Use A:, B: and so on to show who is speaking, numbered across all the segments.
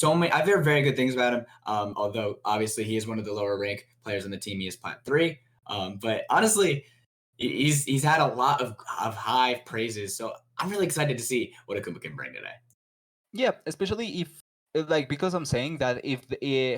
A: I've heard very good things about him. Although obviously he is one of the lower rank players on the team. He is plat 3. But honestly, he's had a lot of high praises. So I'm really excited to see what Akuma can bring today.
B: Yeah, especially if like because I'm saying that if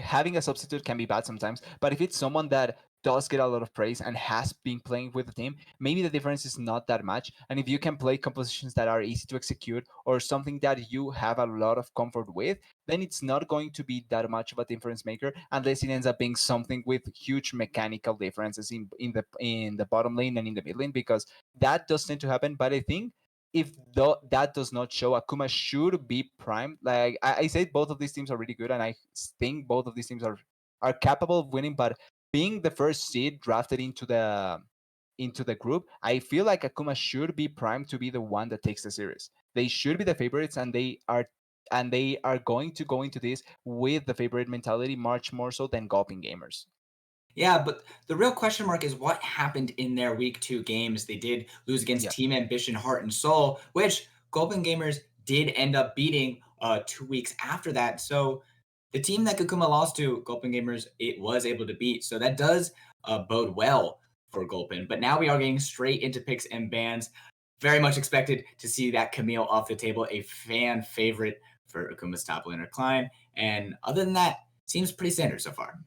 B: having a substitute can be bad sometimes, but if it's someone that does get a lot of praise and has been playing with the team, maybe the difference is not that much. And if you can play compositions that are easy to execute or something that you have a lot of comfort with, then it's not going to be that much of a difference maker unless it ends up being something with huge mechanical differences in the bottom lane and in the mid lane, because that does tend to happen. But I think if that does not show, Akuma should be primed. Like I said, both of these teams are really good, and I think both of these teams are capable of winning. But being the first seed drafted into the group, I feel like Akuma should be primed to be the one that takes the series. They should be the favorites, and they are going to go into this with the favorite mentality much more so than Gulpin gamers.
A: Yeah, but the real question mark is what happened in their week 2 games. They did lose against
B: Yeah.
A: Team Ambition, Heart and Soul, which Gulpin Gamers did end up beating 2 weeks after that. So the team that Kakuma lost to, Gulpin Gamers, it was able to beat. So that does bode well for Gulpin. But now we are getting straight into picks and bans. Very much expected to see that Camille off the table, a fan favorite for Akuma's top laner Klein. And other than that, seems pretty standard so far.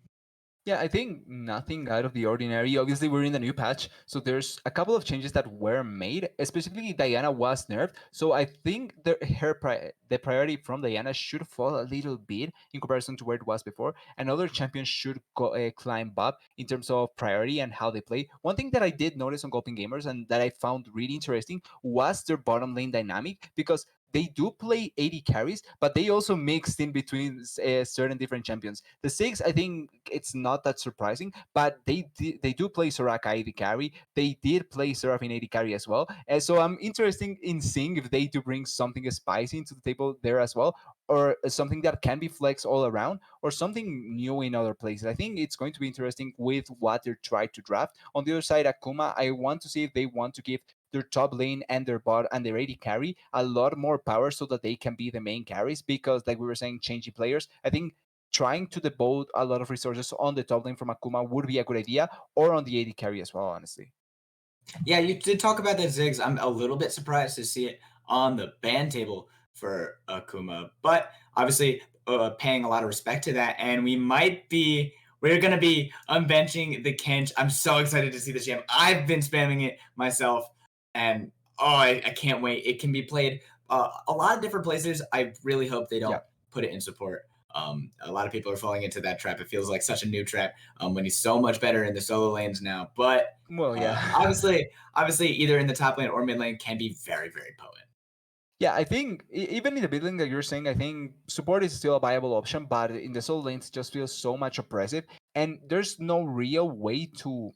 B: Yeah, I think nothing out of the ordinary. Obviously, we're in the new patch, so there's a couple of changes that were made. Specifically, Diana was nerfed, so I think the priority from Diana should fall a little bit in comparison to where it was before. And other champions should climb up in terms of priority and how they play. One thing that I did notice on Gulpin Gamers and that I found really interesting was their bottom lane dynamic, because they do play 80 carries, but they also mixed in between certain different champions. The six, I think it's not that surprising, but they do play Soraka 80 carry. They did play Seraphine 80 carry as well. And so I'm interested in seeing if they do bring something spicy into the table there as well, or something that can be flex all around, or something new in other places. I think it's going to be interesting with what they're trying to draft. On the other side, Akuma, I want to see if they want to give their top lane and their bot and their AD carry a lot more power so that they can be the main carries, because like we were saying, changing players, I think trying to devote a lot of resources on the top lane from Akuma would be a good idea, or on the AD carry as well, honestly.
A: Yeah, you did talk about that Ziggs. I'm a little bit surprised to see it on the ban table for Akuma, but obviously paying a lot of respect to that. And we're gonna be unbenching the Kench. I'm so excited to see this jam. I've been spamming it myself, and I can't wait. It can be played a lot of different places. I really hope they
B: Yeah.
A: don't put it in support. A lot of people are falling into that trap. It feels like such a new trap when he's so much better in the solo lanes now, but.
B: Well, yeah.
A: Obviously, either in the top lane or mid lane can be very, very potent.
B: Yeah, I think even in the building that you're saying, I think support is still a viable option, but in the solo lanes, it just feels so much oppressive, and there's no real way to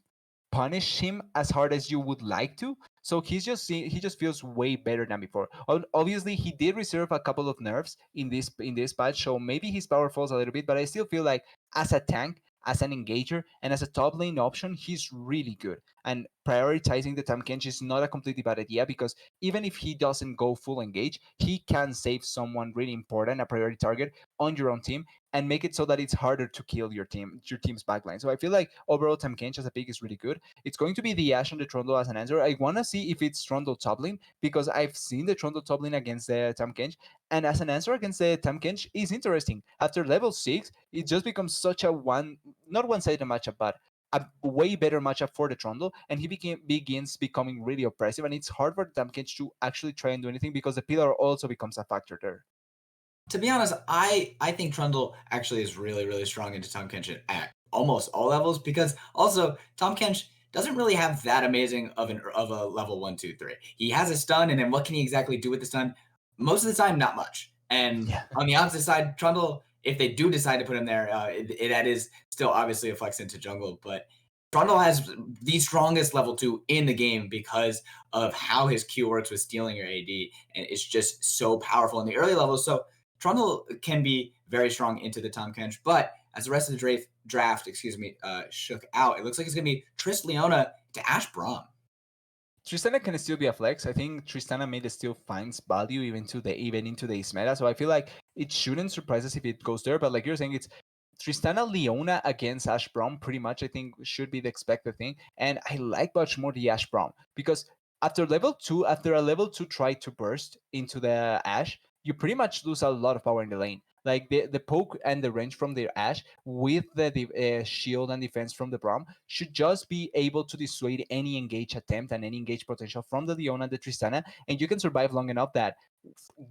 B: punish him as hard as you would like to. So he just feels way better than before. Obviously, he did reserve a couple of nerfs in this patch, so maybe his power falls a little bit. But I still feel like as a tank, as an engager, and as a top lane option, he's really good. And prioritizing the Tam Kench is not a completely bad idea, because even if he doesn't go full engage, he can save someone really important, a priority target on your own team, and make it so that it's harder to kill your team's backline. So I feel like overall Tam Kench as a pick is really good. It's going to be the Ashe and the Trundle as an answer. I want to see if it's Trundle top lane, because I've seen the Trundle top lane against the Tam Kench, and as an answer against the Tam Kench is interesting. After level 6, it just becomes such a not one-sided matchup, but a way better matchup for the Trundle, and he begins becoming really oppressive, and it's hard for the Tam Kench to actually try and do anything, because the pillar also becomes a factor there.
A: To be honest, I think Trundle actually is really, really strong into Tom Kench at almost all levels because also Tom Kench doesn't really have that amazing of a level 1, 2, 3. He has a stun, and then what can he exactly do with the stun? Most of the time, not much. And
B: Yeah.
A: on the opposite side, Trundle, if they do decide to put him there, that is still obviously a flex into jungle, but Trundle has the strongest level 2 in the game because of how his Q works with stealing your AD, and it's just so powerful in the early levels. So Trundle can be very strong into the Tom Kench, but as the rest of the draft, shook out, it looks like it's going to be Triss Leona to Ash Braum.
B: Tristana can still be a flex. I think Tristana made still finds value even into the Ace meta. So I feel like it shouldn't surprise us if it goes there. But like you're saying, it's Tristana Leona against Ash Braum pretty much I think should be the expected thing. And I like much more the Ash Braum because after a level two try to burst into the Ash, you pretty much lose a lot of power in the lane. Like the poke and the range from the Ash with the shield and defense from the Braum should just be able to dissuade any engage attempt and any engage potential from the Leona and the Tristana, and you can survive long enough that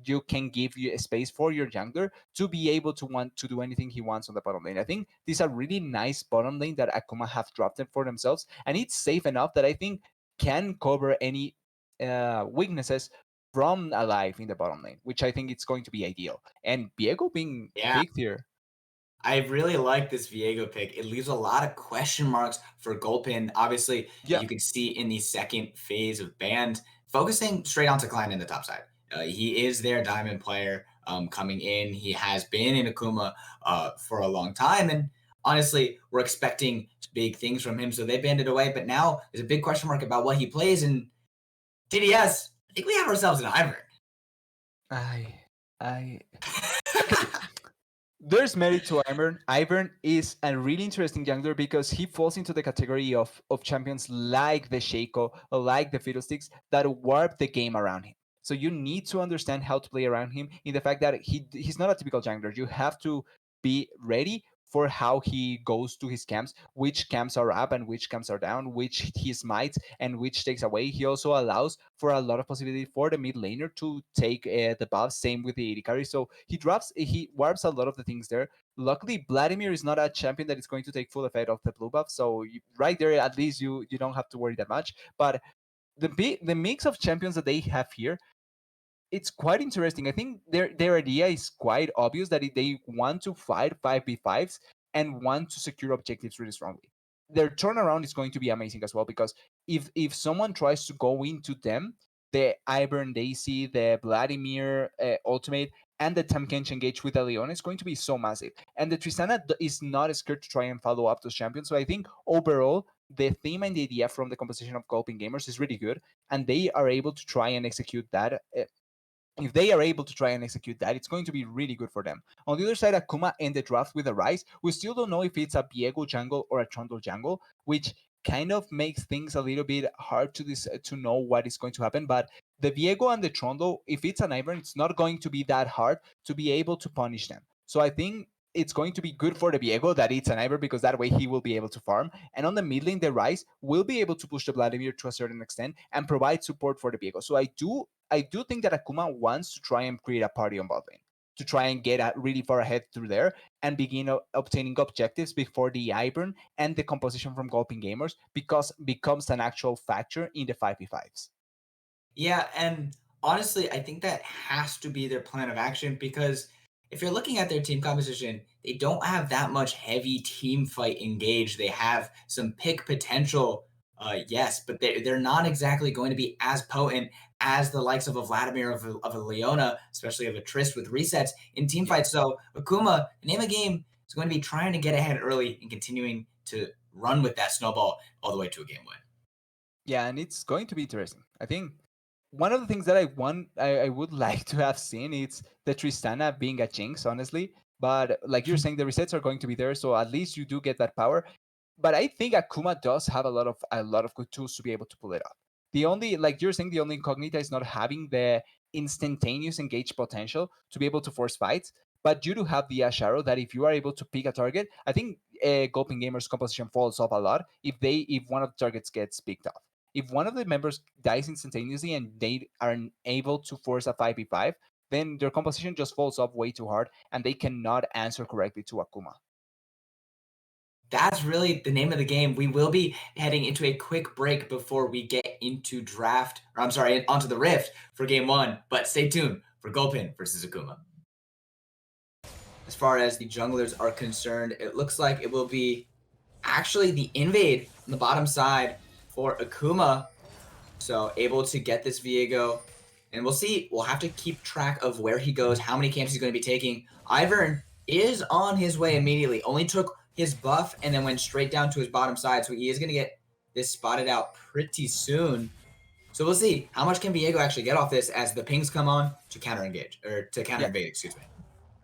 B: you can give you a space for your jungler to be able to want to do anything he wants on the bottom lane. I think this is a really nice bottom lane that Akuma have dropped for themselves, and it's safe enough that I think can cover any weaknesses from Alive in the bottom lane, which I think it's going to be ideal. And Viego being
A: Yeah,
B: picked here.
A: I really like this Viego pick. It leaves a lot of question marks for Gulpin. Obviously,
B: Yeah,
A: you can see in the second phase of Band, focusing straight onto Klein in the top side. He is their diamond player coming in. He has been in Akuma for a long time. And honestly, we're expecting big things from him. So they banded away. But now there's a big question mark about what he plays. And TDS, I think we have ourselves an Ivern.
B: I okay. There's merit to Ivern. Ivern is a really interesting jungler because he falls into the category of champions like the Shaco or like the Fiddlesticks that warp the game around him. So you need to understand how to play around him in the fact that he's not a typical jungler. You have to be ready for how he goes to his camps, which camps are up and which camps are down, which he smites and which takes away. He also allows for a lot of possibility for the mid laner to take the buff. Same with the AD carry. So he warps a lot of the things there. Luckily, Vladimir is not a champion that is going to take full effect of the blue buff. So right there, at least you don't have to worry that much. But the mix of champions that they have here, it's quite interesting. I think their idea is quite obvious that they want to fight 5v5s and want to secure objectives really strongly. Their turnaround is going to be amazing as well because if someone tries to go into them, the Ivern Daisy, the Vladimir ultimate, and the Tamkench engage with the Leon is going to be so massive. And the Tristana is not scared to try and follow up those champions. So I think overall, the theme and the idea from the composition of Gulpin Gamers is really good, and they are able to try and execute that if they are able to try and execute that, it's going to be really good for them. On the other side, Akuma ended draft with a Rise. We still don't know if it's a Viego jungle or a Trundle jungle, which kind of makes things a little bit hard to know what is going to happen. But the Viego and the Trundle, if it's an Ivern, it's not going to be that hard to be able to punish them. So I think it's going to be good for the Viego that it's an Ivern because that way he will be able to farm. And on the mid lane, the Rise will be able to push the Vladimir to a certain extent and provide support for the Viego. So I do think that Akuma wants to try and create a party on bot lane to try and get really far ahead through there and begin obtaining objectives before the Ivern and the composition from Gulpin Gamers because becomes an actual factor in the 5v5s.
A: Yeah, and honestly, I think that has to be their plan of action because if you're looking at their team composition, they don't have that much heavy team fight engaged. They have some pick potential, yes, but they're not exactly going to be as potent as the likes of a Vladimir, of a Leona, especially of a Trist with resets in team
B: Yeah.
A: fights. So Akuma, the name of the game, is going to be trying to get ahead early and continuing to run with that snowball all the way to a game win.
B: Yeah, and it's going to be interesting. I think one of the things that I would like to have seen is the Tristana being a Jinx, honestly. But like you're saying, the resets are going to be there, so at least you do get that power. But I think Akuma does have a lot of good tools to be able to pull it off. The only, like you're saying, the only incognita is not having the instantaneous engage potential to be able to force fights. But you do have the Ash Arrow that if you are able to pick a target, I think Gulpin Gamer's composition falls off a lot if one of the targets gets picked off. If one of the members dies instantaneously and they are able to force a 5v5, then their composition just falls off way too hard and they cannot answer correctly to Akuma.
A: That's really the name of the game. We will be heading into a quick break before we get into draft, or I'm sorry, onto the Rift for game one. But stay tuned for Gulpin versus Akuma. As far as the junglers are concerned, it looks like it will be actually the invade on the bottom side for Akuma. So able to get this Viego. And we'll see. We'll have to keep track of where he goes, how many camps he's going to be taking. Ivern is on his way immediately. Only took his buff and then went straight down to his bottom side. So he is going to get this spotted out pretty soon. So we'll see how much can Viego actually get off this as the pings come on to counter engage or to counter
B: Yeah,
A: invade. Excuse me.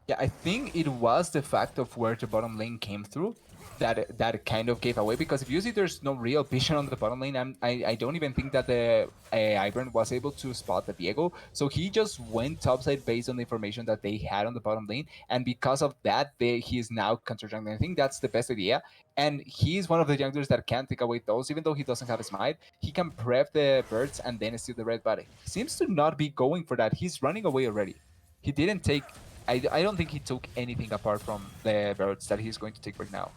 B: yeah, I think it was the fact of where the bottom lane came through that kind of gave away. Because if you see, there's no real vision on the bottom lane. I don't even think that the Ivern was able to spot the Viego. So he just went topside based on the information that they had on the bottom lane, and because of that, he is now counter jungling. I think that's the best idea. And he's one of the junglers that can take away those, even though he doesn't have a smite. He can prep the birds and then steal the red, but he seems to not be going for that. He's running away already. He didn't take I don't think he took anything apart from the birds that he's going to take right now.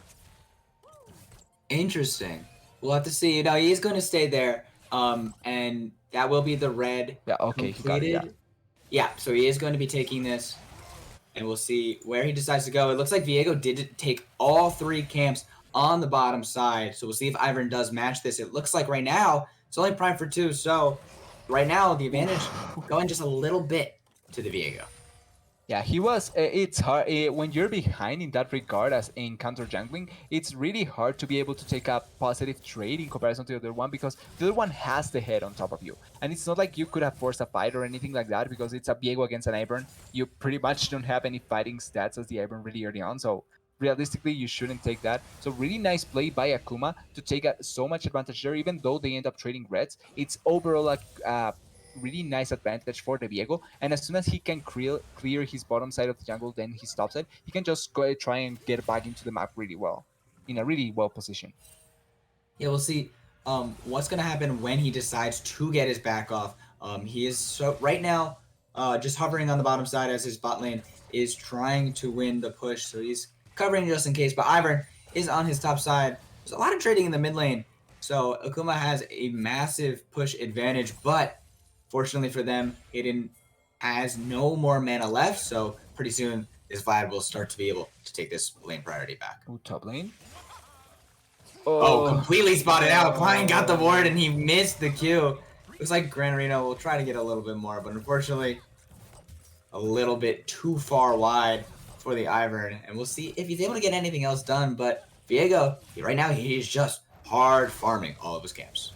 A: Interesting. We'll have to see. He's going to stay there. And that will be the red
B: Yeah, okay, he got it, yeah.
A: completed. Yeah, so he is going to be taking this, and we'll see where he decides to go. It looks like Viego did take all 3 camps on the bottom side, so we'll see if Ivern does match this. It looks like right now it's only prime for 2, so right now the advantage going just a little bit to the Viego.
B: Yeah, he was. It's hard when you're behind in that regard, as in counter jungling. It's really hard to be able to take a positive trade in comparison to the other one, because the other one has the head on top of you, and it's not like you could have forced a fight or anything like that, because it's a Viego against an Ivern. You pretty much don't have any fighting stats as the Ivern really early on, so realistically you shouldn't take that. So really nice play by Akuma to take so much advantage there, even though they end up trading reds. It's overall a really nice advantage for the Viego, and as soon as he can clear his bottom side of the jungle, then his top side, he can just go try and get back into the map really well, in a really well position.
A: Yeah, we'll see what's going to happen when he decides to get his back off. He is so right now just hovering on the bottom side as his bot lane is trying to win the push, so he's covering just in case, but Ivern is on his top side. There's a lot of trading in the mid lane, so Akuma has a massive push advantage, but fortunately for them, Hayden has no more mana left, so pretty soon this Vlad will start to be able to take this lane priority back.
B: Ooh, top lane.
A: Oh, completely spotted out. Klein got the ward and he missed the Q. Looks like Gran Reno will try to get a little bit more, but unfortunately, a little bit too far wide for the Ivern. And we'll see if he's able to get anything else done. But Viego, right now, he is just hard farming all of his camps.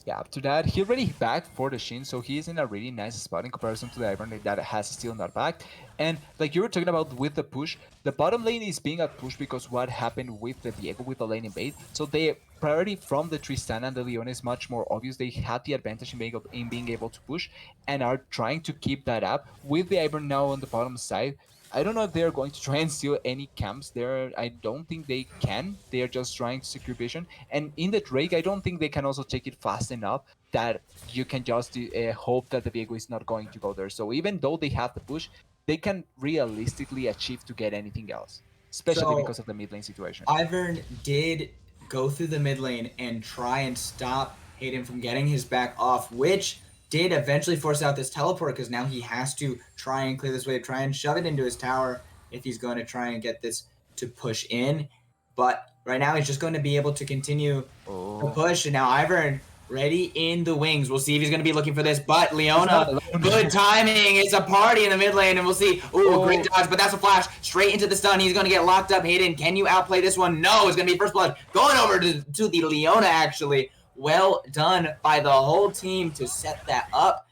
B: Yeah, after that, he already backed for the Shin, so he is in a really nice spot in comparison to the Ivern that has still not backed. And like you were talking about with the push, the bottom lane is being at push because what happened with the Viego with the lane invade. So the priority from the Tristana and the Leon is much more obvious. They had the advantage in being able to push and are trying to keep that up. With the Ivern now on the bottom side, I don't know if they're going to try and steal any camps there. I don't think they can. They are just trying to secure vision. And in the Drake, I don't think they can also take it fast enough that you can just hope that the Viego is not going to go there. So even though they have the push, they can realistically achieve to get anything else, especially because of the mid lane situation.
A: Ivern did go through the mid lane and try and stop Hayden from getting his back off, which did eventually force out this teleport because now he has to try and clear this wave, try and shove it into his tower if he's going to try and get this to push in. But right now he's just going to be able to continue to push. And now Ivern ready in the wings. We'll see if he's going to be looking for this. But Leona, good timing. It's a party in the mid lane. And we'll see. Ooh, great dodge. But that's a flash straight into the stun. He's going to get locked up. Hayden, can you outplay this one? No, it's going to be first blood. Going over to the Leona, actually. Well done by the whole team to set that up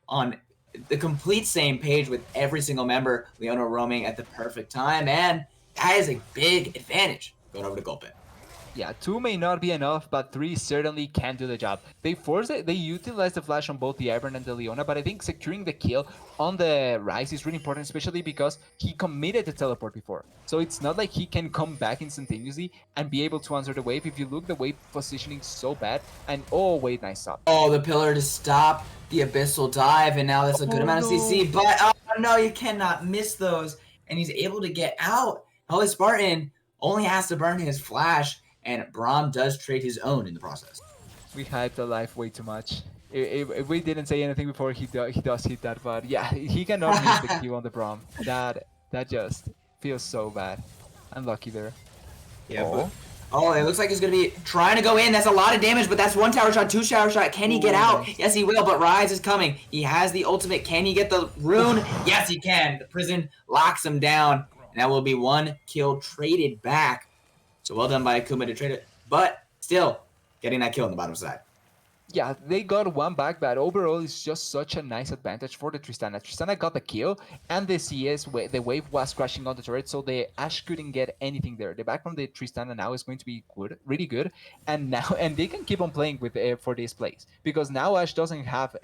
A: on the complete same page with every single member. Leona roaming at the perfect time. And that is a big advantage going over to Gulpin.
B: Yeah, 2 may not be enough, but 3 certainly can do the job. They force it, they utilize the flash on both the Ivern and the Leona, but I think securing the kill on the Ryze is really important, especially because he committed the teleport before. So it's not like he can come back instantaneously and be able to answer the wave. If you look, the wave positioning so bad, and oh wait, nice stop.
A: Oh, the pillar to stop the Abyssal dive, and now that's a good amount of CC, but oh no, you cannot miss those, and he's able to get out. Holy Spartan only has to burn his flash, and Braum does trade his own in the process.
B: We hyped the life way too much. If we didn't say anything before, he does hit that, but yeah, he cannot miss the Q on the Braum. That just feels so bad. Unlucky there.
A: Yeah. Oh, it looks like he's going to be trying to go in. That's a lot of damage, but that's 1 tower shot, 2 tower shot. Can he get out? Yes, he will, but Ryze is coming. He has the ultimate. Can he get the rune? Yes, he can. The prison locks him down, and that will be 1 kill traded back. So well done by Akuma to trade it, but still getting that kill on the bottom side.
B: Yeah, they got one back, but overall it's just such a nice advantage for the Tristana. Tristana got the kill, and the the wave was crashing on the turret, so the Ashe couldn't get anything there. The back from the Tristana now is going to be good, really good, and now and they can keep on playing with for this place because now Ashe doesn't have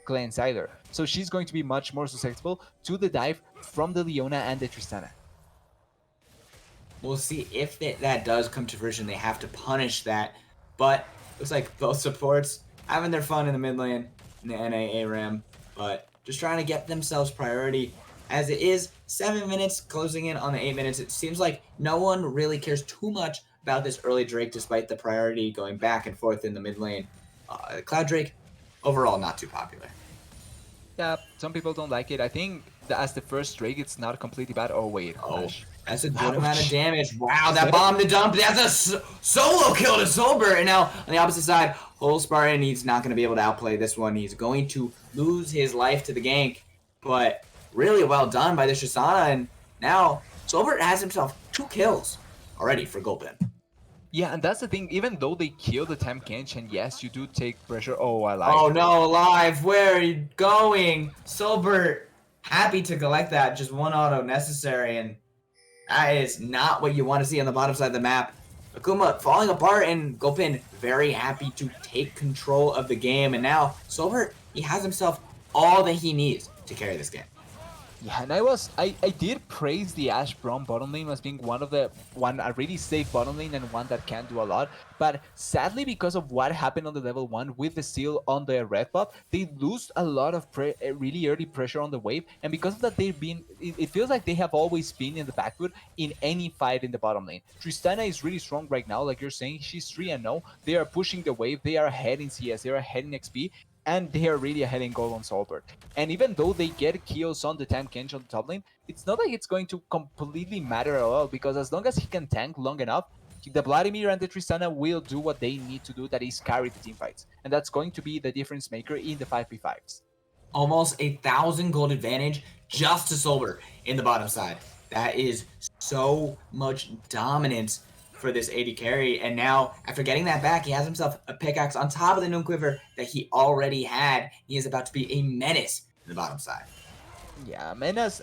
B: cleanse either, so she's going to be much more susceptible to the dive from the Leona and the Tristana.
A: We'll see if that does come to fruition. They have to punish that. But looks like both supports having their fun in the mid lane in the NA RAM, but just trying to get themselves priority. As it is 7 minutes closing in on the 8 minutes, it seems like no one really cares too much about this early Drake despite the priority going back and forth in the mid lane. Cloud Drake, overall, not too popular.
B: Yeah, some people don't like it. I think that as the first Drake, it's not completely bad. Oh wait,
A: Oh,
B: Ash.
A: that's a good amount of damage. Wow,
B: Is
A: that
B: that
A: bomb to dump. That's a solo kill to Solbert. And now on the opposite side, whole Spartan, he's not going to be able to outplay this one. He's going to lose his life to the gank. But really well done by the Shisana. And now Solbert has himself 2 kills already for Gulpin.
B: Yeah, and that's the thing. Even though they kill the Tam Kench, and yes, you do take pressure. Oh, I
A: Oh
B: lied.
A: no, alive. Where are you going? Solbert, happy to collect that. Just 1 auto necessary. And that is not what you want to see on the bottom side of the map. Akuma falling apart and Gulpin very happy to take control of the game. And now Solbert, he has himself all that he needs to carry this game.
B: Yeah, and I did praise the Ashe Braum bottom lane as being one a really safe bottom lane and one that can do a lot. But sadly, because of what happened on the level 1 with the seal on the red buff, they lose a lot of really early pressure on the wave, and because of that, it feels like they have always been in the back foot in any fight in the bottom lane. Tristana is really strong right now, like you're saying, she's 3-0. They are pushing the wave, they are ahead in CS, they are ahead in XP, and they are really ahead in gold on Solbert. And even though they get kills on the Tam Kench on the top lane, it's not like it's going to completely matter at all, because as long as he can tank long enough, the Vladimir and the Tristana will do what they need to do, that is carry the team fights. And that's going to be the difference maker in the 5v5s.
A: Almost 1,000 gold advantage just to Solbert in the bottom side. That is so much dominance for this AD carry. And now, after getting that back, he has himself a pickaxe on top of the Noon Quiver that he already had. He is about to be a menace in the bottom side.
B: Yeah, Menas,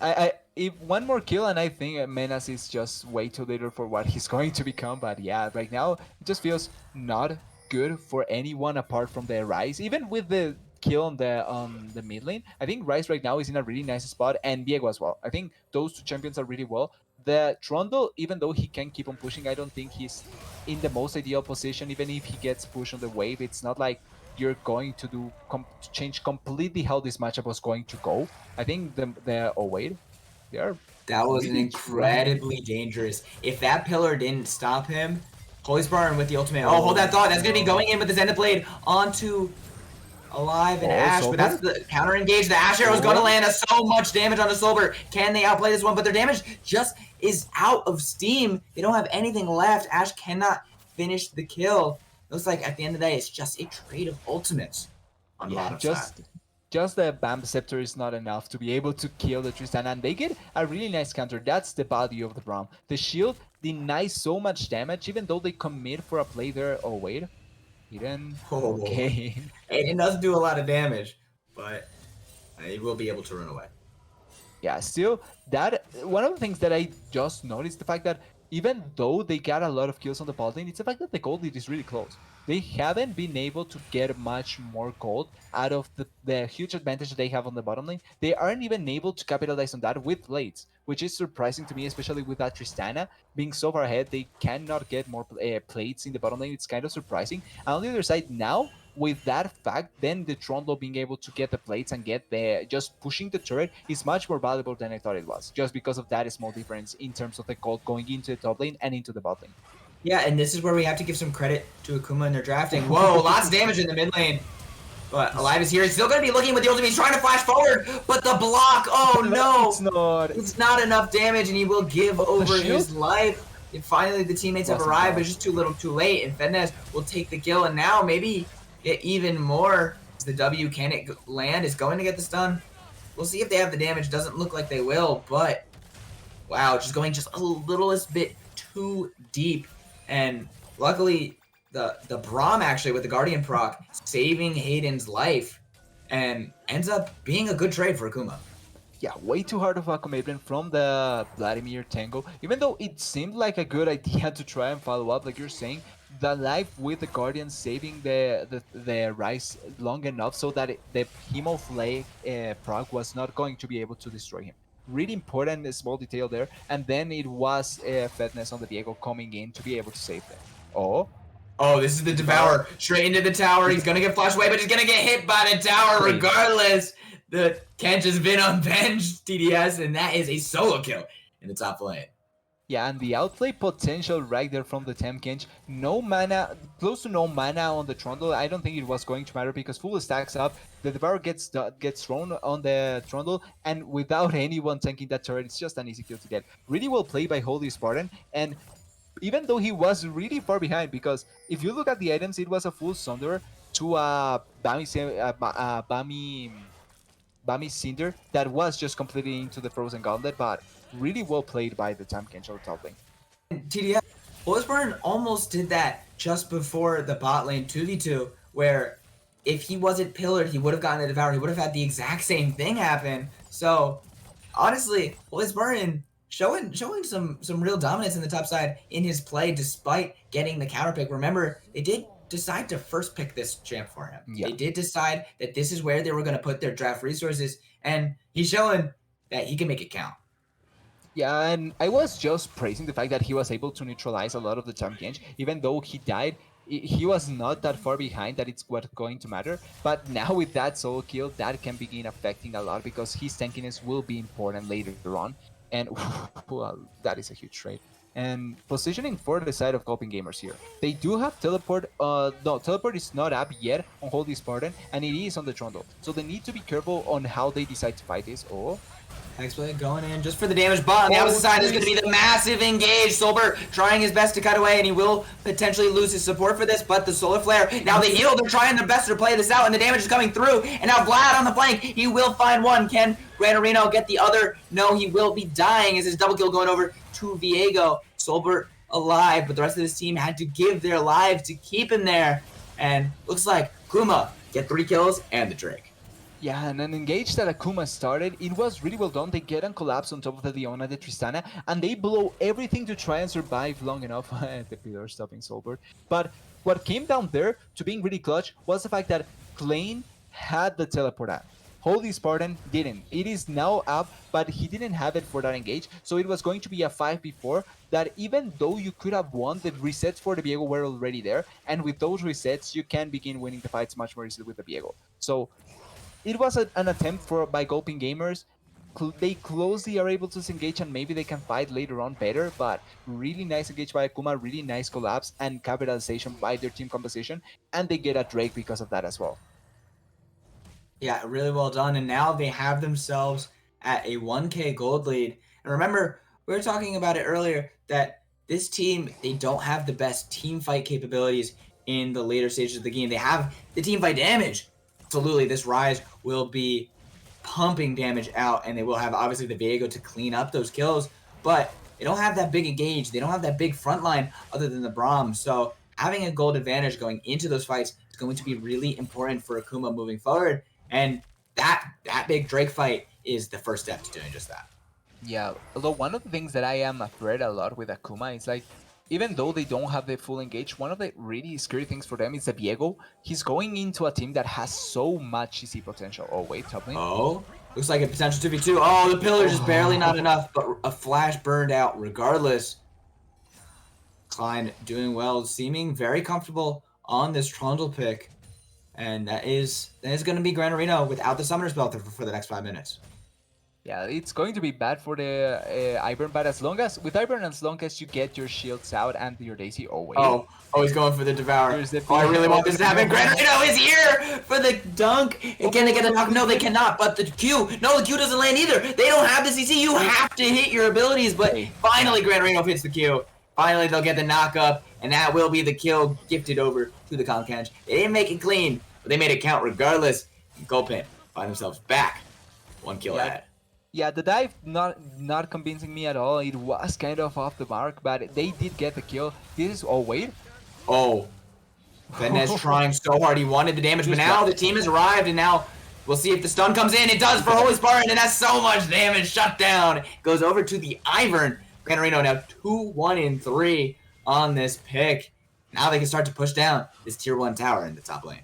B: if one more kill, and I think Menas is just way too little for what he's going to become. But yeah, right now, it just feels not good for anyone apart from the Rise. Even with the kill on the mid lane, I think Rise right now is in a really nice spot, and Diego as well. I think those two champions are really well. The Trundle, even though he can keep on pushing, I don't think he's in the most ideal position. Even if he gets pushed on the wave, it's not like you're going to to change completely how this matchup was going to go. I think oh wait, they are
A: That was an
B: really trying.
A: incredibly dangerous. If that pillar didn't stop him, Holy Spartan with the ultimate. Oh, hold that thought. That's going to be going in with the Zenith Blade onto Alive and
B: Oh,
A: Ashe, but that's
B: Solbert?
A: the counter engage. The Ashe arrow is going to land so much damage on the Solbert. Can they outplay this one? But their damage just is out of steam. They don't have anything left. Ashe cannot finish the kill. Looks like at the end of the day, it's just a trade of ultimates on the
B: Yeah,
A: bottom side.
B: just the Bam Scepter is not enough to be able to kill the Tristana, and they get a really nice counter. That's the value of the Braum. The shield denies so much damage, even though they commit for a play there. Oh wait, hidden.
A: Oh,
B: Okay.
A: it doesn't do a lot of damage, but he will be able to run away.
B: Yeah, still, that one of the things that I just noticed, the fact that even though they got a lot of kills on the bot lane, it's the fact that the gold lead is really close. They haven't been able to get much more gold out of the huge advantage that they have on the bottom lane. They aren't even able to capitalize on that with blades, which is surprising to me, especially with that Tristana being so far ahead. They cannot get more plates in the bottom lane. It's kind of surprising. And on the other side, now with that fact, then the Trundle being able to get the plates and get the just pushing the turret is much more valuable than I thought it was, just because of that small difference in terms of the gold going into the top lane and into the bot lane.
A: Yeah, and this is where we have to give some credit to Akuma in their drafting. Whoa, lots of damage in the mid lane. But Alive is here. He's still going to be looking with the ultimate. He's trying to flash forward, but the block, oh no!
B: It's not.
A: It's not enough damage, and he will give over his life. And finally, the teammates have arrived, but it's just too little too late. And Fednez will take the kill, and now maybe get even more. The W, can it land? Is going to get this done. We'll see if they have the damage. Doesn't look like they will, but wow, just going just a littlest bit too deep. And luckily, the Braum actually with the Guardian proc, saving Hayden's life, and ends up being a good trade for Akuma.
B: Yeah, way too hard of a commitment from the Vladimir Tango. Even though it seemed like a good idea to try and follow up, like you're saying, the life with the Guardian saving the Rise long enough so that the Hemoflake proc was not going to be able to destroy him. Really important small detail there. And then it was Fitness on the Diego coming in to be able to save them.
A: Oh, this is the Devourer. Straight into the tower. He's going to get flashed away, but he's going to get hit by the tower regardless. The Kench has been unavenged, TDS, and that is a solo kill in the top lane.
B: Yeah, and the outplay potential right there from the Temp Kench. No mana, close to no mana on the Trundle. I don't think it was going to matter because full stacks up. The Devourer gets thrown on the Trundle, and without anyone tanking that turret, it's just an easy kill to get. Really well played by Holy Spartan, and even though he was really far behind, because if you look at the items, it was a full Sunder to a Bami Cinder that was just completely into the Frozen Gauntlet, but really well played by the Temp Kench on the top lane.
A: TDS, Holy Spartan almost did that just before the bot lane 2v2, where if he wasn't pillared, he would have gotten the Devourer. He would have had the exact same thing happen. So, honestly, Holy Spartan showing some real dominance in the top side in his play despite getting the counter pick. Remember, they did decide to first pick this champ for him. Yeah. They did decide that this is where they were going to put their draft resources, and he's showing that he can make it count.
B: Yeah, and I was just praising the fact that he was able to neutralize a lot of the Temp Kench. Even though he died, he was not that far behind that it's what's going to matter. But now with that solo kill, that can begin affecting a lot because his tankiness will be important later on. And well, that is a huge trade. And positioning for the side of Gulpin Gamers here. They do have teleport. No, teleport is not up yet on Holy Spartan, and it is on the Trundle. So they need to be careful on how they decide to fight this.
A: Hexblade going in just for the damage, but on the opposite side is going to be the massive engage. Solbert trying his best to cut away, and he will potentially lose his support for this, but the Solar Flare, now the heal, they're trying their best to play this out, and the damage is coming through, and now Vlad on the flank, he will find one. Can Granarino get the other? No, he will be dying as his double kill going over to Viego. Solbert alive, but the rest of his team had to give their lives to keep him there, and looks like Akuma get 3 kills and the Drake.
B: Yeah, and an engage that Akuma started, it was really well done. They get on collapse on top of the Leona, the Tristana, and they blow everything to try and survive long enough. The pillar stopping Solbert. But what came down there to being really clutch was the fact that Klein had the teleport out. Holy Spartan didn't. It is now up, but he didn't have it for that engage, so it was going to be a 5v4 that even though you could have won, the resets for the Viego were already there, and with those resets, you can begin winning the fights much more easily with the Viego. So it was an attempt by Gulpin Gamers. They closely are able to disengage and maybe they can fight later on better, but really nice engage by Akuma, really nice collapse and capitalization by their team composition, and they get a Drake because of that as well.
A: Yeah, really well done, and now they have themselves at a 1k gold lead. And remember, we were talking about it earlier, that this team, they don't have the best team fight capabilities in the later stages of the game. They have the team fight damage. Absolutely, this Rise will be pumping damage out, and they will have, obviously, the Viego to clean up those kills, but they don't have that big engage. They don't have that big front line other than the Braum, so having a gold advantage going into those fights is going to be really important for Akuma moving forward, and that big Drake fight is the first step to doing just that.
B: Yeah, although one of the things that I am afraid a lot with Akuma is like, even though they don't have the full engage, one of the really scary things for them is the Viego. He's going into a team that has so much CC potential. Oh, wait, top lane.
A: Oh, looks like a potential 2v2. Oh, the pillar just barely not enough, but a flash burned out regardless. Klein doing well, seeming very comfortable on this Trundle pick. And that is going to be Granarino without the Summoner spell for the next 5 minutes.
B: Yeah, it's going to be bad for the Ivern, but as long as you get your shields out and your Daisy. Oh wait.
A: Oh, he's going for the Devourer. I really want this to happen. Granarino is here for the dunk. And can they get the knock? No, they cannot. But the Q, no, the Q doesn't land either. They don't have the CC. You have to hit your abilities. But finally, Granarino hits the Q. Finally, they'll get the knock up, and that will be the kill gifted over to the Conkench. They didn't make it clean, but they made it count regardless. And Gulpin find themselves back 1 kill ahead.
B: Yeah, the dive not convincing me at all. It was kind of off the mark, but they did get the kill. This is wait.
A: Oh, Fenez trying so hard. He wanted the damage, but now the team has arrived, and now we'll see if the stun comes in. It does for Holy Spartan, and that's so much damage. Shut down. Goes over to the Ivern. Granarino now 2-1-3 on this pick. Now they can start to push down this tier 1 tower in the top lane.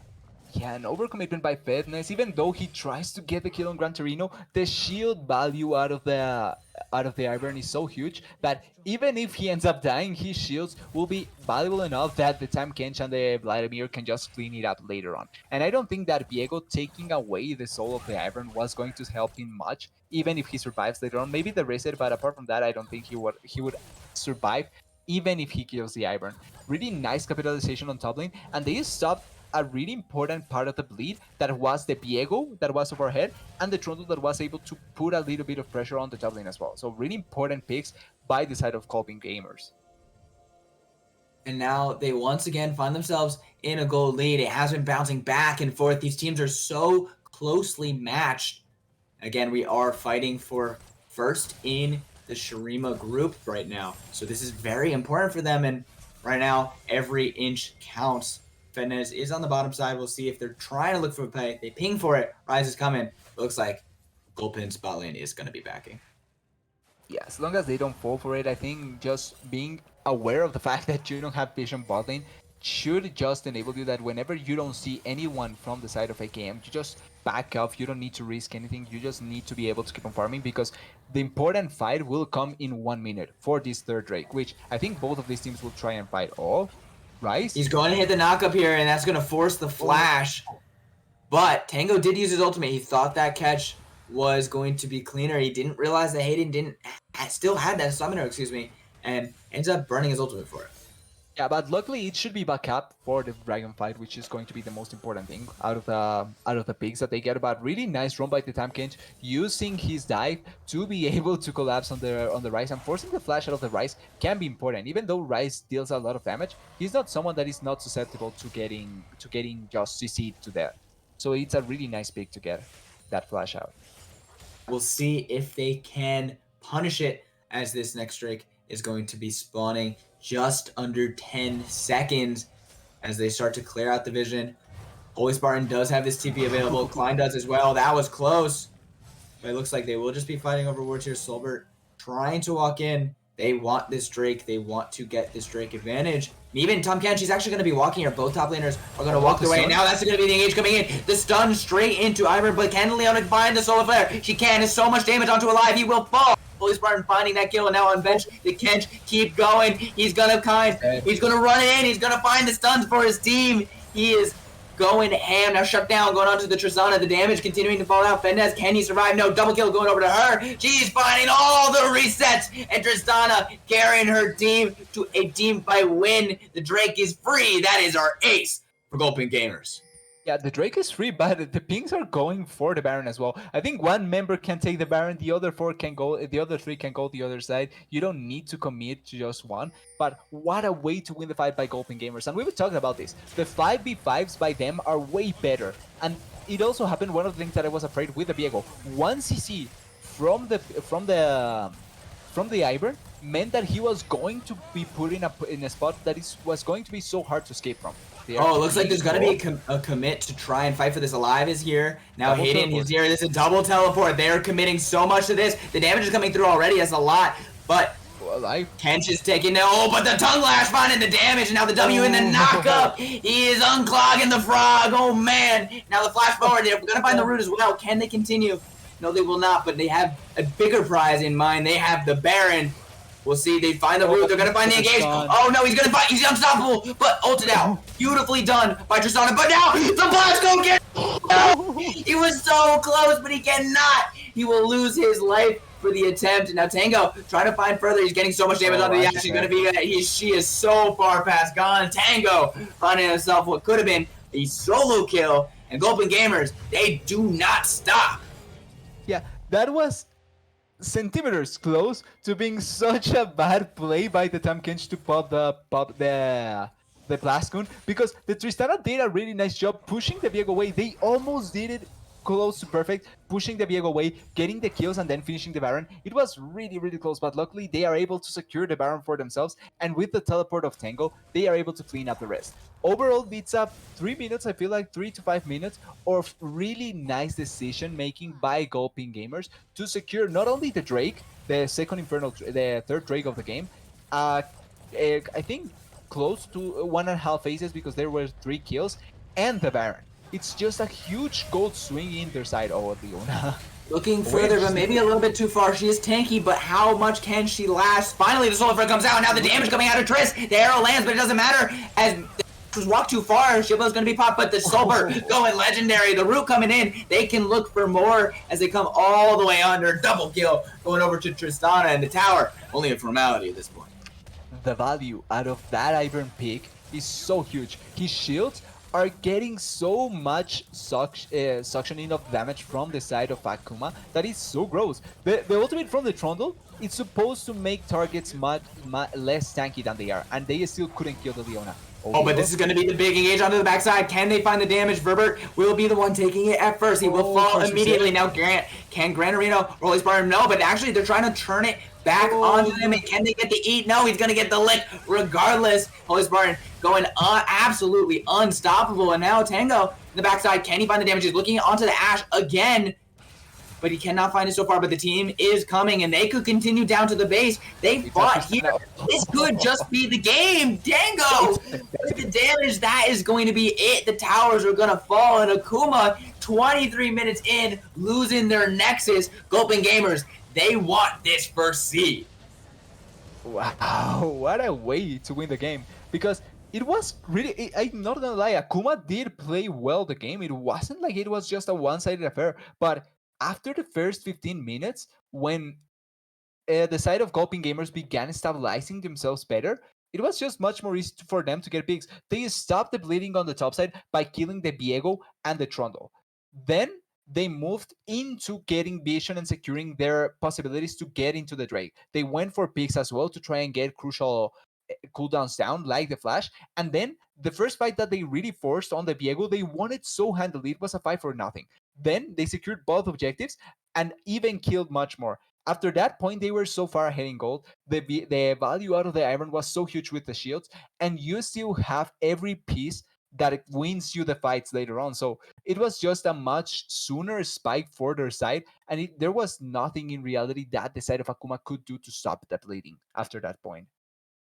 B: Yeah, an overcommitment by Fedness. Even though he tries to get the kill on Gran Torino, the shield value out of the Ivern is so huge that even if he ends up dying, his shields will be valuable enough that the Tam Kench and the Vladimir can just clean it up later on. And I don't think that Viego taking away the soul of the Ivern was going to help him much, even if he survives later on. Maybe the reset, but apart from that, I don't think he would survive even if he kills the Ivern. Really nice capitalization on top lane, and they stopped a really important part of the bleed that was the Viego that was overhead and the Trundle that was able to put a little bit of pressure on the top lane as well. So really important picks by the side of Gulpin Gamers.
A: And now they once again find themselves in a gold lead. It has been bouncing back and forth. These teams are so closely matched. Again, we are fighting for first in the Shurima group right now. So this is very important for them. And right now, every inch counts. Fenez is on the bottom side. We'll see if they're trying to look for a play. They ping for it. Rise is coming. It looks like Gulpin's bot lane is going to be backing.
B: Yeah, as long as they don't fall for it, I think just being aware of the fact that you don't have vision bot lane should just enable you that whenever you don't see anyone from the side of AKM, you just back off. You don't need to risk anything. You just need to be able to keep on farming because the important fight will come in 1 minute for this third Drake, which I think both of these teams will try and fight all. Rice?
A: He's going to hit the knock up here, and that's going to force the flash. But Tango did use his ultimate. He thought that catch was going to be cleaner. He didn't realize that Hayden still had that summoner, and ends up burning his ultimate for it.
B: Yeah, but luckily it should be back up for the dragon fight, which is going to be the most important thing out of the picks that they get. But really nice run by the Tam Kench, using his dive to be able to collapse on the Rice, and forcing the flash out of the Rice can be important. Even though Rice deals a lot of damage, he's not someone that is not susceptible to getting just CC'd to death. So it's a really nice pick to get that flash out.
A: We'll see if they can punish it, as this next Drake is going to be spawning just under 10 seconds as they start to clear out the vision. Holy Spartan does have this TP available. Klein does as well. That was close. But it looks like they will just be fighting over wards here. Solbert trying to walk in. They want this Drake. They want to get this Drake advantage. And even Tom Kench, he's actually going to be walking here. Both top laners are going to walk their way. And now that's going to be the engage coming in. The stun straight into Ivern. But can Leona find the Solar Flare? She can. It's so much damage onto Alive. He will fall. Holy Spartan finding that kill, and now on bench, the Kench keep going. He's gonna he's gonna run in. He's gonna find the stuns for his team. He is going ham. Now shut down, going on to the Tristana. The damage continuing to fall out. Fenez, can he survive? No, double kill going over to her. She's finding all the resets, and Tristana carrying her team to a team fight win. The Drake is free. That is our ace for Gulpin Gamers.
B: Yeah, the Drake is free, but the pings are going for the Baron as well. I think one member can take the Baron, the other three can go the other side. You don't need to commit to just one, but what a way to win the fight by Gulpin Gamers. And we were talking about this. The 5v5s by them are way better. And it also happened, one of the things that I was afraid with the Viego. 1 CC from the Ivern meant that he was going to be put in a spot that was going to be so hard to escape from.
A: Oh, it looks like there's going to be a commit to try and fight for this. Alive is here. Now Hayden is here. This is a double teleport. They're committing so much to this. The damage is coming through already. That's a lot. But Kench is taking it. Oh, but the tongue lash finding the damage. And now the W in the knockup. He is unclogging the frog. Oh, man. Now the flash forward. They're going to find the root as well. Can they continue? No, they will not. But they have a bigger prize in mind. They have the Baron. We'll see. They find the root. They're going to find the engage. Oh, no. He's going to fight. He's unstoppable. But ulted out. Beautifully done by Tristana. But now the blast go get. No! He was so close, but he cannot. He will lose his life for the attempt. And now Tango trying to find further. He's getting so much damage onto the action. Going to be. She is so far past gone. Tango finding himself what could have been a solo kill. And Gulpin Gamers, they do not stop.
B: Yeah, that was centimeters close to being such a bad play by the Tam Kench to pop the Blast Cone, because the Tristana did a really nice job pushing the Viego away. They almost did it close to perfect, pushing the Viego away, getting the kills, and then finishing the Baron. It was really, really close, but luckily they are able to secure the Baron for themselves, and with the teleport of Tango, they are able to clean up the rest. Overall, it's up 3 minutes, I feel like 3 to 5 minutes of really nice decision making by Gulpin gamers to secure not only the Drake, the second Infernal, the third Drake of the game, uh, I think close to 1.5 phases because there were 3 kills, and the Baron. It's just a huge gold swing in their side. Oh, Leona.
A: Looking
B: Where
A: further,
B: she's
A: but maybe a little bit too far. She is tanky, but how much can she last? Finally, the Soul Flare comes out. Now the damage coming out of Triss. The arrow lands, but it doesn't matter. As was walked too far, Shiba's going to be popped, but the Soulbur going legendary. The root coming in. They can look for more as they come all the way under. Double kill going over to Tristana and the tower. Only a formality at this point.
B: the value out of that Ivern pick is so huge. His shields are getting so much suctioning of damage from the side of Akuma that is so gross. The ultimate from the Trundle is supposed to make targets much less tanky than they are, and they still couldn't kill the Leona.
A: Oh, but this is going to be the big engage onto the backside. Can they find the damage? Verbert will be the one taking it at first. He will fall immediately. Now, can Granarino or Holy Spartan? No, but actually they're trying to turn it back onto him. And can they get the eat? No, he's going to get the lick regardless. Holy Spartan going absolutely unstoppable. And now Tango in the backside. Can he find the damage? He's looking onto the Ashe again, but he cannot find it so far. But the team is coming, and they could continue down to the base. They fought here. This could just be the game. Dango! With the damage, that is going to be it. The towers are going to fall, and Akuma, 23 minutes in, losing their Nexus. Gulpin Gamers, they want this first seed.
B: Wow, what a way to win the game. Because it was really, I'm not gonna lie, Akuma did play well the game. It wasn't like it was just a one-sided affair, but after the first 15 minutes, when the side of Gulpin Gamers began stabilizing themselves better, it was just much more easy for them to get picks. They stopped the bleeding on the top side by killing the Viego and the Trundle. Then they moved into getting vision and securing their possibilities to get into the Drake. They went for picks as well to try and get crucial cooldowns down, like the Flash. And then the first fight that they really forced on the Viego, they won it so handily. It was a 5-0. Then they secured both objectives and even killed much more. After that point, they were so far ahead in gold. The value out of the Iron was so huge with the shields, and you still have every piece that it wins you the fights later on. So it was just a much sooner spike for their side, and there was nothing in reality that the side of Akuma could do to stop that bleeding after that point.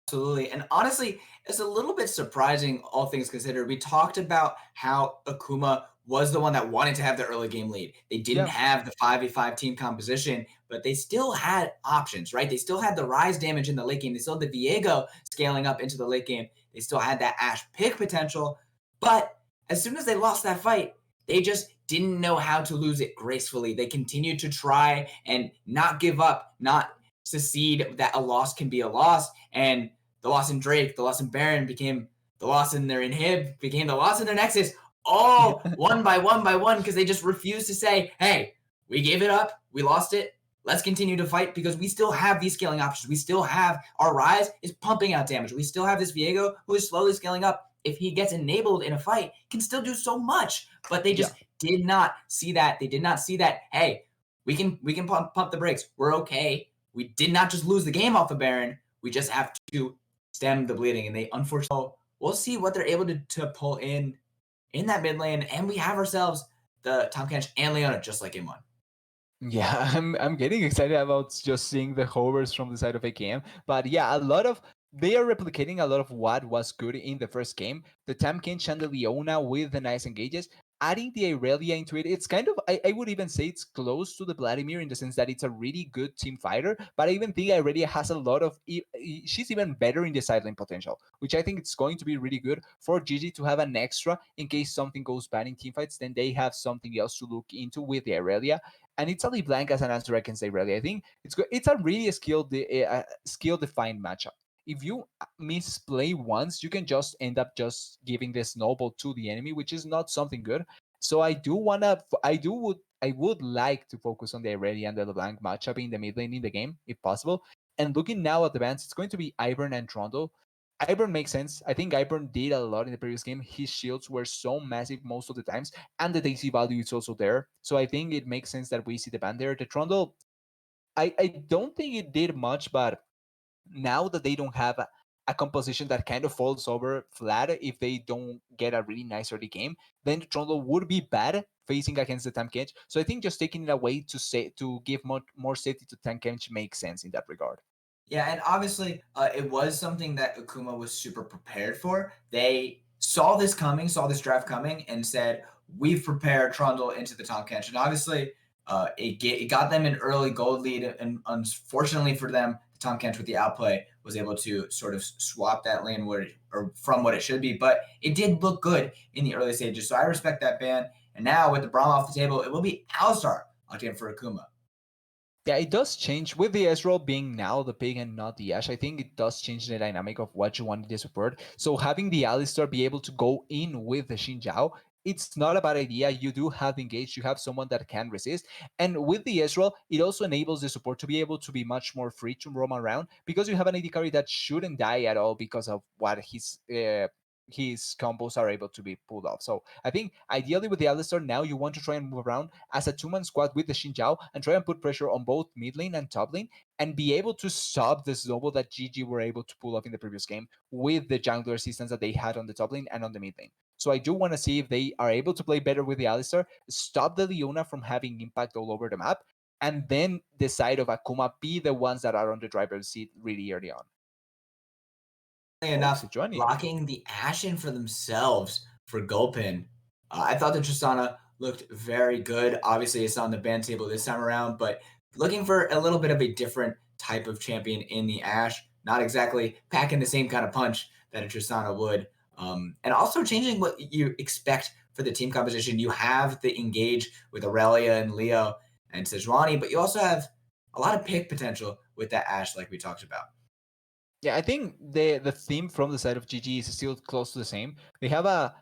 A: Absolutely. And honestly, it's a little bit surprising, all things considered. We talked about how Akuma was the one that wanted to have the early game lead. They didn't have the 5v5 team composition, but they still had options, right? They still had the Rise damage in the late game. They still had the Viego scaling up into the late game. They still had that Ashe pick potential. But as soon as they lost that fight, they just didn't know how to lose it gracefully. They continued to try and not give up, not secede that a loss can be a loss. And the loss in Drake, the loss in Baron became the loss in their Inhib, became the loss in their Nexus, all one by one, because they just refused to say, hey, we gave it up, we lost it, let's continue to fight because we still have these scaling options. We still have our Rise is pumping out damage. We still have this Viego who is slowly scaling up. If he gets enabled in a fight, can still do so much. But they just did not see that. They did not see that, hey, we can pump the brakes. We're okay. We did not just lose the game off of Baron. We just have to stem the bleeding. And they unfortunately, we'll see what they're able to pull in that mid lane. And we have ourselves the Tahm Kench and Leona just like in one.
B: Yeah, I'm getting excited about just seeing the hovers from the side of AKM. But yeah, they are replicating a lot of what was good in the first game. The Tahm Kench and the Leona with the nice engages. Adding the Irelia into it, it's kind of, I would even say it's close to the Vladimir in the sense that it's a really good team fighter, but I even think Irelia has a lot of, she's even better in the sideline potential, which I think it's going to be really good for Gigi to have an extra in case something goes bad in team fights, then they have something else to look into with the Irelia. And it's Ali Blank as an answer against Irelia. I think it's a really skill-defined matchup. If you misplay once, you can just end up just giving the snowball to the enemy, which is not something good. So I would like to focus on the Irelia and the LeBlanc matchup in the mid lane in the game, if possible. And looking now at the bans, it's going to be Ivern and Trundle. Iburn makes sense. I think Iburn did a lot in the previous game. His shields were so massive most of the times, and the Daisy value is also there. So I think it makes sense that we see the ban there. The Trundle, I don't think it did much, but now that they don't have a composition that kind of falls over flat if they don't get a really nice early game, then the Trundle would be bad facing against the Tankage. So I think just taking it away to give more safety to Tankage makes sense in that regard.
A: Yeah, and obviously, it was something that Akuma was super prepared for. They saw this coming, saw this draft coming, and said, "We've prepared Trundle into the top catch." And obviously, it got them an early gold lead. And unfortunately for them, the Tom Kench with the outplay was able to sort of swap that lane or from what it should be. But it did look good in the early stages, so I respect that ban. And now with the Braum off the table, it will be Alistar locked in for Akuma.
B: Yeah, it does change with the Ezreal being now the pig and not the Ashe. I think it does change the dynamic of what you wanted to support. So having the Alistar be able to go in with the Xin Zhao, it's not a bad idea. You do have engaged, you have someone that can resist. And with the Ezreal, it also enables the support to be able to be much more free to roam around because you have an AD carry that shouldn't die at all because of what his combos are able to be pulled off. So I think ideally with the Alistar now you want to try and move around as a two-man squad with the Xin Zhao and try and put pressure on both mid lane and top lane and be able to stop the snowball that GG were able to pull off in the previous game with the jungler assistance that they had on the top lane and on the mid lane. So I do want to see if they are able to play better with the Alistar, stop the Leona from having impact all over the map, and then the side of Akuma be the ones that are on the driver's seat really early on. Oh,
A: Enough,
B: Sejuani.
A: locking the Ashen for themselves for Gulpin. I thought the Tristana looked very good. Obviously, it's on the ban table this time around, but looking for a little bit of a different type of champion in the Ashe. Not exactly packing the same kind of punch that a Tristana would. And also changing what you expect for the team composition. You have the engage with Aurelia and Leo and Sejuani, but you also have a lot of pick potential with that Ashe, like we talked about.
B: Yeah, I think the theme from the side of GG is still close to the same. They have a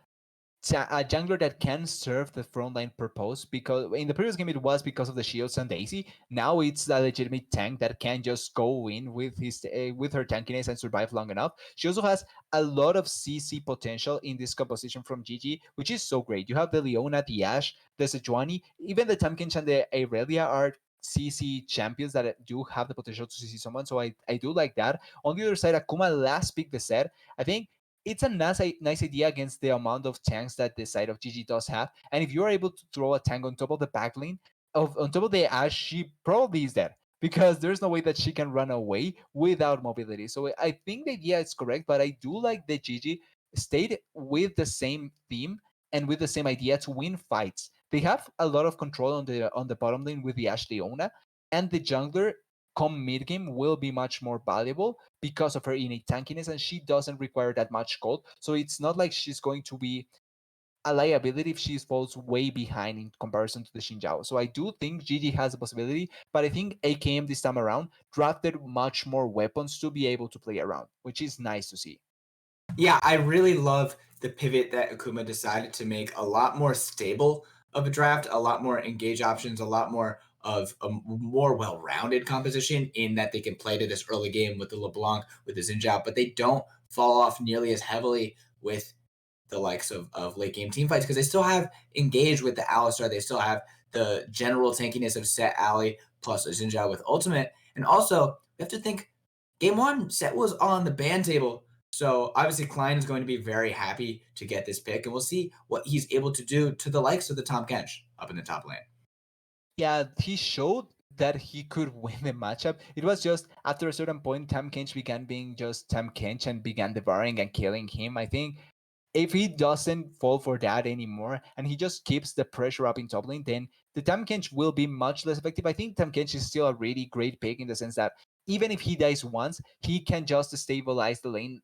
B: jungler that can serve the frontline purpose because in the previous game it was because of the shields and Daisy. Now it's a legitimate tank that can just go in with her tankiness and survive long enough. She also has a lot of CC potential in this composition from GG, which is so great. You have the Leona, the Ashe, the Sejuani, even the Tamkinch and the Aurelia are CC champions that do have the potential to CC someone. So I do like that. On the other side, Akuma last pick the set. I think it's a nice idea against the amount of tanks that the side of GG does have. And if you're able to throw a tank on top of the back lane, on top of the Ashe, she probably is dead because there's no way that she can run away without mobility. So I think the idea is correct, but I do like that GG stayed with the same theme and with the same idea to win fights. They have a lot of control on the bottom lane with the Ashe Leona, and the jungler come mid game will be much more valuable because of her innate tankiness, and she doesn't require that much gold. So it's not like she's going to be a liability if she falls way behind in comparison to the Xin Zhao. So I do think GG has a possibility, but I think AKM this time around drafted much more weapons to be able to play around, which is nice to see.
A: Yeah, I really love the pivot that Akuma decided to make a lot more stable of a draft, a lot more engage options, a lot more of a more well-rounded composition in that they can play to this early game with the LeBlanc, with the Zinjao, but they don't fall off nearly as heavily with the likes of late game team fights because they still have engaged with the Alistar. They still have the general tankiness of Set Alley plus a Zinjao with ultimate. And also, we have to think game one, Set was on the ban table. So obviously, Klein is going to be very happy to get this pick, and we'll see what he's able to do to the likes of the Tom Kench up in the top lane.
B: Yeah, he showed that he could win the matchup. It was just after a certain point, Tam Kench began being just Tam Kench and began devouring and killing him. I think if he doesn't fall for that anymore and he just keeps the pressure up in top lane, then the Tam Kench will be much less effective. I think Tam Kench is still a really great pick in the sense that even if he dies once, he can just stabilize the lane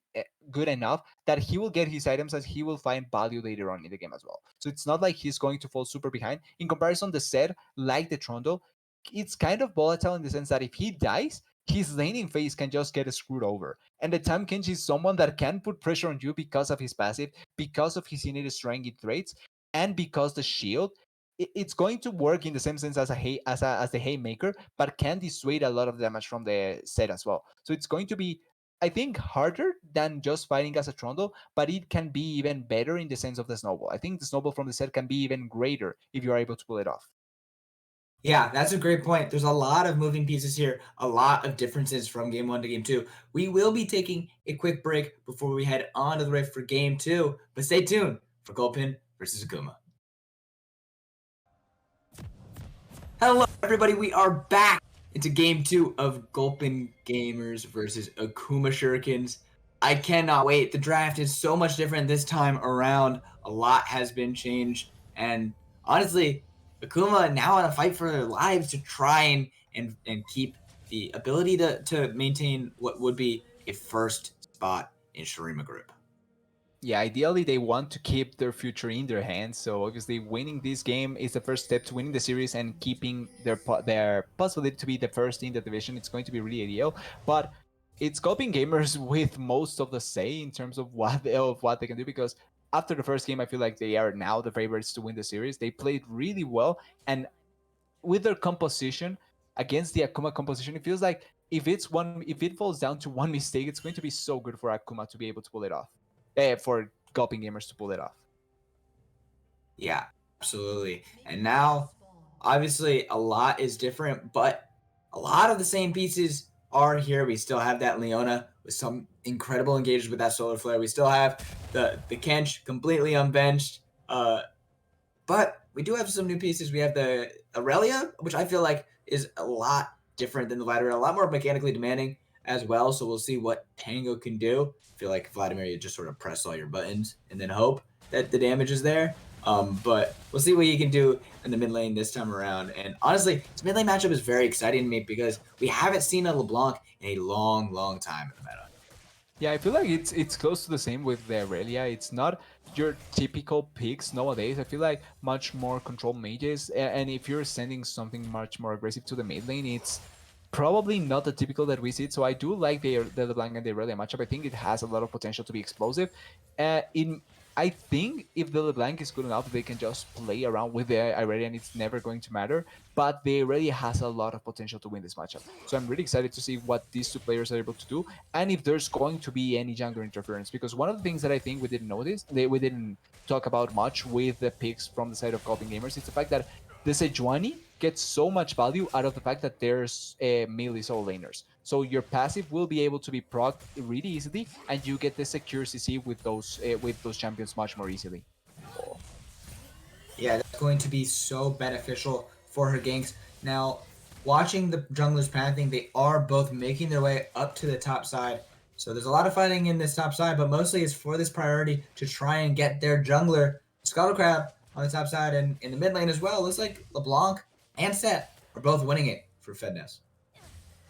B: good enough that he will get his items and he will find value later on in the game as well. So it's not like he's going to fall super behind. In comparison, the set, like the Trundle, it's kind of volatile in the sense that if he dies, his laning phase can just get screwed over. And the Tam Kench is someone that can put pressure on you because of his passive, because of his innate strength in traits, and because the shield. It's going to work in the same sense as as the haymaker, but can dissuade a lot of damage from the set as well. So it's going to be I think, harder than just fighting as a Trundle, but it can be even better in the sense of the snowball. I think the snowball from the set can be even greater if you are able to pull it off.
A: Yeah, that's a great point. There's a lot of moving pieces here, a lot of differences from game one to game two. We will be taking a quick break before we head on to the rift for game two, but stay tuned for Gulpin versus Akuma. Hello, everybody. We are back into game two of Gulpin Gamers versus Akuma Shurikens. I cannot wait. The draft is so much different this time around. A lot has been changed. And honestly, Akuma now in a fight for their lives to try and keep the ability to maintain what would be a first spot in Shurima group.
B: Yeah, ideally they want to keep their future in their hands. So obviously, winning this game is the first step to winning the series and keeping their possibility to be the first in the division. It's going to be really ideal, but it's Gulpin Gamers with most of the say in terms of what they can do, because after the first game, I feel like they are now the favorites to win the series. They played really well, and with their composition against the Akuma composition, it feels like if it falls down to one mistake, it's going to be so good for Akuma to be able to pull it off. For Gulpin Gamers to pull it off.
A: Yeah, absolutely. And now, obviously, a lot is different, but a lot of the same pieces are here. We still have that Leona with some incredible engagement with that solar flare. We still have the Kench completely unbenched. But we do have some new pieces. We have the Aurelia, which I feel like is a lot different than the Vladimir, a lot more mechanically demanding as well. So we'll see what Tango can do. I feel like Vladimir, you just sort of press all your buttons and then hope that the damage is there. But we'll see what he can do in the mid lane this time around. And honestly, this mid lane matchup is very exciting to me because we haven't seen a LeBlanc in a long, long time in the meta.
B: Yeah, I feel like it's close to the same with the Aurelia. It's not your typical picks nowadays. I feel like much more control mages, and if you're sending something much more aggressive to the mid lane, it's probably not the typical that we see. So I do like the LeBlanc and the Aurelia matchup. I think it has a lot of potential to be explosive. I think if the LeBlanc is good enough, they can just play around with the Aurelia and it's never going to matter. But the Aurelia has a lot of potential to win this matchup. So I'm really excited to see what these two players are able to do and if there's going to be any jungler interference. Because one of the things that I think we didn't notice, we didn't talk about much with the picks from the side of Gulpin Gamers, is the fact that the Sejuani gets so much value out of the fact that there's melee solo laners. So your passive will be able to be procced really easily, and you get the secure CC with those champions much more easily.
A: Yeah, that's going to be so beneficial for her ganks. Now, watching the junglers pathing, they are both making their way up to the top side. So there's a lot of fighting in this top side, but mostly it's for this priority to try and get their jungler, Scuttle Crab, on the top side and in the mid lane as well. Looks like LeBlanc and Set are both winning it for Fedness.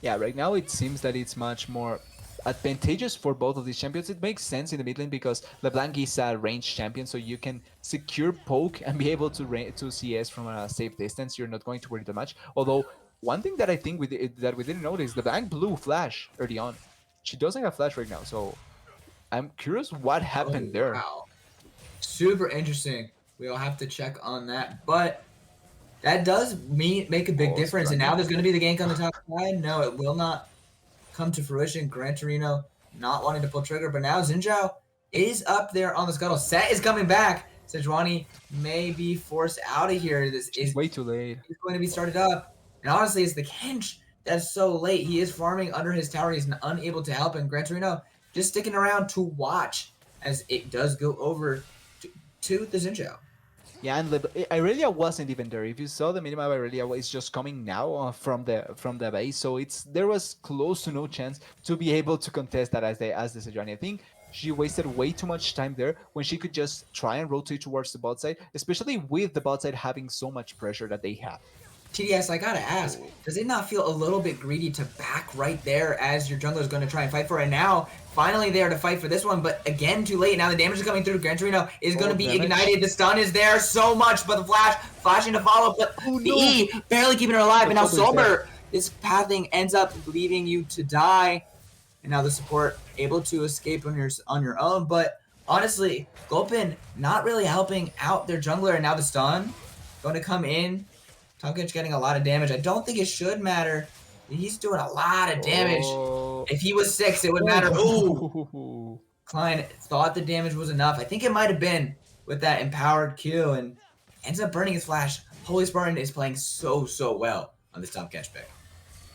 B: Yeah, right now it seems that it's much more advantageous for both of these champions. It makes sense in the mid lane because LeBlanc is a ranged champion, so you can secure poke and be able to CS from a safe distance. You're not going to worry that much. Although, one thing that I think that we didn't notice, LeBlanc blew Flash early on. She doesn't have Flash right now, so I'm curious what happened there.
A: Wow. Super interesting. We'll have to check on that. But that does make a big difference. And now there's going to be the gank on the top side. No, it will not come to fruition. Gran Torino not wanting to pull trigger. But now Xin Zhao is up there on the scuttle. Set is coming back. Sejuani may be forced out of here. This is
B: way too late.
A: He's going to be started up. And honestly, it's the Kench that's so late. He is farming under his tower. He's unable to help. And Gran Torino just sticking around to watch as it does go over to the Xin Zhao.
B: Yeah, and Aurelia wasn't even there. If you saw the minimap, Aurelia is just coming now from the base, so there was close to no chance to be able to contest that as the Sejuani. I think she wasted way too much time there when she could just try and rotate towards the bot side, especially with the bot side having so much pressure that they have.
A: TDS, I gotta ask, does it not feel a little bit greedy to back right there as your jungler is going to try and fight for it? And now, finally there to fight for this one, but again, too late. Now the damage is coming through. Gran Torino is going to be ignited. The stun is there so much, but the flashing to follow, but the E barely keeping her alive. And now Sober, this pathing ends up leaving you to die. And now the support able to escape on your own. But honestly, Gulpin not really helping out their jungler. And now the stun going to come in. Tonkic getting a lot of damage. I don't think it should matter. He's doing a lot of damage. If he was 6, it would matter. Ooh! Klein thought the damage was enough. I think it might have been with that empowered Q and ends up burning his flash. Holy Spartan is playing so well on this top catch pick.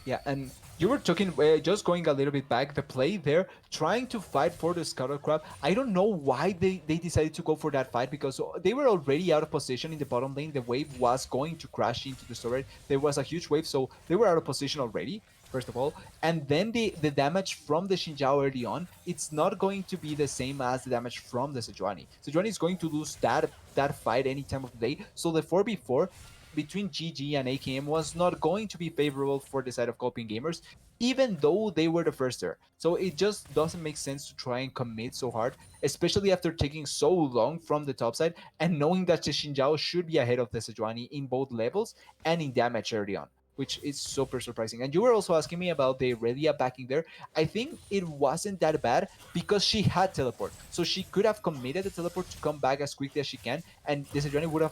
B: Yeah, and you were talking, just going a little bit back, the play there, trying to fight for the Scuttle Crab. I don't know why they decided to go for that fight, because they were already out of position in the bottom lane. The wave was going to crash into the storage. There was a huge wave, so they were out of position already, first of all. And then the damage from the Xinjiao early on, it's not going to be the same as the damage from the Sejuani. Sejuani is going to lose that fight any time of the day, so the 4v4 between GG and AKM was not going to be favorable for the side of Gulpin gamers, even though they were the first there. So it just doesn't make sense to try and commit so hard, especially after taking so long from the top side and knowing that the Xinjiao should be ahead of the Sejuani in both levels and in damage early on, which is super surprising. And you were also asking me about the Irelia backing there. I think it wasn't that bad because she had teleport. So she could have committed the teleport to come back as quickly as she can, and the Sejuani would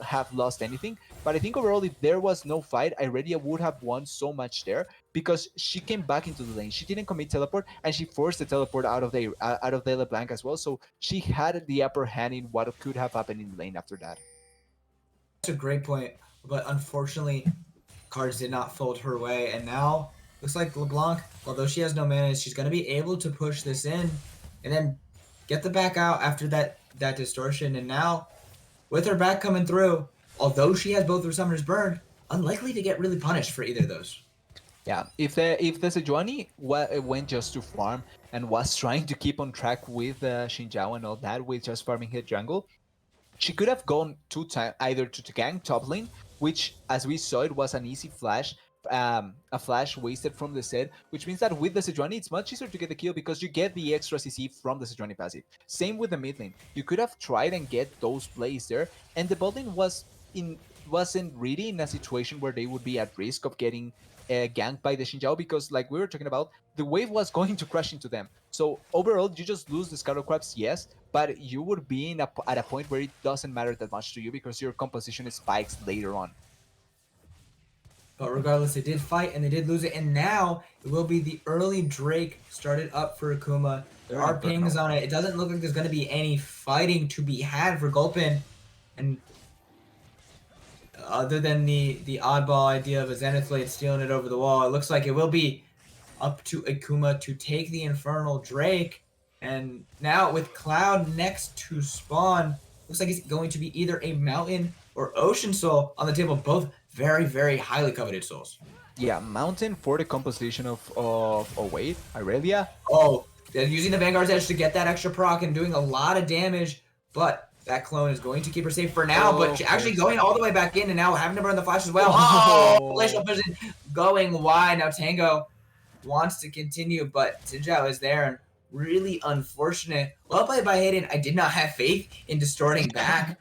B: have lost anything. But I think overall, if there was no fight, Irelia would have won so much there because she came back into the lane. She didn't commit teleport, and she forced the teleport out of the LeBlanc as well. So she had the upper hand in what could have happened in the lane after that.
A: That's a great point, but unfortunately, cards did not fold her way, and now looks like LeBlanc, although she has no mana, she's going to be able to push this in and then get the back out after that distortion. And now, with her back coming through, although she has both her summoners burned, unlikely to get really punished for either of those.
B: Yeah, if the Sejuani went just to farm and was trying to keep on track with Xinjiao and all that, with just farming his jungle, she could have gone either to gank top lane, which, as we saw, it was an easy flash, a flash wasted from the set, which means that with the Sejuani, it's much easier to get the kill because you get the extra CC from the Sejuani passive. Same with the mid lane. You could have tried and get those plays there, and the bot lane wasn't really in a situation where they would be at risk of getting ganked by the Xinjiao, because, like we were talking about, the wave was going to crash into them. So overall, you just lose the Scuttle Crabs, yes, but you would be at a point where it doesn't matter that much to you because your composition spikes later on.
A: But regardless, they did fight and they did lose it, and now it will be the early Drake started up for Akuma. There are pings on it. It doesn't look like there's going to be any fighting to be had for Gulpin, and other than the oddball idea of a Zenith Blade stealing it over the wall, it looks like it will be up to Akuma to take the Infernal Drake. And now with Cloud next to spawn, looks like it's going to be either a Mountain or Ocean Soul on the table, both very highly coveted souls.
B: Yeah, Mountain for the composition of wait, Irelia.
A: Oh, they're using the Vanguard's Edge to get that extra proc and doing a lot of damage, but that clone is going to keep her safe for now, but actually going all the way back in and now having to burn the flash as well. Oh, glacial prison going wide. Now Tango wants to continue, but Xinjiao is there, and really unfortunate. Well played by Hayden. I did not have faith in distorting back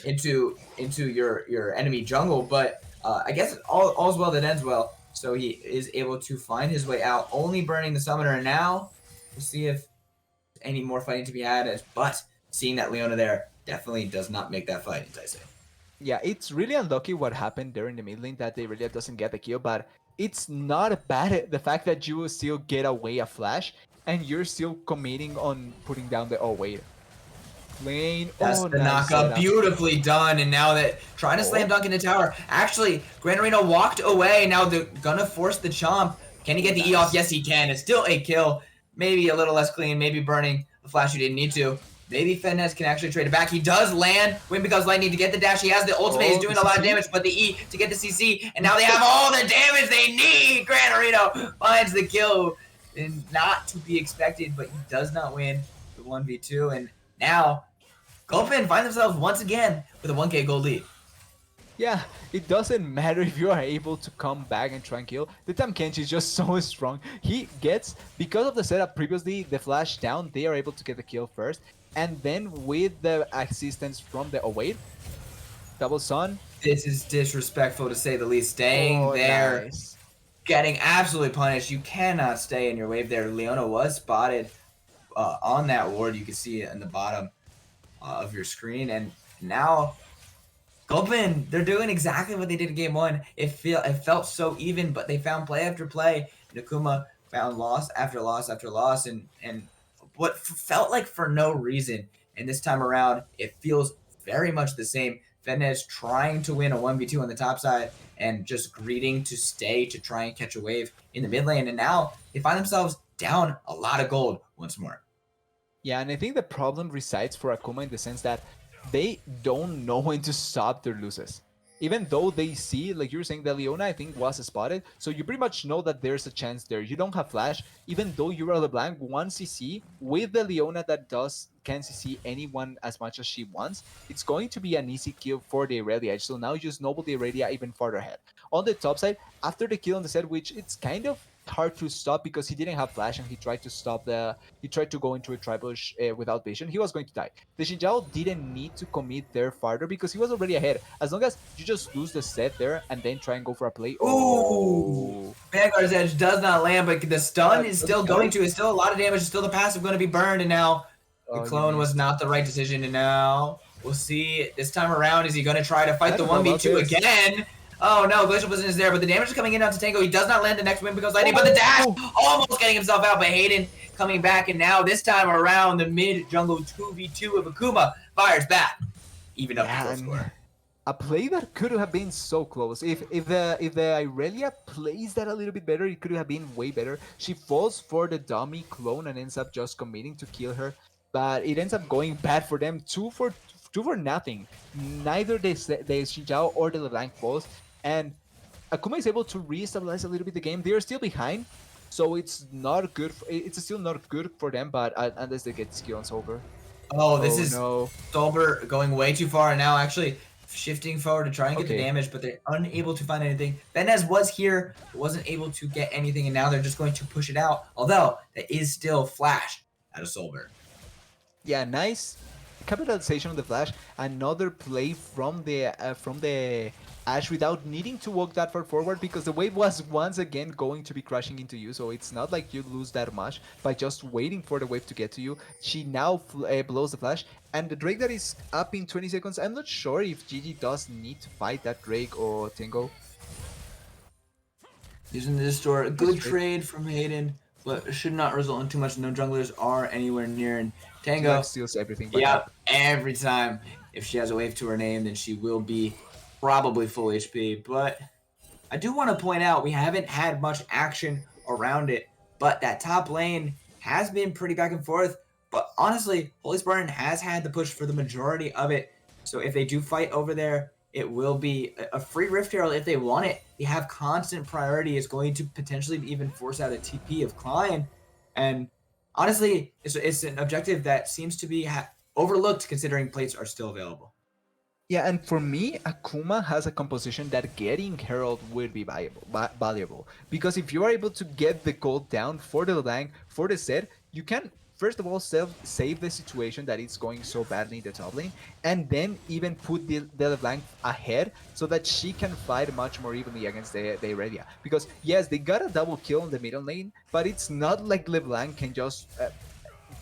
A: into your enemy jungle, but I guess all's well that ends well. So he is able to find his way out, only burning the summoner, and now we'll see if any more fighting to be had. But seeing that Leona there definitely does not make that fight enticing.
B: Yeah, it's really unlucky what happened there in the mid lane that they really doesn't get the kill, but it's not bad the fact that you will still get away a flash and you're still committing on putting down the lane.
A: That's the
B: nice
A: knockup, beautifully done. And now that trying to slam dunk in the tower, actually Gran Arena walked away. Now they're gonna force the chomp. Can he get the E off? Yes, he can. It's still a kill. Maybe a little less clean. Maybe burning a flash you didn't need to. Maybe Fenez can actually trade it back. He does land. Wind becomes lightning to get the dash. He has the ultimate. He's doing a lot of damage, but the E to get the CC. And now they have all the damage they need. Gran Arena finds the kill. And not to be expected, but he does not win the 1v2. And now Gulpin find themselves once again with a 1k gold lead.
B: Yeah, it doesn't matter if you are able to come back and try and kill. The Tam Kenshi is just so strong. He gets, because of the setup previously, the flash down, they are able to get the kill first. And then with the assistance from the double sun.
A: This is disrespectful to say the least. Staying there, nice. Getting absolutely punished. You cannot stay in your wave there. Leona was spotted on that ward. You can see it in the bottom of your screen. And now Gulpin, they're doing exactly what they did in game one. It felt so even, but they found play after play. And Akuma found loss after loss after loss, and what felt like for no reason. And this time around, it feels very much the same. Fenez trying to win a 1v2 on the top side and just greeting to stay to try and catch a wave in the mid lane. And now they find themselves down a lot of gold once more.
B: Yeah, and I think the problem resides for Akuma in the sense that they don't know when to stop their losses. Even though they see, like you were saying, the Leona, I think, was spotted. So you pretty much know that there's a chance there. You don't have flash, even though you're a LeBlanc 1cc with the Leona that can CC anyone as much as she wants. It's going to be an easy kill for the Irelia. So now you just noble the Irelia even farther ahead. On the top side, after the kill on the set, which it's kind of hard to stop because he didn't have flash and he tried to go into a tribush without vision, he was going to die. The Xinjiao didn't need to commit there farther because he was already ahead. As long as you just lose the set there and then try and go for a play.
A: Ooh! Vanguard's Edge does not land, but the stun is still going to. It's still a lot of damage. It's still the passive going to be burned, and now the clone was not the right decision. And now we'll see this time around. Is he going to try to fight the 1v2 again? Oh no, Glacial Position is there, but the damage is coming in onto Tango. He does not land the next win because lightning, but the dash almost getting himself out. But Hayden coming back, and now this time around, the mid jungle 2v2 of Akuma fires back, even up the score.
B: A play that could have been so close. If the Irelia plays that a little bit better, it could have been way better. She falls for the dummy clone and ends up just committing to kill her, but it ends up going bad for them. Two for nothing. Neither the Xinjiao or the LeBlanc falls, and Akuma is able to re-stabilize a little bit the game. They are still behind, so it's not good. It's still not good for them, but unless they get skill on Solver.
A: Oh, this is Solver going way too far, and now actually shifting forward to try and get the damage, but they're unable to find anything. Fenez was here, but wasn't able to get anything, and now they're just going to push it out. Although that is still flash out of Solver.
B: Yeah, nice capitalization on the flash. Another play from the Ash without needing to walk that far forward because the wave was once again going to be crashing into you. So it's not like you lose that much by just waiting for the wave to get to you. She now blows the flash, and the Drake that is up in 20 seconds. I'm not sure if GG does need to fight that Drake or Tango.
A: Using this store, a good trade from Hayden, but should not result in too much. No junglers are anywhere near, and Tango
B: steals everything.
A: Yep, every time. If she has a wave to her name, then she will be probably full HP. But I do want to point out we haven't had much action around it, but that top lane has been pretty back and forth. But honestly, Holy Spartan has had the push for the majority of it. So if they do fight over there, it will be a free Rift Herald if they want it. They have constant priority. It's going to potentially even force out a TP of Klein. And honestly, it's an objective that seems to be overlooked considering plates are still available.
B: Yeah, and for me, Akuma has a composition that getting Herald would be valuable. Because if you are able to get the gold down for the LeBlanc, for the set, you can, first of all, save the situation that it's going so badly in the top lane, and then even put the LeBlanc ahead so that she can fight much more evenly against the Irelia. Because, yes, they got a double kill in the middle lane, but it's not like LeBlanc can just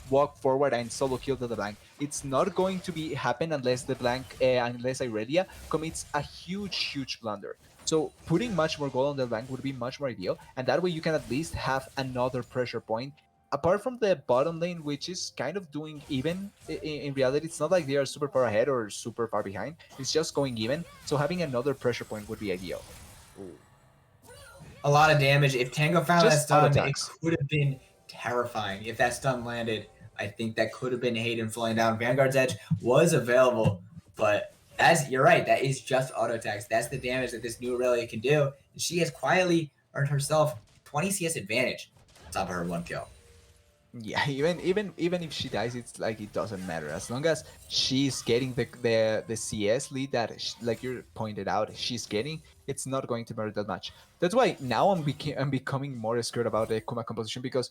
B: walk forward and solo kill the LeBlanc. It's not going to be happen unless unless Irelia commits a huge blunder. So putting much more gold on the LeBlanc would be much more ideal, and that way you can at least have another pressure point. Apart from the bottom lane, which is kind of doing even, in reality, it's not like they are super far ahead or super far behind. It's just going even, so having another pressure point would be ideal.
A: Ooh. A lot of damage. If Tango found that stun, it could have been terrifying. If that stun landed, I think that could have been Hayden flying down. Vanguard's Edge was available, but you're right. That is just auto attacks. That's the damage that this new Irelia can do. And she has quietly earned herself 20 CS advantage on top of her 1 kill.
B: Yeah, even if she dies, it's like it doesn't matter as long as she's getting the CS lead that like you pointed out she's getting. It's not going to matter that much. That's why now I'm becoming more scared about the Akuma composition because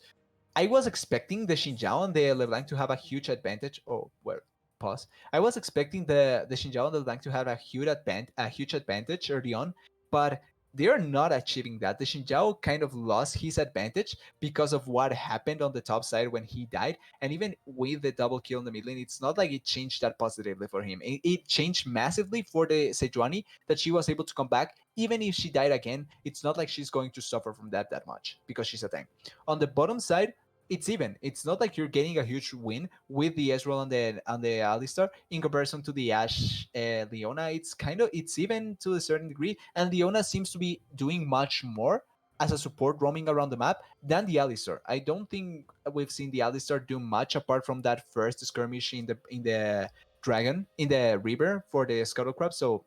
B: I was expecting the Xinjiao and the LeBlanc to have a huge advantage. Oh, well, pause. I was expecting the Xinjiao and the LeBlanc to have a huge advantage early on, but they're not achieving that. The Xinjiao kind of lost his advantage because of what happened on the top side when he died. And even with the double kill in the mid lane, it's not like it changed that positively for him. It changed massively for the Sejuani that she was able to come back. Even if she died again, it's not like she's going to suffer from that much because she's a tank. On the bottom side, it's even. It's not like you're getting a huge win with the Ezreal and the Alistar in comparison to the Ashe Leona. It's even to a certain degree, and Leona seems to be doing much more as a support roaming around the map than the Alistar. I don't think we've seen the Alistar do much apart from that first skirmish in the dragon in the river for the scuttle crab. So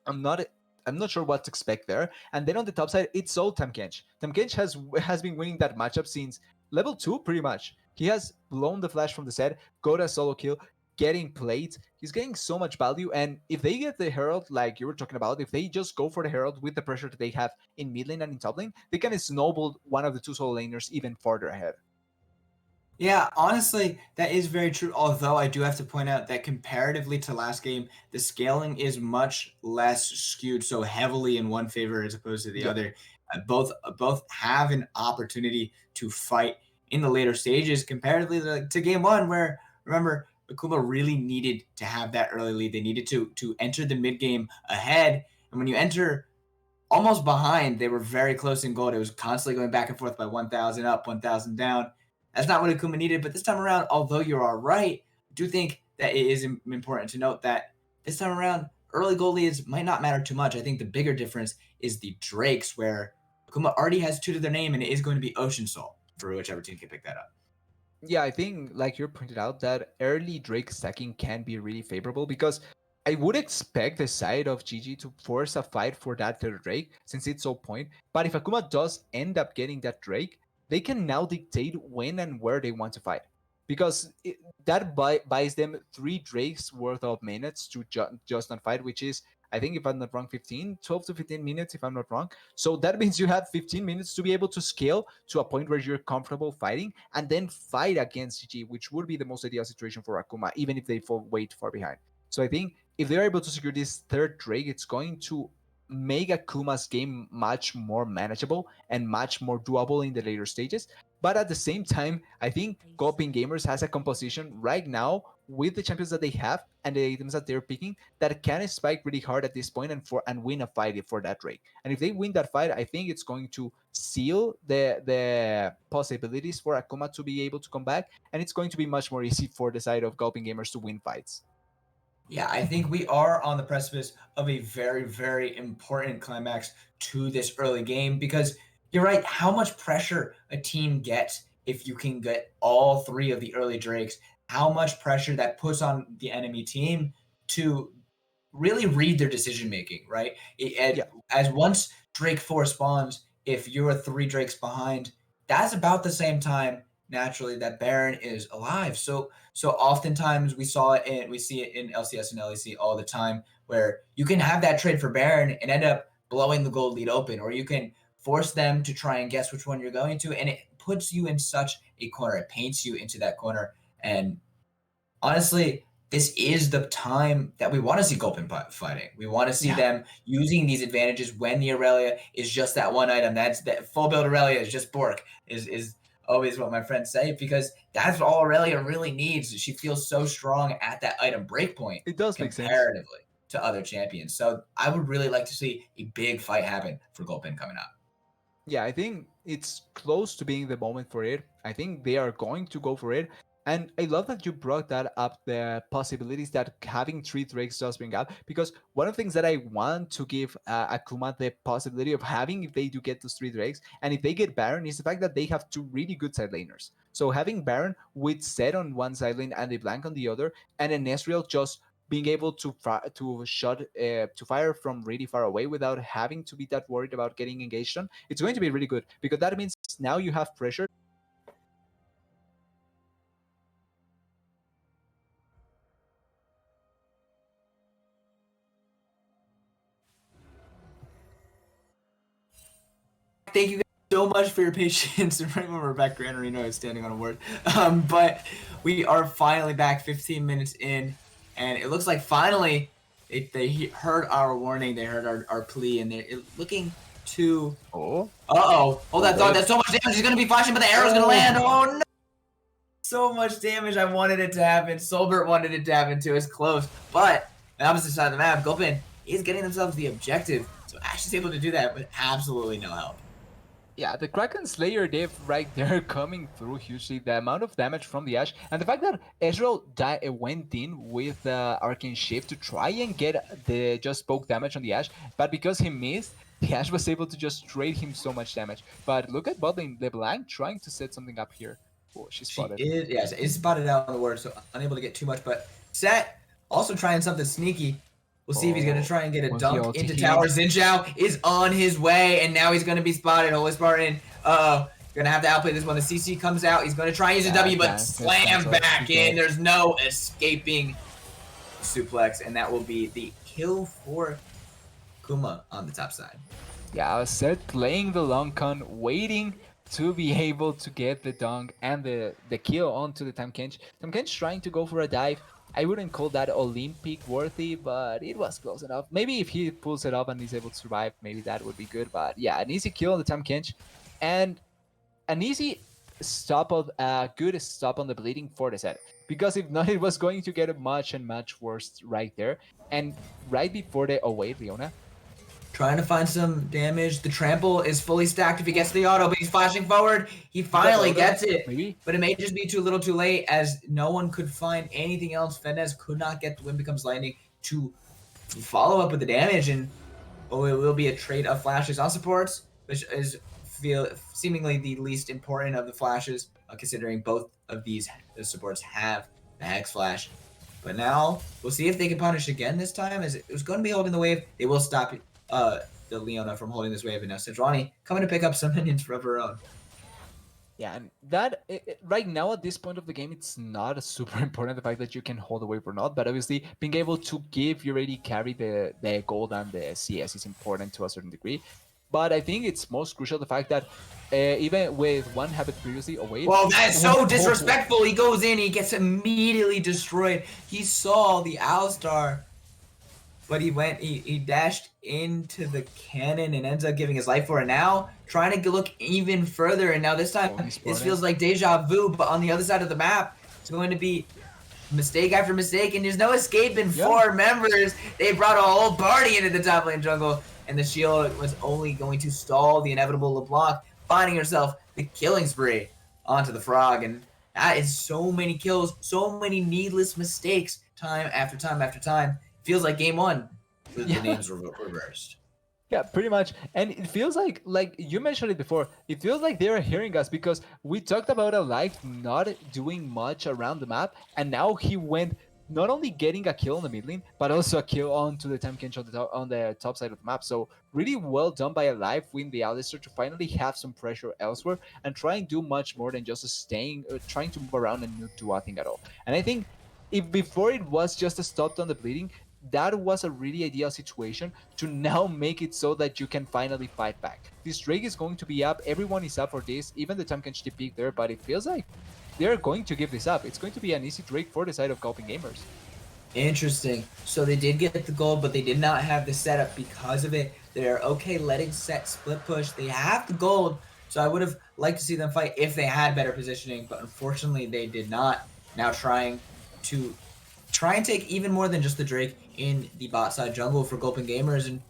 B: I'm not sure what to expect there. And then on the top side, it's all Tamkench. Tamkench has been winning that matchup since level 2 pretty much. He has blown the flash from the set, got a solo kill, getting played. He's getting so much value, and if they get the Herald like you were talking about, if they just go for the Herald with the pressure that they have in mid lane and in top lane, they can snowball one of the two solo laners even farther ahead.
A: Yeah, honestly, that is very true. Although I do have to point out that comparatively to last game, the scaling is much less skewed so heavily in one favor as opposed to the
B: Yeah.
A: other. Both have an opportunity to fight in the later stages comparatively to game one, where remember Akuma really needed to have that early lead. They needed to enter the mid game ahead, and when you enter almost behind, they were very close in gold. It was constantly going back and forth by 1,000 up, 1,000 down. That's not what Akuma needed. But this time around, although you are right, I do think that it is important to note that this time around, early gold leads might not matter too much. I think the bigger difference is the Drakes, where Akuma already has two to their name, and it is going to be Ocean Soul for whichever team can pick that up.
B: Yeah, I think, like you pointed out, that early Drake stacking can be really favorable because I would expect the side of GG to force a fight for that third Drake since it's so point. But if Akuma does end up getting that Drake, they can now dictate when and where they want to fight. Because that buys them 3 Drakes worth of minutes to just not fight, which is, I think if I'm not wrong, 12 to 15 minutes if I'm not wrong. So that means you have 15 minutes to be able to scale to a point where you're comfortable fighting and then fight against GG, which would be the most ideal situation for Akuma, even if they fall way too far behind. So I think if they're able to secure this third Drake, it's going to make Akuma's game much more manageable and much more doable in the later stages. But at the same time, I think Gulpin Gamers has a composition right now with the champions that they have and the items that they're picking that can spike really hard at this point and win a fight for that Drake. And if they win that fight, I think it's going to seal the possibilities for Akuma to be able to come back, and it's going to be much more easy for the side of Gulpin Gamers to win fights.
A: Yeah, I think we are on the precipice of a very, very important climax to this early game because you're right. How much pressure a team gets if you can get all three of the early Drakes, how much pressure that puts on the enemy team to really read their decision making, right?
B: Yeah.
A: As once Drake 4 spawns, if you're 3 Drakes behind, that's about the same time naturally that Baron is alive. So oftentimes we see it in LCS and LEC all the time where you can have that trade for Baron and end up blowing the gold lead open, or you can force them to try and guess which one you're going to, and it puts you in such a corner. It paints you into that corner. And honestly, this is the time that we want to see Gulpin fighting. We want to see them using these advantages when the Aurelia is just that one item. That's that full build Aurelia is just Bork is always what my friends say, because that's all Aurelia really needs. She feels so strong at that item breakpoint.
B: It does make sense
A: comparatively to other champions. So I would really like to see a big fight happen for Gulpin coming up.
B: Yeah, I think it's close to being the moment for it. I think they are going to go for it. And I love that you brought that up, the possibilities that having 3 Drakes does bring up, because one of the things that I want to give Akuma the possibility of having if they do get those 3 Drakes, and if they get Baron, is the fact that they have 2 really good side laners. So having Baron with Zed on one side lane and a Blank on the other, and an Ezreal just being able to fire from really far away without having to be that worried about getting engaged on, it's going to be really good, because that means now you have pressure.
A: Thank you guys so much for your patience. Right when we're back, Gran Marino is standing on a word. But we are finally back 15 minutes in, and it looks like finally they heard our warning, they heard our plea, and they're looking 2.
B: Oh,
A: Uh-oh. Hold that thought.
B: wait.
A: That's so much damage. He's going to be flashing, but the arrow's going to land. Oh, no. So much damage. I wanted it to happen. Solbert wanted it to happen too. It's close. But on the opposite side of the map, Gulpin is getting themselves the objective. So Ash is able to do that with absolutely no help.
B: Yeah, the Kraken Slayer div right there coming through hugely. The amount of damage from the Ash, and the fact that Ezreal went in with the Arcane Shift to try and get the just poke damage on the Ash, but because he missed, the Ash was able to just trade him so much damage. But look at botlane, LeBlanc trying to set something up here. Oh, she
A: She
B: spotted.
A: is, yes, is spotted out on the word, so unable to get too much. But Set also trying something sneaky. We'll see if he's going to try and get a dunk into tower. Xinjiao is on his way, and now he's going to be spotted. Holy Spartan, going to have to outplay this one. The CC comes out. He's going to try and use a W, but slam back in. There's no escaping suplex, and that will be the kill for Akuma on the top side.
B: Yeah, Set playing the long con, waiting to be able to get the dunk and the kill onto the Tahm Kench. Tahm Kench trying to go for a dive. I wouldn't call that Olympic worthy, but it was close enough. Maybe if he pulls it up and is able to survive, maybe that would be good. But yeah, an easy kill on the Tahm Kench, and an easy stop of a good stop on the bleeding for the Set. Because if not, it was going to get much and much worse right there. And right before the wait, Leona.
A: Trying to find some damage. The trample is fully stacked if he gets the auto, but he's flashing forward. He finally gets it.
B: Maybe.
A: But it may just be too little too late as no one could find anything else. Fednez could not get the Wind Becomes Lightning to follow up with the damage, and it will be a trade of flashes on supports, which is seemingly the least important of the flashes, considering both of these supports have the Hex Flash. But now, we'll see if they can punish again this time, as it was going to be holding the wave. They will stop the Leona from holding this wave, and now Sejuani coming to pick up some minions of her own.
B: Yeah, and that right now at this point of the game, it's not super important the fact that you can hold the wave or not, but obviously being able to give your AD carry the gold and the CS is important to a certain degree. But I think it's most crucial the fact that even with one habit previously away.
A: Well, that is so disrespectful. He goes in, he gets immediately destroyed. He saw the Alistar, but he dashed into the cannon and ends up giving his life for it. Now, trying to look even further, and now this time, this feels like deja vu, but on the other side of the map, it's going to be mistake after mistake, and there's no escaping 4 members. They brought a whole party into the top lane jungle, and the shield was only going to stall the inevitable LeBlanc, finding herself the killing spree onto the frog, and that is so many kills, so many needless mistakes, time after time after time. Feels like game 1 with the names reversed.
B: Yeah, pretty much. And it feels like you mentioned it before, it feels like they're hearing us because we talked about Alive not doing much around the map, and now he went not only getting a kill on the mid lane, but also a kill onto the Tahm Kench on the top side of the map. So really well done by Alive win the Alistar to finally have some pressure elsewhere and try and do much more than just trying to move around and not do nothing at all. And I think if before it was just a stop on the bleeding, that was a really ideal situation to now make it so that you can finally fight back. This Drake is going to be up, everyone is up for this, even the Tahm Kench peak there, but it feels like they're going to give this up. It's going to be an easy Drake for the side of Gulpin Gamers.
A: Interesting. So they did get the gold, but they did not have the setup because of it. They're okay letting Set split push. They have the gold, so I would have liked to see them fight if they had better positioning, but unfortunately they did not. Now trying to take even more than just the Drake in the bot side jungle for Gulpin Gamers, and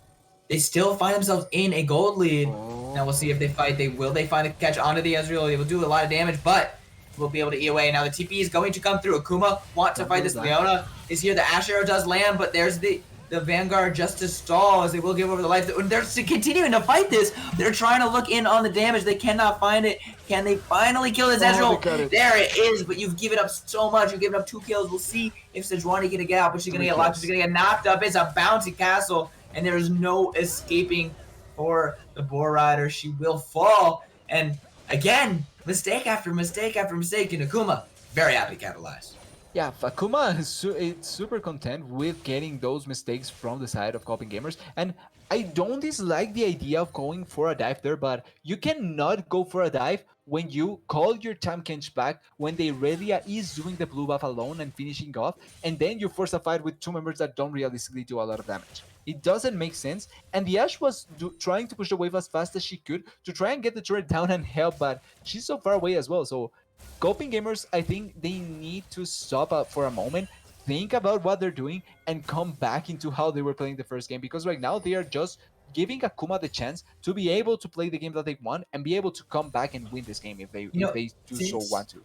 A: they still find themselves in a gold lead. Now we'll see if they fight. Will they find a catch onto the Ezreal? They will do a lot of damage, but will be able to E away. Now the TP is going to come through. Akuma want to fight this. Leona is here. The Ash Arrow does land, but there's the Vanguard just to stall as they will give over the life. They're continuing to fight this. They're trying to look in on the damage. They cannot find it. Can they finally kill this Ezreal? There it is, but you've given up so much. You've given up 2 kills. We'll see if Sejuani can get out, but she's going to get locked. She's going to get knocked up. It's a bouncy castle, and there is no escaping for the Boar Rider. She will fall, and again, mistake after mistake after mistake, and Akuma very happy to capitalize.
B: Yeah, Akuma is super content with getting those mistakes from the side of Gulpin Gamers, and I don't dislike the idea of going for a dive there, but you cannot go for a dive when you call your Tam Kench back when the Irelia is doing the blue buff alone and finishing off, and then you force a fight with two members that don't realistically do a lot of damage. It doesn't make sense, and the Ashe was trying to push the wave as fast as she could to try and get the turret down and help, but she's so far away as well, so Gulpin gamers, I think they need to stop for a moment, think about what they're doing, and come back into how they were playing the first game. Because right now they are just giving Akuma the chance to be able to play the game that they want and be able to come back and win this game if they
A: You know,
B: do so want to.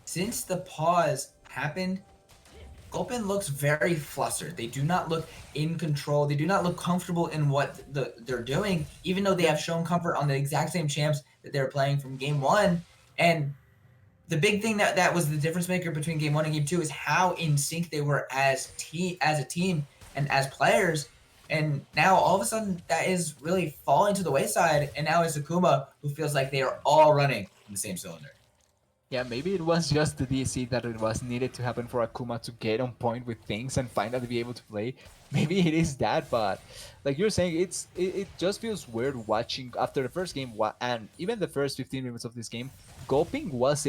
A: since the pause happened, Gulpin looks very flustered. They do not look in control. They do not look comfortable in what they're doing, even though they have shown comfort on the exact same champs that they're playing from game one. And the big thing that was the difference maker between game one and game two is how in sync they were as a team and as players. And now all of a sudden that is really falling to the wayside. And now it's Akuma who feels like they are all running in the same cylinder.
B: Yeah, maybe it was just the DC that it was needed to happen for Akuma to get on point with things and finally be able to play. Maybe it is that, but like you're saying, it just feels weird watching after the first game and even the first 15 minutes of this game. Gulping was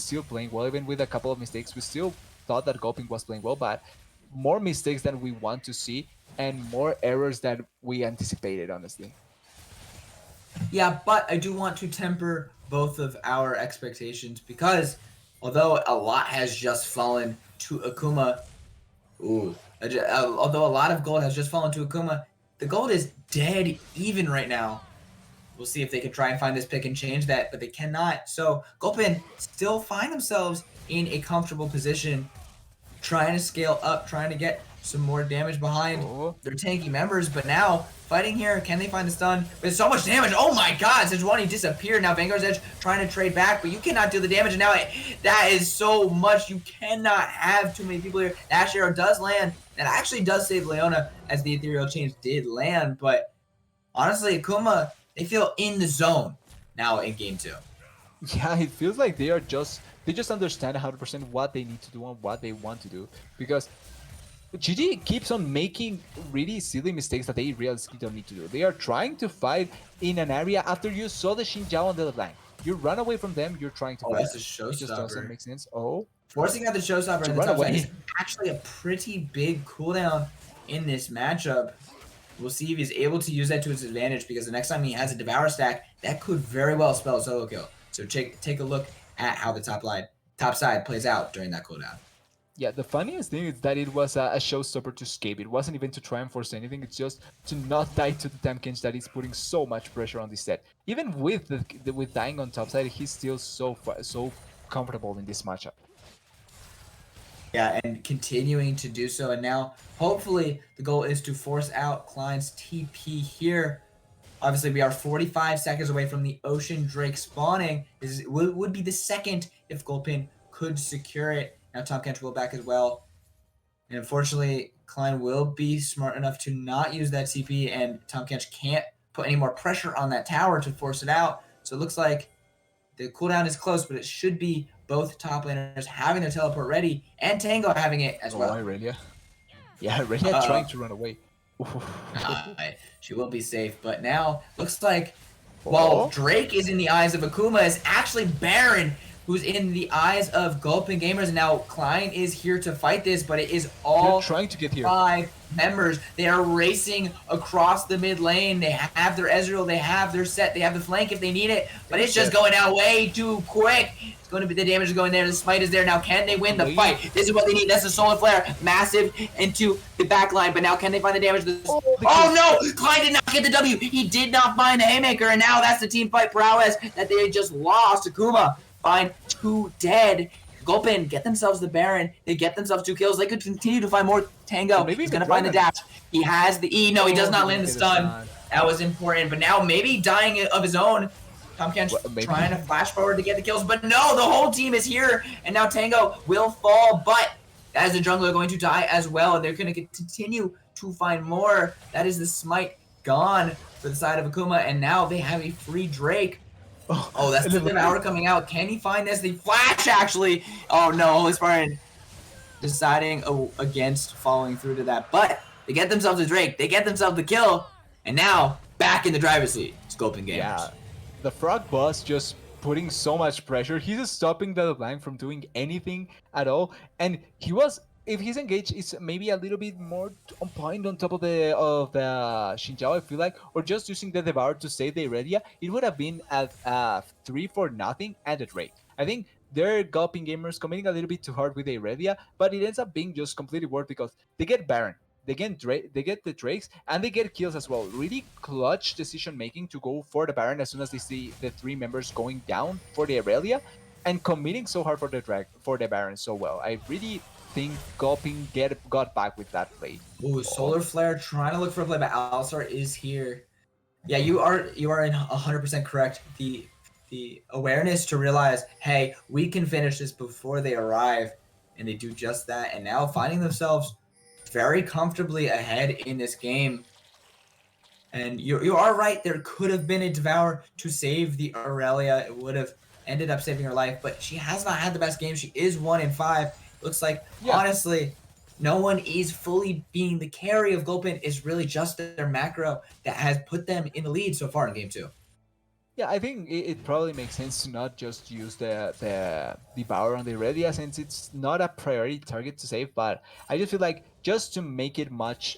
B: still playing well, even with a couple of mistakes. We still thought that Gulping was playing well, but more mistakes than we want to see and more errors than we anticipated, honestly.
A: Yeah, but I do want to temper both of our expectations because although a lot has just fallen to Akuma, although a lot of gold has just fallen to Akuma, the gold is dead even right now. We'll see if they can try and find this pick and change that, but they cannot. So Gulpin still find themselves in a comfortable position, trying to scale up, trying to get some more damage behind their tanky members, but now fighting here, can they find the stun? With so much damage, oh my god, Sejuani disappeared. Now Vanguard's Edge trying to trade back, but you cannot do the damage, and now that is so much. You cannot have too many people here. Dash arrow does land, and actually does save Leona as the ethereal change did land, but honestly, Akuma, they feel in the zone now in game two.
B: Yeah, it feels like they just understand 100% what they need to do and what they want to do, because GG keeps on making really silly mistakes that they realistically don't need to do. They are trying to fight in an area after you saw the Xinjiao on the left line. You run away from them, you're trying to fight.
A: That's a showstopper.
B: It just doesn't make sense. Oh.
A: Forcing out the showstopper in the top side is actually a pretty big cooldown in this matchup. We'll see if he's able to use that to his advantage, because the next time he has a Devour stack, that could very well spell a solo kill. So take a look at how the top side plays out during that cooldown.
B: Yeah, the funniest thing is that it was a showstopper to escape. It wasn't even to try and force anything. It's just to not die to the Tam Kench that is putting so much pressure on this set. Even with with dying on top side, he's still so comfortable in this matchup.
A: Yeah, and continuing to do so. And now, hopefully, the goal is to force out Klein's TP here. Obviously, we are 45 seconds away from the Ocean Drake spawning. This would be the second if Gulpin could secure it. Now Tam Kench will back as well. And unfortunately, Klein will be smart enough to not use that TP, and Tam Kench can't put any more pressure on that tower to force it out. So it looks like the cooldown is close, but it should be both top laners having their teleport ready and Tango having it as well.
B: Irelia. Yeah, Irelia trying to run away.
A: She will be safe, but now looks like while Drake is in the eyes of Akuma, is actually Baron who's in the eyes of Gulpin gamers. And now Klein is here to fight this, but it is all
B: trying to get here.
A: 5 members. They are racing across the mid lane. They have their Ezreal, they have their set, they have the flank if they need it, but it's just going out way too quick. It's going to be, the damage is going there, the smite is there. Now can they win the fight? This is what they need. That's the Solar Flare, massive into the back line, but now can they find the damage? Oh no! Klein did not get the W. He did not find the Haymaker, and now that's the team fight prowess that they just lost. Akuma find 2 dead. Gulpin get themselves the Baron. They get themselves 2 kills. They could continue to find more. Tango, he's going to find the dash. He has the E. No, he does not land the stun. That was important. But now maybe dying of his own. Tam Kench trying to flash forward to get the kills. But no, the whole team is here. And now Tango will fall. But as the jungler going to die as well. And they're going to continue to find more. That is the smite gone for the side of Akuma. And now they have a free Drake. Oh, that's the Devour coming out. Can he find this? The flash, actually. Oh, no. Holy Spartan deciding against following through to that. But they get themselves a Drake. They get themselves the kill. And now, back in the driver's seat, Gulpin
B: Yeah,
A: Gamers.
B: the frog boss just putting so much pressure. He's just stopping the LeBlanc from doing anything at all. And he was, if he's engaged, it's maybe a little bit more on point on top of the Xinjiao, I feel like, or just using the Devour to save the Irelia. It would have been at 3-0 and the Drake. I think they're Gulping Gamers committing a little bit too hard with the Irelia, but it ends up being just completely worth because they get Baron. They get the Drakes and they get kills as well. Really clutch decision making to go for the Baron as soon as they see the 3 members going down for the Aurelia and committing so hard for the Baron so well. I really think Gulping got back with that play.
A: Ooh, Solar Flare trying to look for a play, but Alistar is here. Yeah, you are in 100% correct. The awareness to realize, hey, we can finish this before they arrive, and they do just that. And now finding themselves very comfortably ahead in this game. And you are right. There could have been a Devour to save the Aurelia. It would have ended up saving her life, but she has not had the best game. She is 1-5. Looks like, honestly, no one is fully being the carry of Gulpin. It's really just their macro that has put them in the lead so far in game 2.
B: Yeah, I think it probably makes sense to not just use the Devour on the Irelia since it's not a priority target to save, but I just feel like just to make it much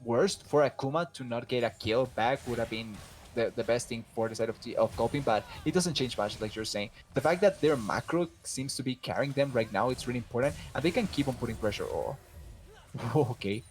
B: worse for Akuma to not get a kill back would have been the best thing for the side of Gulpin, but it doesn't change much, like you're saying. The fact that their macro seems to be carrying them right now, it's really important, and they can keep on putting pressure. Oh, okay.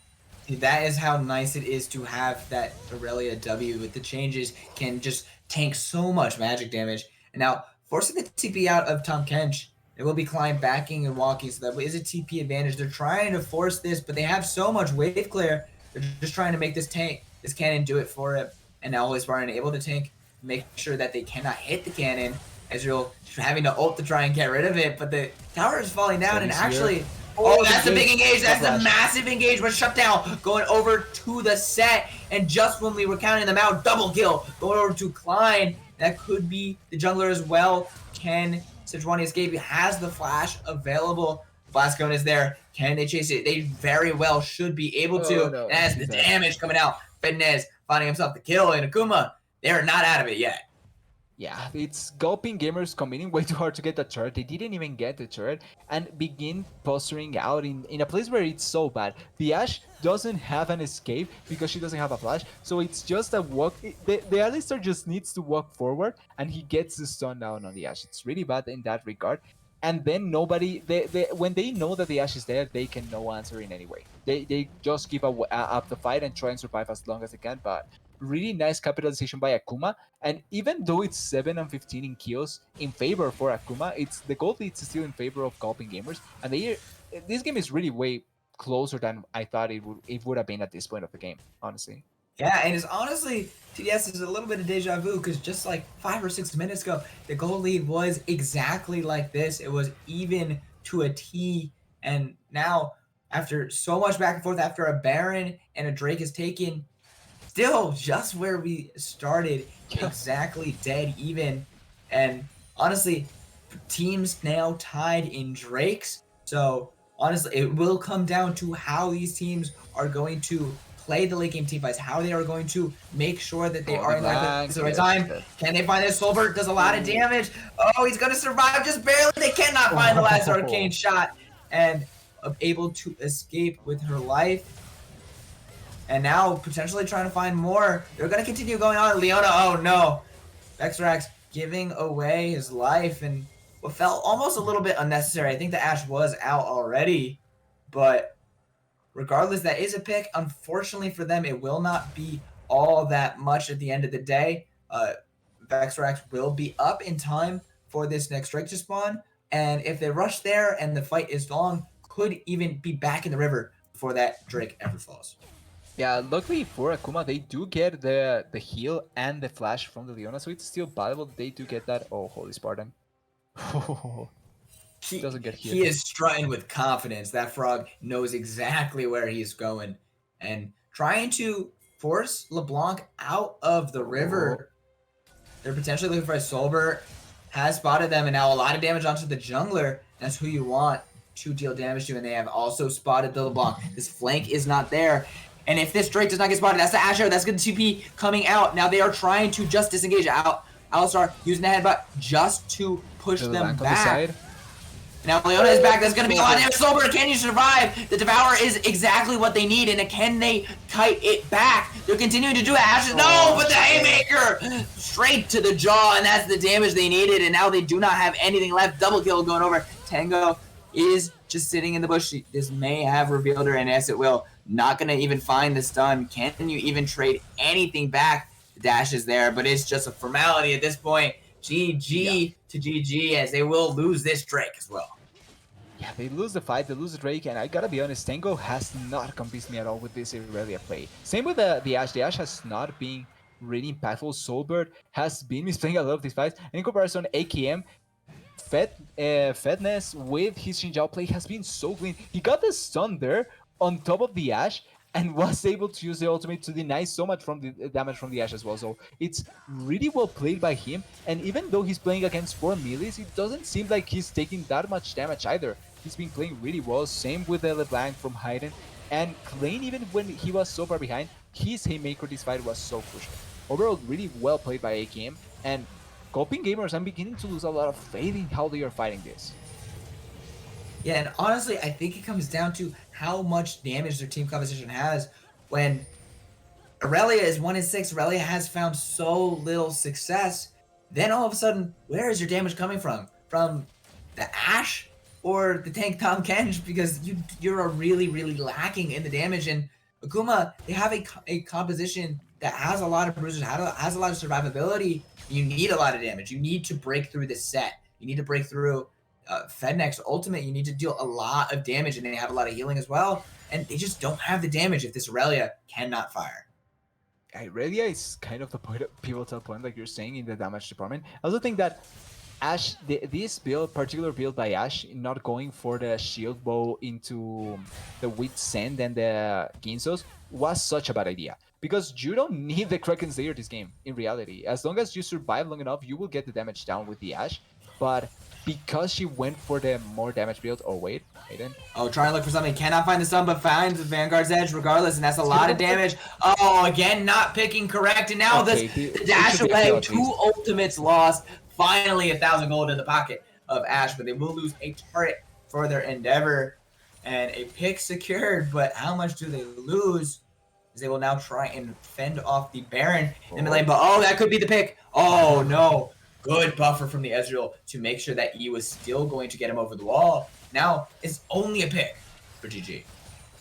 A: That is how nice it is to have that Aurelia W with the changes can just tank so much magic damage. And now, forcing the TP out of Tahm Kench, it will be Klein backing and walking, so that is a TP advantage. They're trying to force this, but they have so much wave clear. They're just trying to make this cannon do it for it. And now Holy Spartan able to tank, make sure that they cannot hit the cannon. Ezreal having to ult to try and get rid of it, but the tower is falling down, and actually... Oh, that's a big engage. That's a massive engage. But shutdown going over to the set. And just when we were counting them out, double kill going over to Klein. That could be the jungler as well. Can Sejuani escape? He has the flash available. Blastcone is there. Can they chase it? They very well should be able to.
B: No.
A: And as the damage coming out, Fednez finding himself the kill. And Akuma, they're not out of it yet.
B: Yeah, it's Gulping Gamers committing way too hard to get the turret. They didn't even get the turret and begin posturing out in a place where it's so bad. The Ashe doesn't have an escape because she doesn't have a flash, so it's just a walk. The Alistar just needs to walk forward and he gets the stun down on the Ashe. It's really bad in that regard. And then nobody, when they know that the Ashe is there, they can no answer in any way. They just give up the fight and try and survive as long as they can, but really nice capitalization by Akuma, and even though it's 7-15 in kills in favor for Akuma, it's the gold lead is still in favor of Gulpin Gamers, and this game is really way closer than I thought it would have been at this point of the game, honestly.
A: Yeah, and it's honestly, TDS is a little bit of deja vu because just like 5 or 6 minutes ago, the goal lead was exactly like this. It was even to a T, and now after so much back and forth, after a Baron and a Drake is taken, still just where we started, exactly dead even. And honestly, teams now tied in Drakes. So honestly, it will come down to how these teams are going to play the late game team fights, how they are going to make sure that they are in the right time. Can they find this? Solbert does a lot of damage. Oh, he's going to survive just barely. They cannot find the last arcane shot and able to escape with her life. And now potentially trying to find more. They're going to continue going on. Leona, oh no. Vexrax giving away his life and what felt almost a little bit unnecessary. I think the Ashe was out already. But regardless, that is a pick. Unfortunately for them, it will not be all that much at the end of the day. Vexrax will be up in time for this next Drake to spawn. And if they rush there and the fight is long, could even be back in the river before that Drake ever falls.
B: Yeah, luckily for Akuma, they do get the heal and the flash from the Leona, so it's still valuable. They do get that. Oh, Holy Spartan.
A: He
B: doesn't get hit.
A: He is strutting with confidence. That frog knows exactly where he's going. And trying to force LeBlanc out of the river. They're potentially looking for a Solbert. Has spotted them, and now a lot of damage onto the jungler. That's who you want to deal damage to, and they have also spotted the LeBlanc. This flank is not there. And if this Drake does not get spotted, that's the Asher. That's going to be coming out. Now they are trying to just disengage out. Alistar using the headbutt just to push them back. Now Leona is back. That's going to be a lot of damage. Sober, can you survive? The Devour is exactly what they need. And can they kite it back? They're continuing to do it. Ashes, no, but the Haymaker straight to the jaw. And that's the damage they needed. And now they do not have anything left. Double kill going over. Tango is just sitting in the bush. This may have revealed her, and yes, it will. Not going to even find the stun. Can you even trade anything back? The dash is there, but it's just a formality at this point. GG to GG, as they will lose this Drake as well.
B: Yeah, they lose the fight, they lose the Drake, and I gotta be honest, Tango has not convinced me at all with this Irelia play. Same with the Ashe. The Ashe has not been really impactful. Soulbird has been misplaying a lot of these fights, and in comparison, AKM Fedness with his Xinjiao play has been so clean. He got the stun there on top of the Ashe and was able to use the ultimate to deny so much from the damage from the Ashe as well. So it's really well played by him, and even though he's playing against 4 melees, it doesn't seem like he's taking that much damage either. He's been playing really well. Same with the LeBlanc from Hayden, and Klein, even when he was so far behind, his Haymaker this fight was so crucial. Overall, really well played by AKM, and Gulpin gamers, I'm beginning to lose a lot of faith in how they are fighting this.
A: Yeah, and honestly, I think it comes down to how much damage their team composition has. When Irelia is 1-6, Irelia has found so little success, then all of a sudden, where is your damage coming from? From the Ashe or the tank Tahm Kench? Because you're really, really lacking in the damage. And Akuma, they have a composition that has a lot of bruises, has a lot of survivability. You need a lot of damage. You need to break through this set. You need to break through Fednex's ultimate. You need to deal a lot of damage, and they have a lot of healing as well. And they just don't have the damage if this Irelia cannot fire.
B: Irelia is kind of the pivotal point, like you're saying, in the damage department. I also think that Ashe, this particular build by Ashe, not going for the shield bow into the Wit's End and the Ginsos, was such a bad idea. Because you don't need the Kraken Slayer this game, in reality. As long as you survive long enough, you will get the damage down with the Ashe. But because she went for the more damage build, Hayden.
A: Oh, trying to look for something, cannot find the stun, but finds the Vanguard's Edge regardless, and that's a lot of damage. Oh, again, not picking correct, and now the dash away, 2 ultimates lost. Finally, 1,000 gold in the pocket of Ashe, but they will lose a turret for their endeavor. And a pick secured, but how much do they lose? As they will now try and fend off the Baron in the lane. But that could be the pick. Oh no. Good buffer from the Ezreal to make sure that he was still going to get him over the wall. Now it's only a pick for GG.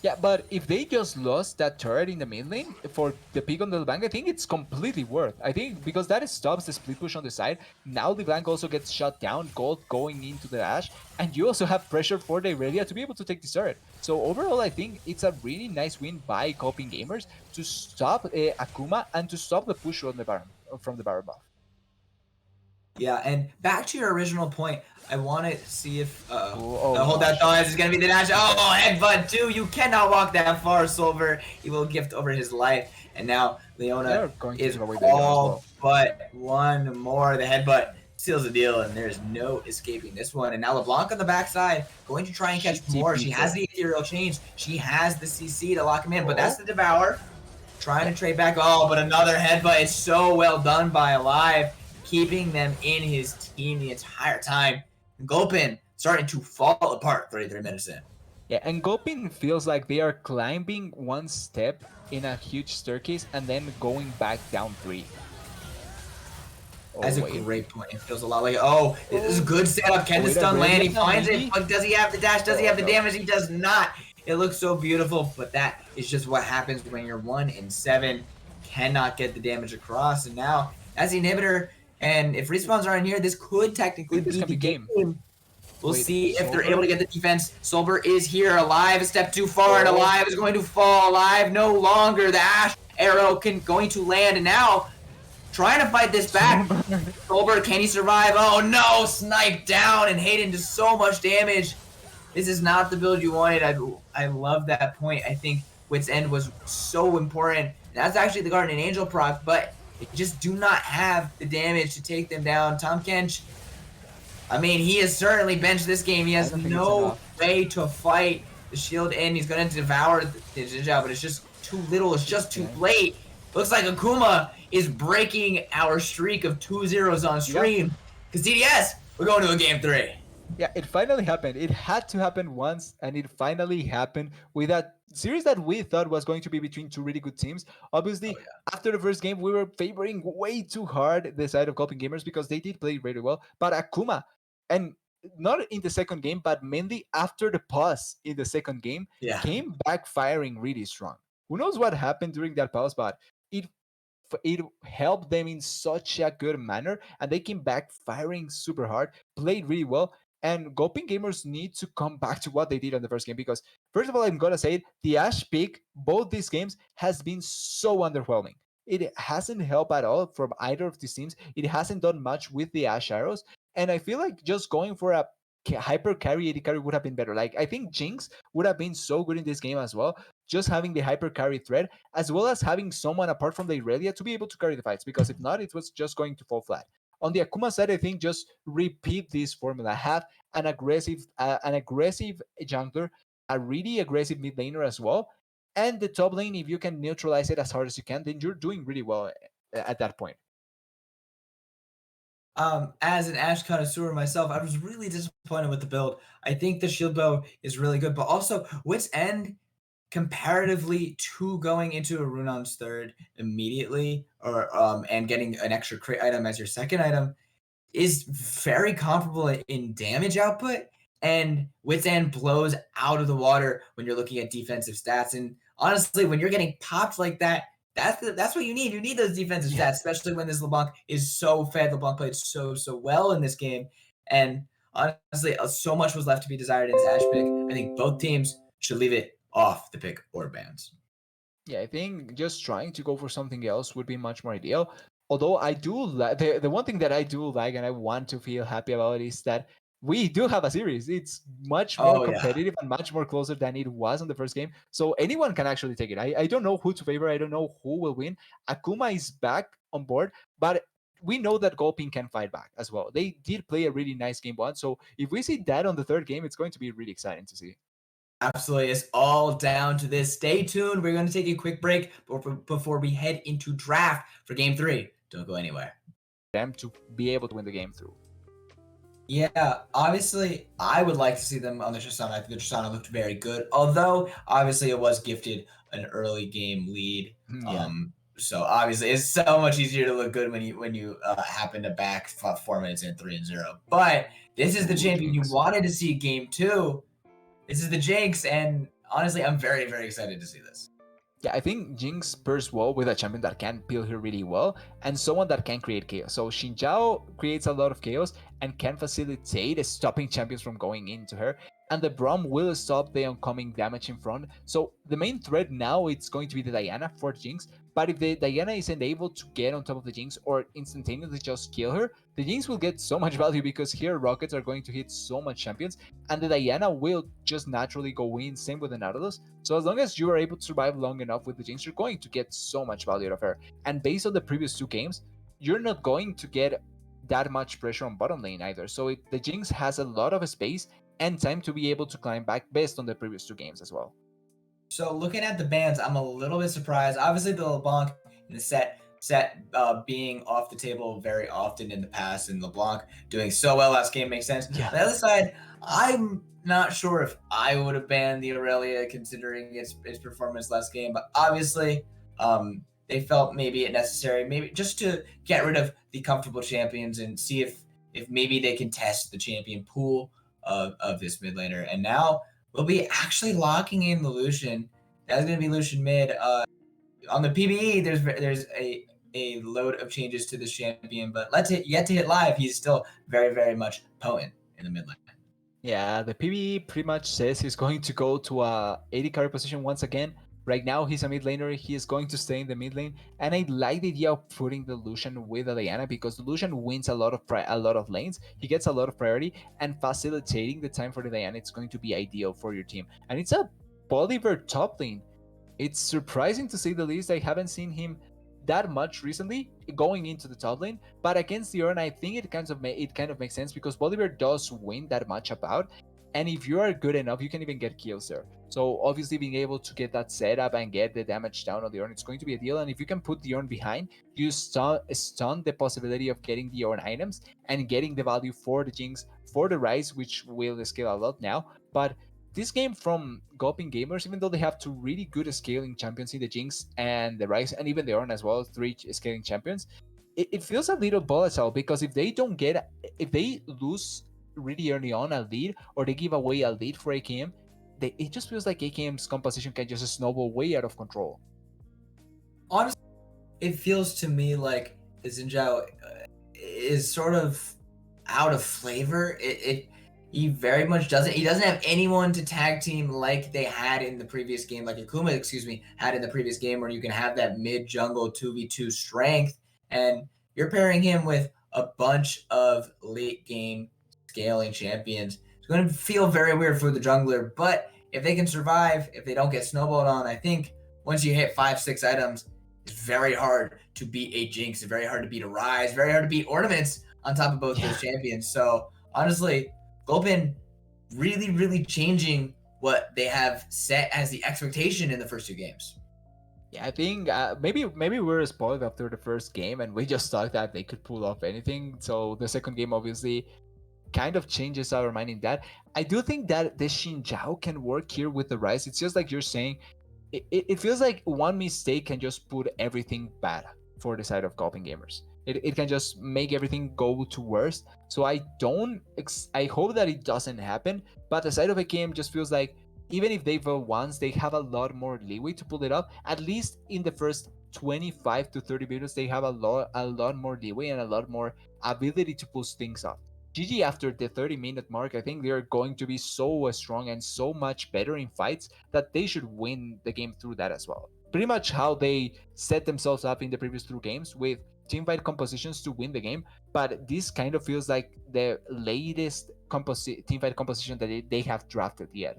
B: Yeah, but if they just lost that turret in the mid lane for the pick on the LeBlanc, I think it's completely worth. I think because that stops the split push on the side. Now LeBlanc also gets shut down, gold going into the Ashe, and you also have pressure for the Irelia to be able to take this turret. So overall, I think it's a really nice win by Gulpin gamers to stop Akuma and to stop the push on the Baron, from the Baron buff.
A: Yeah, and back to your original point, I want to see if hold that thought. It's gonna be the dash. Oh, headbutt too. You cannot walk that far, Silver. He will gift over his life, and now Leona is all but one more. The headbutt seals the deal, and there's no escaping this one. And now LeBlanc on the backside, going to try and catch more. She has the ethereal change. She has the CC to lock him in, but that's the Devour. Trying to trade back. Oh, but another headbutt is so well done by Alive, keeping them in his team the entire time. Gulpin starting to fall apart 33 minutes in.
B: Yeah, and Gulpin feels like they are climbing one step in a huge staircase and then going back down 3.
A: That's a great point. It feels a lot like, this is a good setup. Can the stun land? He finds it, but does he have the dash? Does he have the damage? He does not. It looks so beautiful, but that is just what happens when you're 1-7. Cannot get the damage across, and now as the inhibitor. And if respawns are in here, this could technically be the game. We'll see if they're able to get the defense. Silver is here. Alive a step too far, and Alive is going to fall. Alive no longer. The Ashe arrow going to land, and now trying to fight this back. Silver, can he survive? Oh no, sniped down, and Hayden does so much damage. This is not the build you wanted. I love that point. I think Wit's End was so important. That's actually the Guardian Angel proc, but they just do not have the damage to take them down. Tahm Kench, I mean, he has certainly benched this game. He has no way to fight the shield in. He's going to devour the Xinjiao, but it's just too little. It's just too
B: Okay.
A: late. Looks like Akuma is breaking our streak of 2-0s on
B: Yeah.
A: stream. Because DDS, we're going to a game 3.
B: Yeah, it finally happened. It had to happen once, and it finally happened with that series that we thought was going to be between two really good teams.
A: Oh
B: Obviously,
A: yeah.
B: after the first game, we were favoring way too hard the side of Gulpin Gamers because they did play really well. But Akuma, and not in the second game, but mainly after the pause in the second game,
A: Yeah.
B: came back firing really strong. Who knows what happened during that pause, but it it helped them in such a good manner, and they came back firing super hard, played really well. And Gopin gamers need to come back to what they did on the first game because, first of all, I'm gonna say it, the Ash pick, both these games, has been so underwhelming. It hasn't helped at all from either of these teams. It hasn't done much with the Ash arrows, and I feel like just going for a hyper carry, AD carry would have been better. Like I think Jinx would have been so good in this game as well. Just having the hyper carry thread, as well as having someone apart from the Irelia to be able to carry the fights, because if not, it was just going to fall flat. On the Akuma side, I think just repeat this formula. Have an aggressive jungler, a really aggressive mid laner as well, and the top lane. If you can neutralize it as hard as you can, then you're doing really well at that point.
A: As an Ash connoisseur myself, I was really disappointed with the build. I think the shield bow is really good, but also Wit's End comparatively to going into a Runon's third immediately, or and getting an extra crit item as your second item is very comparable in damage output, and Wit's End blows out of the water when you're looking at defensive stats. And honestly, when you're getting popped like that, that's what you need. You need those defensive
B: Yeah.
A: stats, especially when this LeBlanc is so fed. LeBlanc played so well in this game, and honestly, so much was left to be desired in his Ash pick. I think both teams should leave it off the pick or bans.
B: Yeah, I think just trying to go for something else would be much more ideal. Although I do like the one thing that I do like and I want to feel happy about is that we do have a series. It's much more
A: Oh yeah.
B: competitive and much more closer than it was on the first game. So anyone can actually take it. I don't know who to favor. I don't know who will win. Akuma is back on board, but we know that Gulpin can fight back as well. They did play a really nice game one. So if we see that on the third game, it's going to be really exciting to see.
A: Absolutely. It's all down to this. Stay tuned. We're going to take a quick break before we head into draft for game 3. Don't go anywhere.
B: Them to be able to win the game through.
A: Yeah, obviously, I would like to see them on the Tristana. I think the Tristana looked very good, although obviously it was gifted an early game lead.
B: Yeah.
A: So obviously, it's so much easier to look good when you happen to back 4 minutes in 3-0. But this is the champion you wanted to see game 2. This is the Jinx, and honestly, I'm very excited to see this.
B: Yeah, I think Jinx pairs well with a champion that can peel her really well and someone that can create chaos. So Xinjiao creates a lot of chaos and can facilitate stopping champions from going into her. And the Braum will stop the oncoming damage in front. So the main threat now it's going to be the Diana for Jinx. But if the Diana isn't able to get on top of the Jinx or instantaneously just kill her, the Jinx will get so much value because here rockets are going to hit so much champions, and the Diana will just naturally go in. Same with the Nautilus. So as long as you are able to survive long enough with the Jinx, you're going to get so much value out of her. And based on the previous 2 games, you're not going to get that much pressure on bottom lane either. So the Jinx has a lot of space and time to be able to climb back based on the previous 2 games as well.
A: So looking at the bans, I'm a little bit surprised. Obviously, the LeBlanc in the set being off the table very often in the past, and LeBlanc doing so well last game makes sense.
B: Yeah.
A: On the other side, I'm not sure if I would have banned the Aurelia considering its performance last game, but obviously, they felt maybe it necessary, maybe just to get rid of the comfortable champions and see if maybe they can test the champion pool of this mid laner. And now we'll be actually locking in the Lucian. That's going to be Lucian mid. On the PBE, there's a load of changes to this champion, but yet to hit live, he's still very much potent in the mid lane.
B: Yeah, the PBE pretty much says he's going to go to a AD carry position once again. Right now, he's a mid laner. He is going to stay in the mid lane, and I like the idea of putting the Lucian with a Diana because the Lucian wins a lot of lanes. He gets a lot of priority, and facilitating the time for the Diana it's going to be ideal for your team. And it's a Bolivar top lane. It's surprising to say the least. I haven't seen him that much recently going into the top lane, but against the Urn, I think it kind of makes sense because Bolivar does win that much about. And if you are good enough, you can even get kills there. So obviously being able to get that setup and get the damage down on the Ornn, it's going to be a deal. And if you can put the Ornn behind, you stun the possibility of getting the Ornn items and getting the value for the Jinx, for the Rise, which will scale a lot now. But this game from Gulpin Gamers, even though they have two really good scaling champions in the Jinx and the Rise, and even the Ornn as well, three scaling champions, it feels a little volatile because if they lose really early on a lead or they give away a lead for AKM, it just feels like AKM's composition can just snowball way out of control.
A: Honestly, it feels to me like Xin is sort of out of flavor. He very much doesn't. He doesn't have anyone to tag team like they had in the previous game, like Akuma, had in the previous game, where you can have that mid jungle 2v2 strength, and you're pairing him with a bunch of late game scaling champions. It's going to feel very weird for the jungler, but if they can survive, if they don't get snowballed on, I think once you hit 5-6 items, it's very hard to beat a Jinx. It's very hard to beat a Rise. Very hard to beat Ornaments on top of both those champions. So honestly, Gulpin really, really changing what they have set as the expectation in the first two games.
B: Yeah, I think maybe we were spoiled after the first game, and we just thought that they could pull off anything. So the second game obviously kind of changes our mind in that. I do think that the Xin Zhao can work here with the Rise. It's just like you're saying, it feels like one mistake can just put everything bad for the side of Gulpin Gamers. It can just make everything go to worst. So I hope that it doesn't happen. But the side of a game just feels like even if they vote once, they have a lot more leeway to pull it up. At least in the first 25 to 30 minutes, they have a lot more leeway and a lot more ability to push things up. GG after the 30-minute mark, I think they're going to be so strong and so much better in fights that they should win the game through that as well. Pretty much how they set themselves up in the previous two games with teamfight compositions to win the game, but this kind of feels like the latest teamfight composition that they have drafted yet.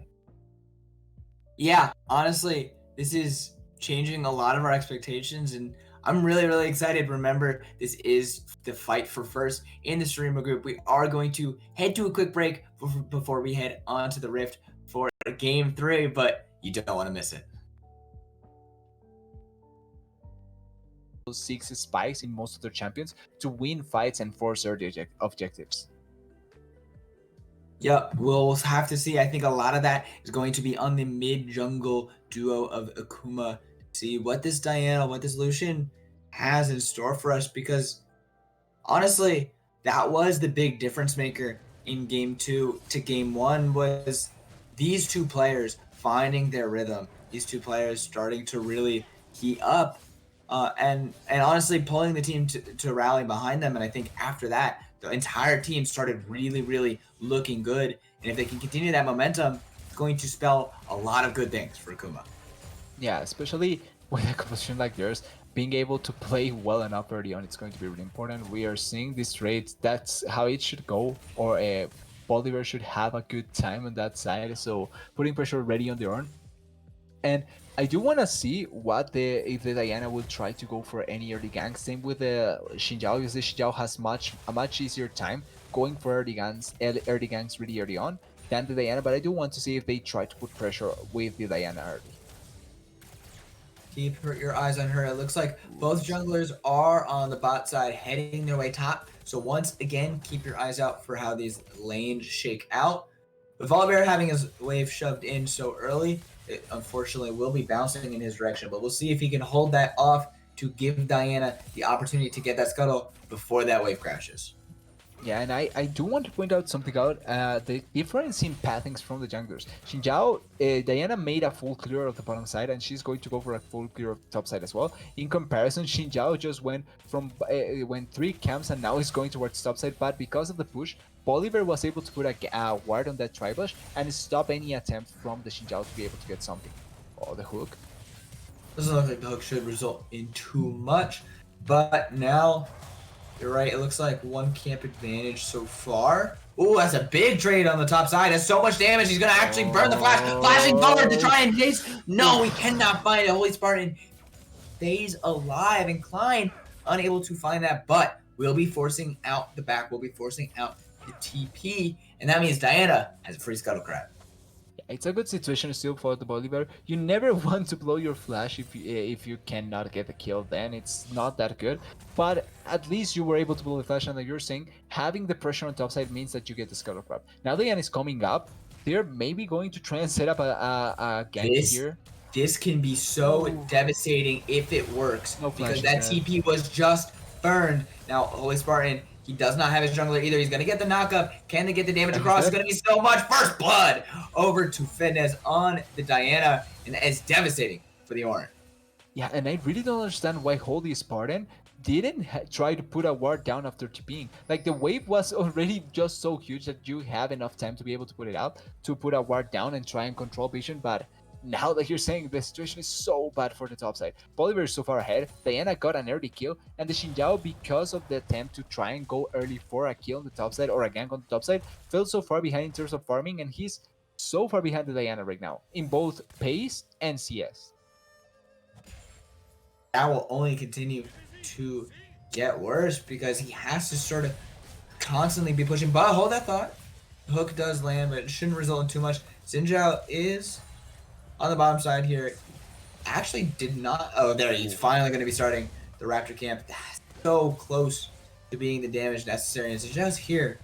A: Yeah, honestly, this is changing a lot of our expectations, and I'm really, really excited. Remember, this is the fight for first in the streamer group. We are going to head to a quick break before we head on to the Rift for game 3, but you don't want to miss it.
B: 6 spikes in most of their champions to win fights and force early objectives.
A: Yep, we'll have to see. I think a lot of that is going to be on the mid-jungle duo of Akuma. See what this Diana, what this Lucian has in store for us, because honestly, that was the big difference maker in game 2 to game 1, was these two players finding their rhythm. These two players starting to really heat up, and honestly pulling the team to rally behind them. And I think after that, the entire team started really, really looking good. And if they can continue that momentum, it's going to spell a lot of good things for Akuma.
B: Yeah, especially with a composition like yours, being able to play well enough early on, it's going to be really important. We are seeing these trades. That's how it should go, or Bolivar should have a good time on that side. So putting pressure ready on the Ornn. And I do want to see if the Diana will try to go for any early ganks. Same with the Xin Zhao, because the Xin Zhao has a much easier time going for early ganks really early on than the Diana. But I do want to see if they try to put pressure with the Diana early.
A: Keep your eyes on her. It looks like both junglers are on the bot side heading their way top. So once again, keep your eyes out for how these lanes shake out. With Volibear having his wave shoved in so early, it unfortunately will be bouncing in his direction, but we'll see if he can hold that off to give Diana the opportunity to get that scuttle before that wave crashes.
B: Yeah, and I do want to point out something out, the difference in pathings from the junglers. Xin Zhao, Diana made a full clear of the bottom side, and she's going to go for a full clear of the top side as well. In comparison, Xin Zhao just went 3 camps and now he's going towards top side, but because of the push, Bolivar was able to put a ward on that tri-bush and stop any attempt from the Xin Zhao to be able to get something. Oh, the hook.
A: Doesn't look like the hook should result in too much, but now you're right. It looks like one camp advantage so far. Ooh, that's a big trade on the top side. That's so much damage. He's going to actually burn the flash. Flashing forward to try and chase. No, he cannot find it. Holy Spartan stays alive. And Klein unable to find that, but we'll be forcing out the back. We'll be forcing out the TP. and that means Diana has a free Scuttle Crab.
B: It's a good situation still for the Bolivar. You never want to blow your flash if you cannot get the kill. Then it's not that good. But at least you were able to blow the flash, and like you're saying, having the pressure on top side means that you get the Scuttle Crab. Now the end is coming up. They're maybe going to try and set up a gank
A: This
B: here.
A: this can be so
B: Ooh.
A: devastating if it works
B: No
A: because
B: flash
A: that
B: instead.
A: TP was just burned. Now Holy Spartan, he does not have his jungler either. He's gonna get the knockup. Can they get the damage across? It's gonna be so much. First blood over to Fitness on the Diana, and it's devastating for the Orange.
B: Yeah, and I really don't understand why Holy Spartan didn't try to put a ward down after TPing. Like the wave was already just so huge that you have enough time to be able to put it out, to put a ward down and try and control vision, but now that you're saying the situation is so bad for the top side. Bolivar is so far ahead, Diana got an early kill, and the Xinjiao, because of the attempt to try and go early for a kill on the top side or a gank on the top side, fell so far behind in terms of farming, and he's so far behind the Diana right now, in both pace and CS.
A: That will only continue to get worse because he has to sort of constantly be pushing. But hold that thought. The hook does land, but it shouldn't result in too much. Xinjiao is on the bottom side here. Actually did not. Oh, there he's finally going to be starting the Raptor camp. That's so close to being the damage necessary. And Xinjiao's here.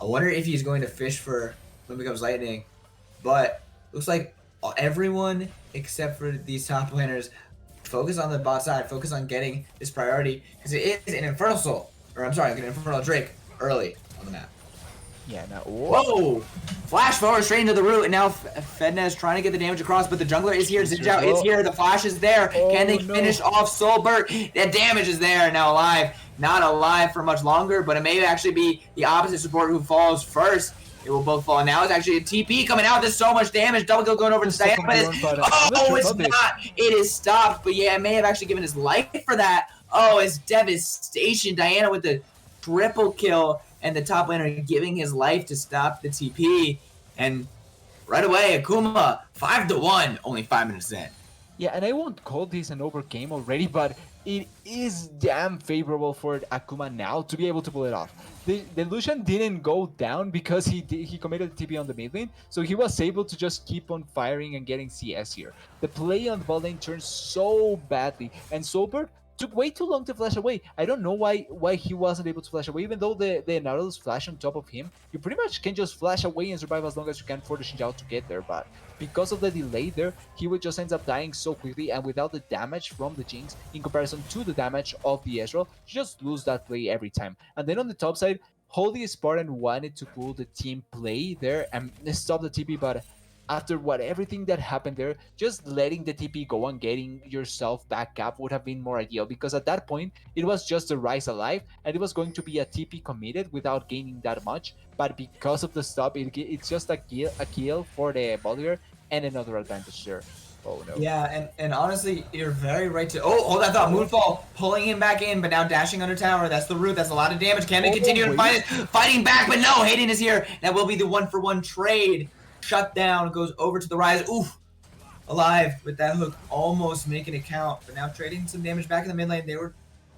A: I wonder if he's going to fish for when it becomes lightning. But looks like everyone except for these top laners focus on the bot side, focus on getting this priority because it is an Infernal Soul, or I'm sorry, an Infernal Drake early on the map.
B: Yeah, now
A: whoa! Flash forward straight into the root, and now Fednez trying to get the damage across, but the jungler is here. Xinjiao is here. The flash is there. Can they finish off Soulbert? That damage is there. Now alive, not alive for much longer, but it may actually be the opposite support who falls first. It will both fall. Now it's actually a TP coming out. There's so much damage. Double kill going over to Diana. Oh, it's not. It is stopped. But yeah, it may have actually given his life for that. Oh, it's devastation. Diana with the triple kill, and the top laner giving his life to stop the TP. And right away, Akuma 5-1, only 5 minutes in.
B: Yeah, and I won't call this an over game already, but it is damn favorable for Akuma now to be able to pull it off. The Lucian didn't go down because he committed the TP on the mid lane, so he was able to just keep on firing and getting CS here. The play on the bot lane turned so badly, and Soulbert took way too long to flash away. I don't know why he wasn't able to flash away, even though the Nautilus flash on top of him, you pretty much can just flash away and survive as long as you can for the Xinjiao to get there, but because of the delay there, he would just end up dying so quickly, and without the damage from the Jinx in comparison to the damage of the Ezreal, you just lose that play every time. And then on the top side, Holy Spartan wanted to pull the team play there and stop the TP, but after everything that happened there, just letting the TP go and getting yourself back up would have been more ideal, because at that point it was just a Rise alive and it was going to be a TP committed without gaining that much, but because of the stop, it's just a kill for the Bolivar and another advantage there. Oh no.
A: Yeah, and honestly, you're very right to. Oh, hold that thought. Moonfall pulling him back in, but now dashing under tower. That's the root. That's a lot of damage. Can they continue to fight it? Fighting back, but no. Hayden is here. That will be the 1-for-1 trade. Shut down. Goes over to the Rise. Oof. Alive with that hook, almost making it count. But now trading some damage back in the mid lane. They were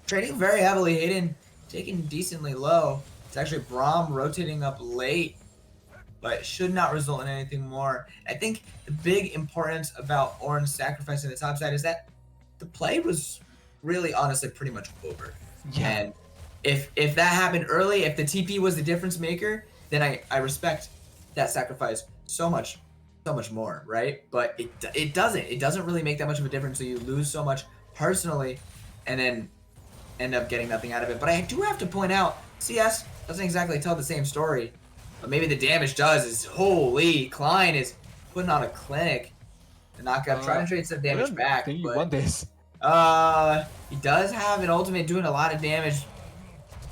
A: trading very heavily. Hayden taking decently low. It's actually Braum rotating up late, but should not result in anything more. I think the big importance about Orange sacrificing the top side is that the play was really honestly pretty much over.
B: Yeah.
A: And if that happened early, if the TP was the difference maker, then I respect that sacrifice so much more, right? But it doesn't really make that much of a difference, so you lose so much personally and then end up getting nothing out of it. But I do have to point out, CS doesn't exactly tell the same story. But maybe the damage does. Is holy, Klein is putting on a clinic. The knockup, trying to trade some damage back.
B: I think you won this.
A: He does have an ultimate doing a lot of damage.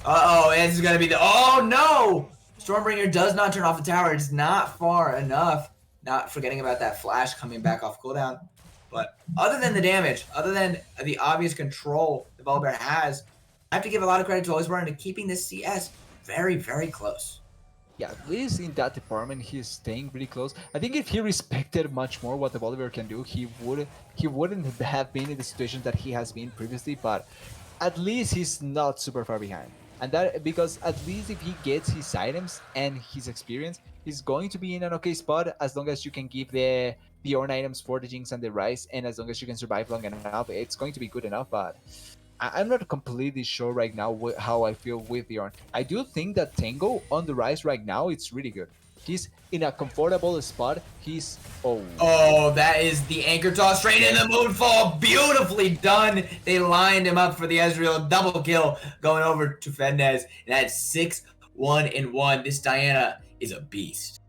A: Uh-oh, this is gonna be the. Oh no! Stormbringer does not turn off the tower. It's not far enough. Not forgetting about that flash coming back off cooldown. But other than the damage, other than the obvious control the Bolivar has, I have to give a lot of credit to Holy Spartan to keeping this CS very, very close.
B: Yeah, at least in that department, he's staying pretty close. I think if he respected much more what the Bolivar can do, he wouldn't have been in the situation that he has been previously. But at least he's not super far behind, and that because at least if he gets his items and his experience, he's going to be in an okay spot as long as you can give the Orn items for the Jinx and the Rise, and as long as you can survive long enough, it's going to be good enough. But I'm not completely sure right now how I feel with the Orn. I do think that Tango on the Rise right now, it's really good. He's in a comfortable spot. He's
A: Oh, that is the anchor toss straight in the moonfall. Beautifully done. They lined him up for the Ezreal double kill, going over to Fednez. That's 6-1-1. This Diana is a beast.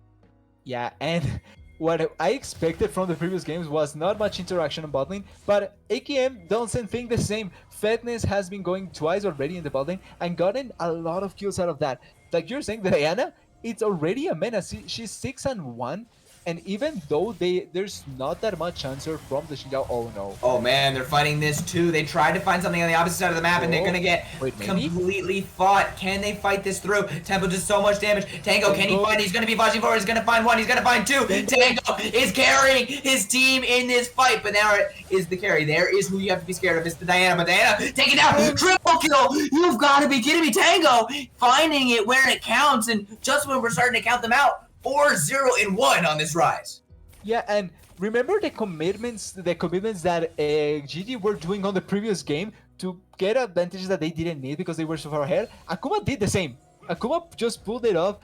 B: Yeah, and what I expected from the previous games was not much interaction on bot lane, but AKM doesn't think the same. Fedness has been going twice already in the bot lane and gotten a lot of kills out of that. Like you're saying, Diana, it's already a menace. She's 6-1, and even though there's not that much answer from the Xinjiao, oh no.
A: Oh man, they're fighting this too. They tried to find something on the opposite side of the map, and they're gonna get completely fought. Can they fight this through? Tempo does so much damage. Tango, can he find? He's gonna be watching for. He's gonna find one. He's gonna find two. Tango is carrying his team in this fight, but now it is the carry. There is who you have to be scared of. It's the Diana, but Diana take it down. Triple kill. You've got to be kidding me. Tango finding it where it counts, and just when we're starting to count them out, 4-0-1 on this Rise.
B: Yeah, and remember the commitments that GG were doing on the previous game to get advantages that they didn't need because they were so far ahead? Akuma did the same. Akuma just pulled it off.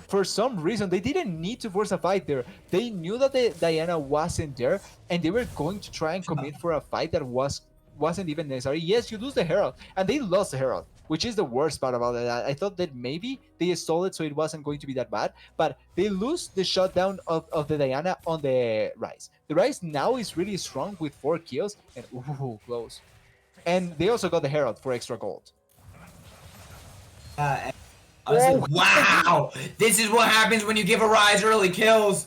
B: For some reason, they didn't need to force a fight there. They knew that the Diana wasn't there, and they were going to try and commit for a fight that wasn't even necessary. Yes, you lose the Herald, and they lost the Herald, which is the worst part about it. I thought that maybe they stole it so it wasn't going to be that bad, but they lose the shutdown of the Diana on the Rise. The Rise now is really strong with 4 kills, and ooh, close. And they also got the Herald for extra gold.
A: Wow! This is what happens when you give a Rise early kills.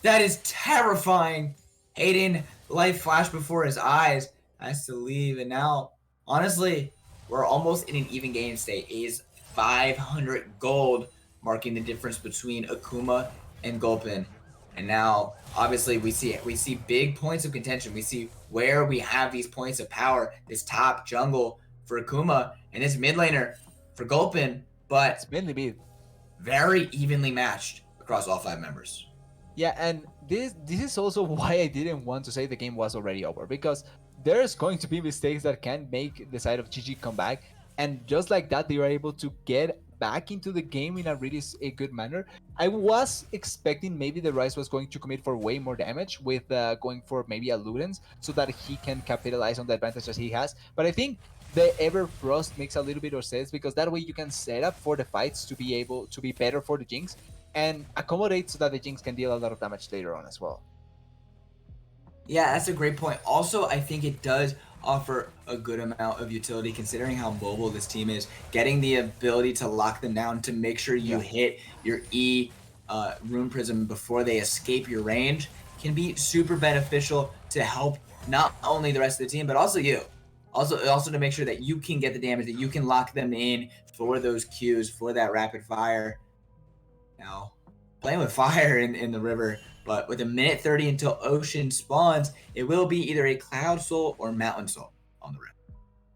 A: That is terrifying. Hayden, life flashed before his eyes. Has to leave, and now, honestly, we're almost in an even game state. It is 500 gold, marking the difference between Akuma and Gulpin. And now, obviously, we see big points of contention. We see where we have these points of power. This top jungle for Akuma and this mid laner for Gulpin, but
B: it's mainly mid.
A: Very evenly matched across all 5 members.
B: Yeah, and this is also why I didn't want to say the game was already over, because there's going to be mistakes that can make the side of GG come back, and just like that, they were able to get back into the game in a really good manner. I was expecting maybe the Rise was going to commit for way more damage with going for maybe a Ludens so that he can capitalize on the advantages he has, but I think the Everfrost makes a little bit of sense because that way you can set up for the fights to be able to be better for the Jinx and accommodate so that the Jinx can deal a lot of damage later on as well.
A: Yeah, that's a great point. Also, I think it does offer a good amount of utility considering how mobile this team is. Getting the ability to lock them down to make sure you hit your E Rune Prism before they escape your range can be super beneficial to help not only the rest of the team, but also you. Also to make sure that you can get the damage, that you can lock them in for those Qs, for that rapid fire. Now, playing with fire in the river, but with a minute 30 until Ocean spawns, it will be either a Cloud Soul or Mountain Soul on the river.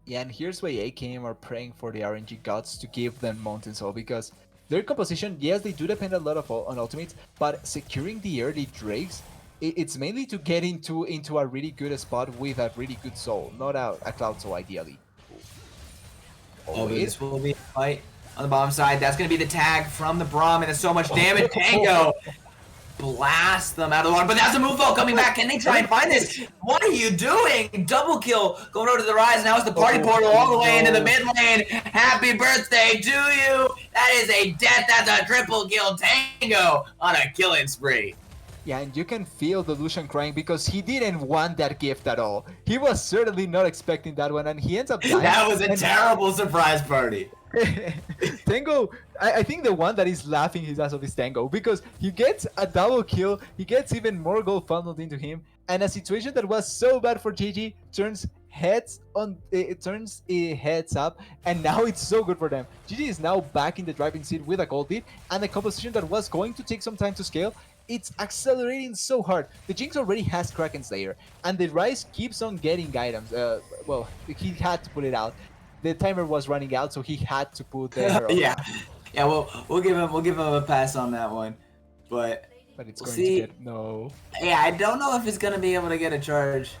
B: Yeah, and here's why AKM are praying for the RNG gods to give them Mountain Soul, because their composition, yes, they do depend a lot on ultimates, but securing the early Drakes, it's mainly to get into a really good spot with a really good soul, not a Cloud Soul ideally.
A: Oh, this will be a fight on the bottom side. That's going to be the tag from the Braum, and there's so much damage. Tango blast them out of the water, but that's a move though coming back. Can they try and find this? What are you doing? Double kill going over to the Rise. Now it's the party portal all the way into the mid lane. Happy birthday to you. That is a death. That's a triple kill. Tango on a killing spree.
B: Yeah, and you can feel the Lucian crying because he didn't want that gift at all. He was certainly not expecting that one, and he ends up dying.
A: That was a terrible surprise party.
B: Tango, I think the one that is laughing his ass off is Tango, because he gets a double kill, he gets even more gold funneled into him, and a situation that was so bad for GG turns heads up, and now it's so good for them. GG is now back in the driving seat with a gold lead, and the composition that was going to take some time to scale, it's accelerating so hard. The Jinx already has Kraken Slayer, and the Rise keeps on getting items. Well, he had to put it out. The timer was running out, so he had to put the
A: yeah. We'll give him a pass on that one. but
B: But it's
A: we'll
B: going to
A: see.
B: get no.
A: Yeah, I don't know if he's gonna be able to get a charge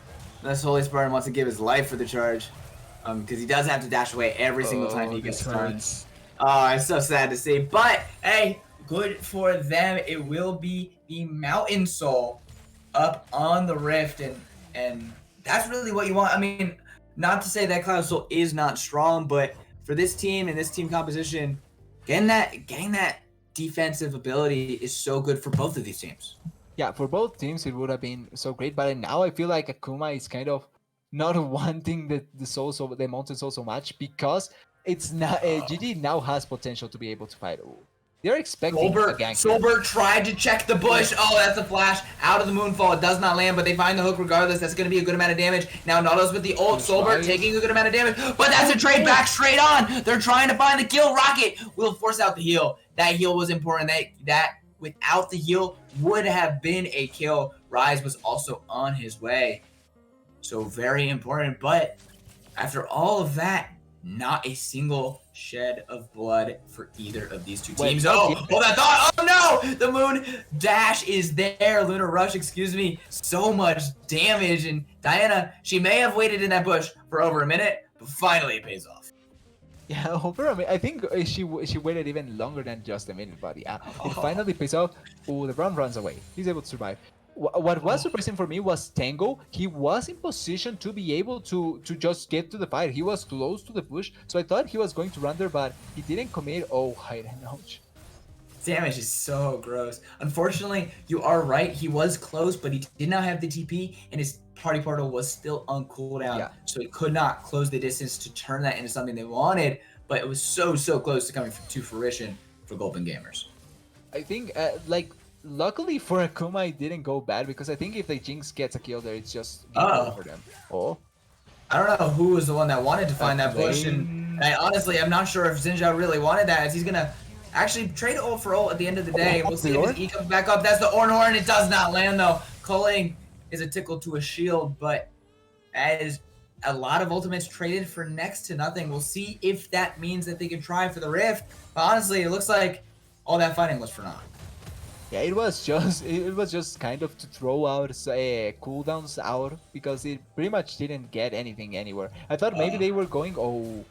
A: unless Holy Spartan wants to give his life for the charge, because he does have to dash away every single time
B: Oh,
A: he
B: this
A: gets stunned.
B: hurts.
A: Oh, it's so sad to see. But hey, good for them. It will be the Mountain Soul up on the Rift, and that's really what you want. I mean, not to say that Cloud Soul is not strong, but for this team and this team composition, getting that defensive ability is so good for both of these teams.
B: Yeah, for both teams it would have been so great, but now I feel like Akuma is kind of not wanting the mountain soul so much because it's not GG now has potential to be able to fight. They're expecting a gank here.
A: Solbert tried to check the bush. Oh, that's a flash out of the Moonfall. It does not land, but they find the hook regardless. That's going to be a good amount of damage. Now Nautilus with the ult. Solbert taking a good amount of damage, but that's a trade back straight on. They're trying to find the kill. Rocket will force out the heal. That heal was important. That without the heal would have been a kill. Rise was also on his way. So very important, but after all of that, not a single shed of blood for either of these two teams. Oh, that thought. Oh no! The moon dash is there. Lunar rush, excuse me. So much damage. And Diana, she may have waited in that bush for over a minute, but finally it pays off.
B: Yeah, over a minute. I think she waited even longer than just a minute, but yeah, it finally pays off. Oh, the Brown runs away. He's able to survive. What was surprising for me was Tango. He was in position to be able to just get to the fight. He was close to the push, so I thought he was going to run there, but he didn't commit. Oh, I don't know.
A: Damage is so gross. Unfortunately, you are right. He was close, but he did not have the TP, and his party portal was still on cooldown.
B: Yeah.
A: So he could not close the distance to turn that into something they wanted, but it was so close to coming to fruition for Gulpin gamers.
B: I think, luckily for Akuma, it didn't go bad, because I think if the Jinx gets a kill there, it's just game over for them. Oh.
A: I don't know who was the one that wanted to find that bush, and I'm not sure if Zinja really wanted that, as he's going to actually trade ult for ult at the end of the day. We'll see if his E comes back up. That's the Ornhorn. It does not land, though. Culling is a tickle to a shield, but as a lot of ultimates traded for next to nothing. We'll see if that means that they can try for the Rift. But honestly, it looks like all that fighting was for naught.
B: Yeah, it was just kind of to throw out cooldowns out, because it pretty much didn't get anything anywhere. I thought maybe they were going. Oh,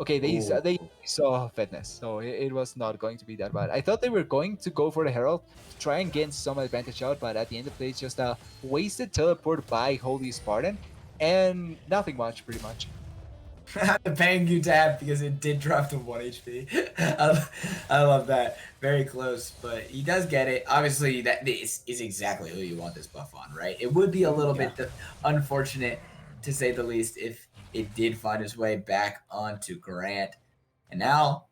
B: okay, they saw fitness, so it was not going to be that bad. I thought they were going to go for the Herald to try and get some advantage out, but at the end of the day, it's just a wasted teleport by Holy Spartan, and nothing much, pretty much.
A: The Pangu tab because it did drop to 1 HP. I love that. Very close, but he does get it. Obviously, that is exactly who you want this buff on, right? It would be a little bit unfortunate, to say the least, if it did find its way back onto Grant. And now,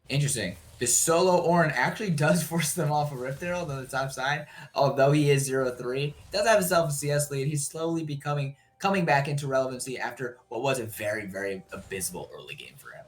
A: interesting. The solo Ornn actually does force them off a Rift Herald on the top side, although he is 0-3. Does have himself a CS lead. He's slowly coming back into relevancy after what was a very abysmal early game for him.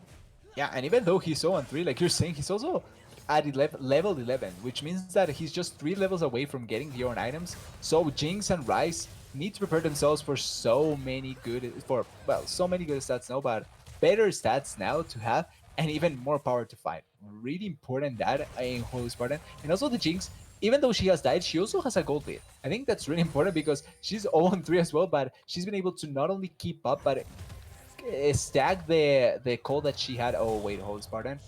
B: Yeah, and even though he's 0-3, like you're saying, he's also at level 11, which means that he's just 3 levels away from getting the own items. So Jinx and Rice need to prepare themselves for so many good stats now, but better stats now to have, and even more power to fight. Really important that in Holy Spartan. And also the Jinx, even though she has died, she also has a gold lead. I think that's really important because she's 0-3 as well, but she's been able to not only keep up, but stack the call that she had. Oh, wait, Holy Spartan.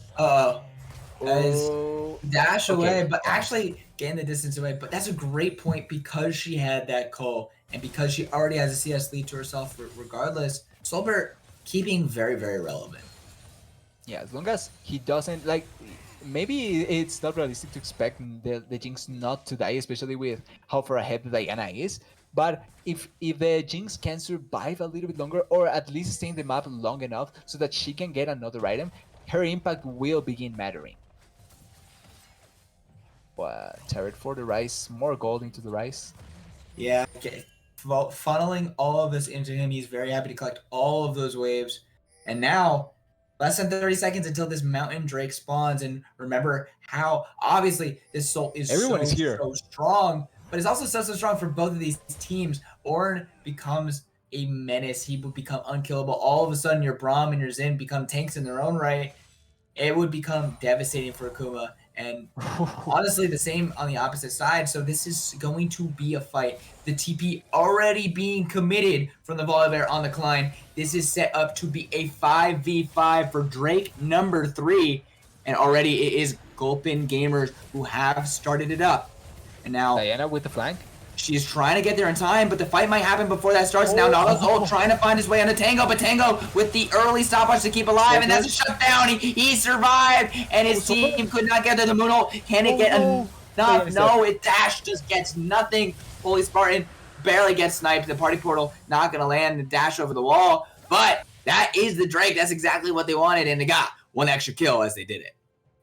A: Dash away, but actually gain the distance away. But that's a great point because she had that call and because she already has a CS lead to herself regardless. Solbert keeping very relevant.
B: Yeah, as long as he doesn't, like, maybe it's not realistic to expect the Jinx not to die, especially with how far ahead the Diana is. But if the Jinx can survive a little bit longer, or at least stay in the map long enough so that she can get another item, her impact will begin mattering. Turret for the Rice, more gold into the Rice.
A: Yeah, okay. Funneling all of this into him, he's very happy to collect all of those waves. And now, less than 30 seconds until this Mountain Drake spawns. And remember how, obviously, this soul is so strong. But it's also so strong for both of these teams. Ornn becomes a menace. He would become unkillable. All of a sudden, your Braum and your Xin become tanks in their own right. It would become devastating for Akuma. And honestly, the same on the opposite side. So this is going to be a fight. The TP already being committed from the Volibear on the Klein. This is set up to be a 5v5 for Drake number 3. And already it is Gulpin gamers who have started it up. And now
B: Diana with the flank.
A: she's trying to get there in time, but the fight might happen before that starts. Now Nautilus trying to find his way onto Tango, but Tango with the early stopwatch to keep alive, and that's a shutdown. He survived, and his team could not get to the moon ult. Can it get enough? No, it dash just gets nothing. Holy Spartan barely gets sniped. The party portal not gonna land and dash over the wall, but that is the Drake. That's exactly what they wanted, and they got one extra kill as they did it.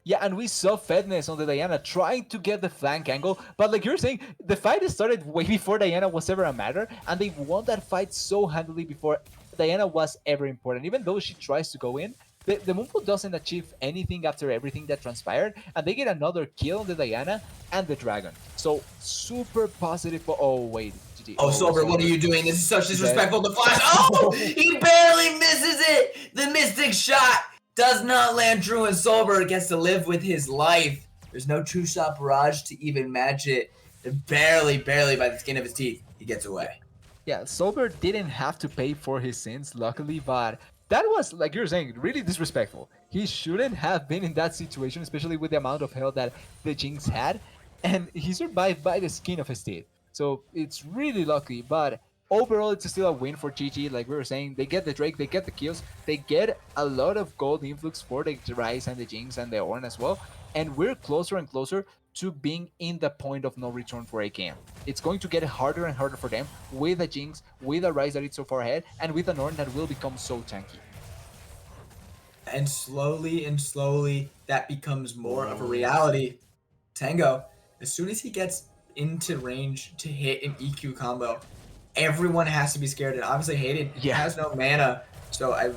B: Yeah, and we saw Fedness on the Diana trying to get the flank angle, but like you're saying, the fight started way before Diana was ever a matter, and they won that fight so handily before Diana was ever important. Even though she tries to go in, the Moonful doesn't achieve anything after everything that transpired, and they get another kill on the Diana and the Dragon. So super positive. Oh wait, GG.
A: Oh, Sober, what are you doing? This is such disrespectful to Flash. Oh, he barely misses it. The Mystic shot does not land true, and Solberg gets to live with his life. There's no two-shot barrage to even match it. And barely by the skin of his teeth, he gets away.
B: Yeah, Solberg didn't have to pay for his sins, luckily, but that was, like you're saying, really disrespectful. He shouldn't have been in that situation, especially with the amount of health that the Jinx had, and he survived by the skin of his teeth. So it's really lucky, but overall, it's still a win for GG. Like we were saying, they get the Drake, they get the kills, they get a lot of gold influx for the Ryze and the Jinx and the Ornn as well. And we're closer and closer to being in the point of no return for AKM. It's going to get harder and harder for them with a Jinx, with a Ryze that is so far ahead, and with an Ornn that will become so tanky.
A: And slowly, that becomes more of a reality. Tango, as soon as he gets into range to hit an EQ combo, everyone has to be scared, and obviously Hayden has no mana, so I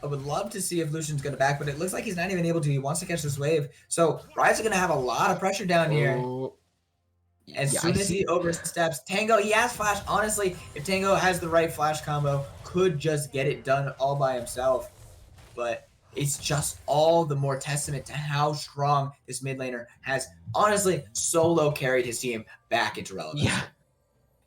A: would love to see if Lucian's gonna back, but it looks like he's not even able to. He wants to catch this wave, so Ryze is gonna have a lot of pressure down here. As soon as he oversteps, Tango, he has flash. Honestly, if Tango has the right flash combo, could just get it done all by himself, but it's just all the more testament to how strong this mid laner has honestly solo carried his team back into relevance.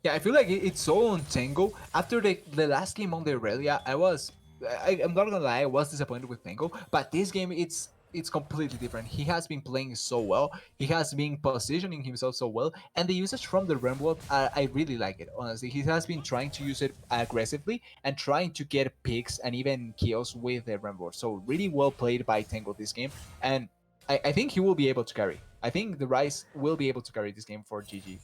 B: Yeah, I feel like it's so on Tango. After the last game on the Aurelia, I'm not gonna lie, I was disappointed with Tango, but this game, it's completely different. He has been playing so well, he has been positioning himself so well, and the usage from the Rimworld, I really like it, honestly. He has been trying to use it aggressively and trying to get picks and even kills with the Rimworld. So really well played by Tango this game, and I think he will be able to carry. I think the Ryze will be able to carry this game for GG.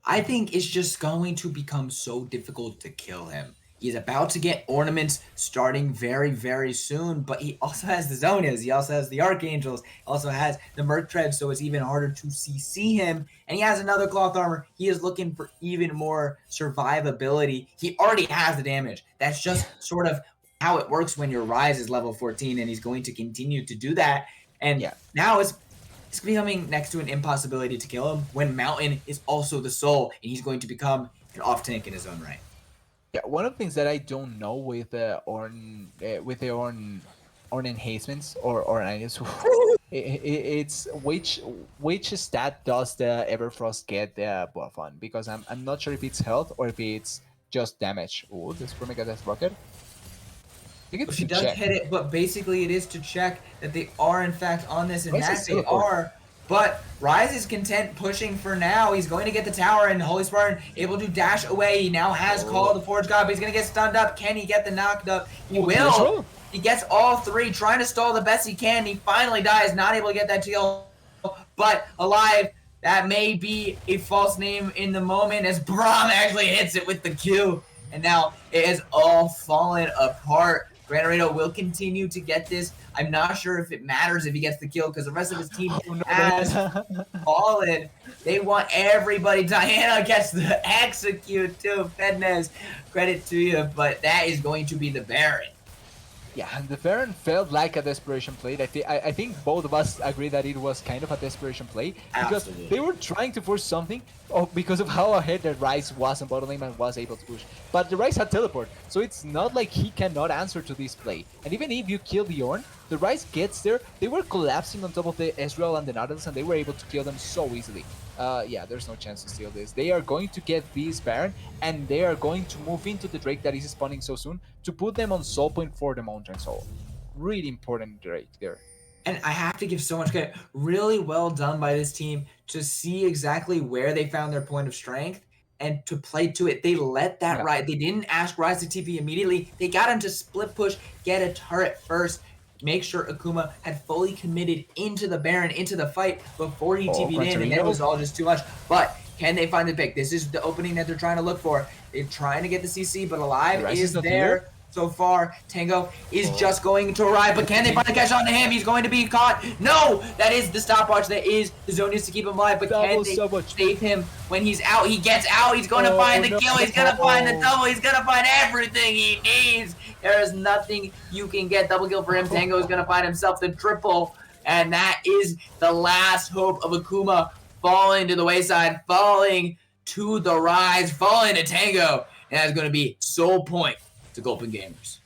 A: I think it's just going to become so difficult to kill him. He's about to get ornaments starting very soon, but he also has the Zonias, he also has the Archangels, also has the Merc Tread, so it's even harder to CC him, and he has another cloth armor. He is looking for even more survivability. He already has the damage. That's just sort of how it works when your Ryze is level 14, and he's going to continue to do that. And now it's becoming next to an impossibility to kill him when Mountain is also the soul, and he's going to become an off tank in his own right.
B: Yeah, one of the things that I don't know with the Ornn enhancements or Aegis, it's which stat does the Everfrost get the buff on? Because I'm not sure if it's health or if it's just damage. Oh, this for Mega Death Rocket.
A: She does hit it, but basically it is to check that they are in fact on this, and that they are. But Ryze is content pushing for now. He's going to get the tower, and Holy Spartan able to dash away. He now has Call of the Forge God, but he's going to get stunned up. Can he get the knocked up? He will. He gets all three, trying to stall the best he can. He finally dies, not able to get that kill, but alive. That may be a false name in the moment as Braum actually hits it with the Q. And now it has all fallen apart. Granarito will continue to get this. I'm not sure if it matters if he gets the kill because the rest of his team has fallen. They want everybody. Diana gets the execute too. Fednez, credit to you, but that is going to be the Baron.
B: Yeah, and the Baron felt like a desperation play. I think both of us agree that it was kind of a desperation play because they were trying to force something Oh, because of how ahead the Rice was on bottom lane and was able to push. But the Rice had teleport, so it's not like he cannot answer to this play. And even if you kill the Ornn, the Rice gets there. They were collapsing on top of the Ezreal and the Nautilus, and they were able to kill them so easily. Yeah, there's no chance to steal this. They are going to get this Baron, and they are going to move into the Drake that is spawning so soon to put them on soul point for the Mountain Soul. Really important Drake there.
A: And I have to give so much credit. Really well done by this team to see exactly where they found their point of strength and to play to it. They let that
B: Yeah.
A: ride. They didn't ask Rise to TP immediately. They got him to split push, get a turret first, make sure Akuma had fully committed into the Baron, into the fight before he TP'd in, and it was all just too much. But can they find the pick? This is the opening that they're trying to look for. They're trying to get the CC, but Alive is there. So far, Tango is just going to arrive, but can they find a catch on to him? He's going to be caught. No, that is the stopwatch. That is the zone needs to keep him alive, but can they save him when he's out? He gets out. He's going to find the kill. He's going to find the double. He's going to find everything he needs. There is nothing you can get. Double kill for him. Tango is going to find himself the triple, and that is the last hope of Akuma falling to the wayside, falling to the rise, falling to Tango, and that's going to be soul point to Gulpin gamers.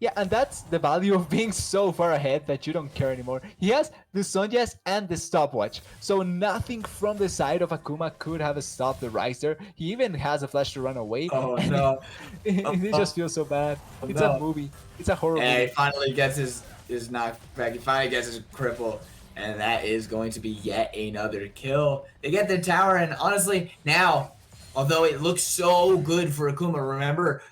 B: Yeah, and that's the value of being so far ahead that you don't care anymore. He has the Sunjas and the stopwatch, so nothing from the side of Akuma could have stopped the Riser. He even has a flash to run away.
A: Oh no!
B: It just feels so bad. It's a movie. It's a horror movie.
A: He finally gets his knockback. He finally gets his cripple, and that is going to be yet another kill. They get the tower, and honestly, now, although it looks so good for Akuma, remember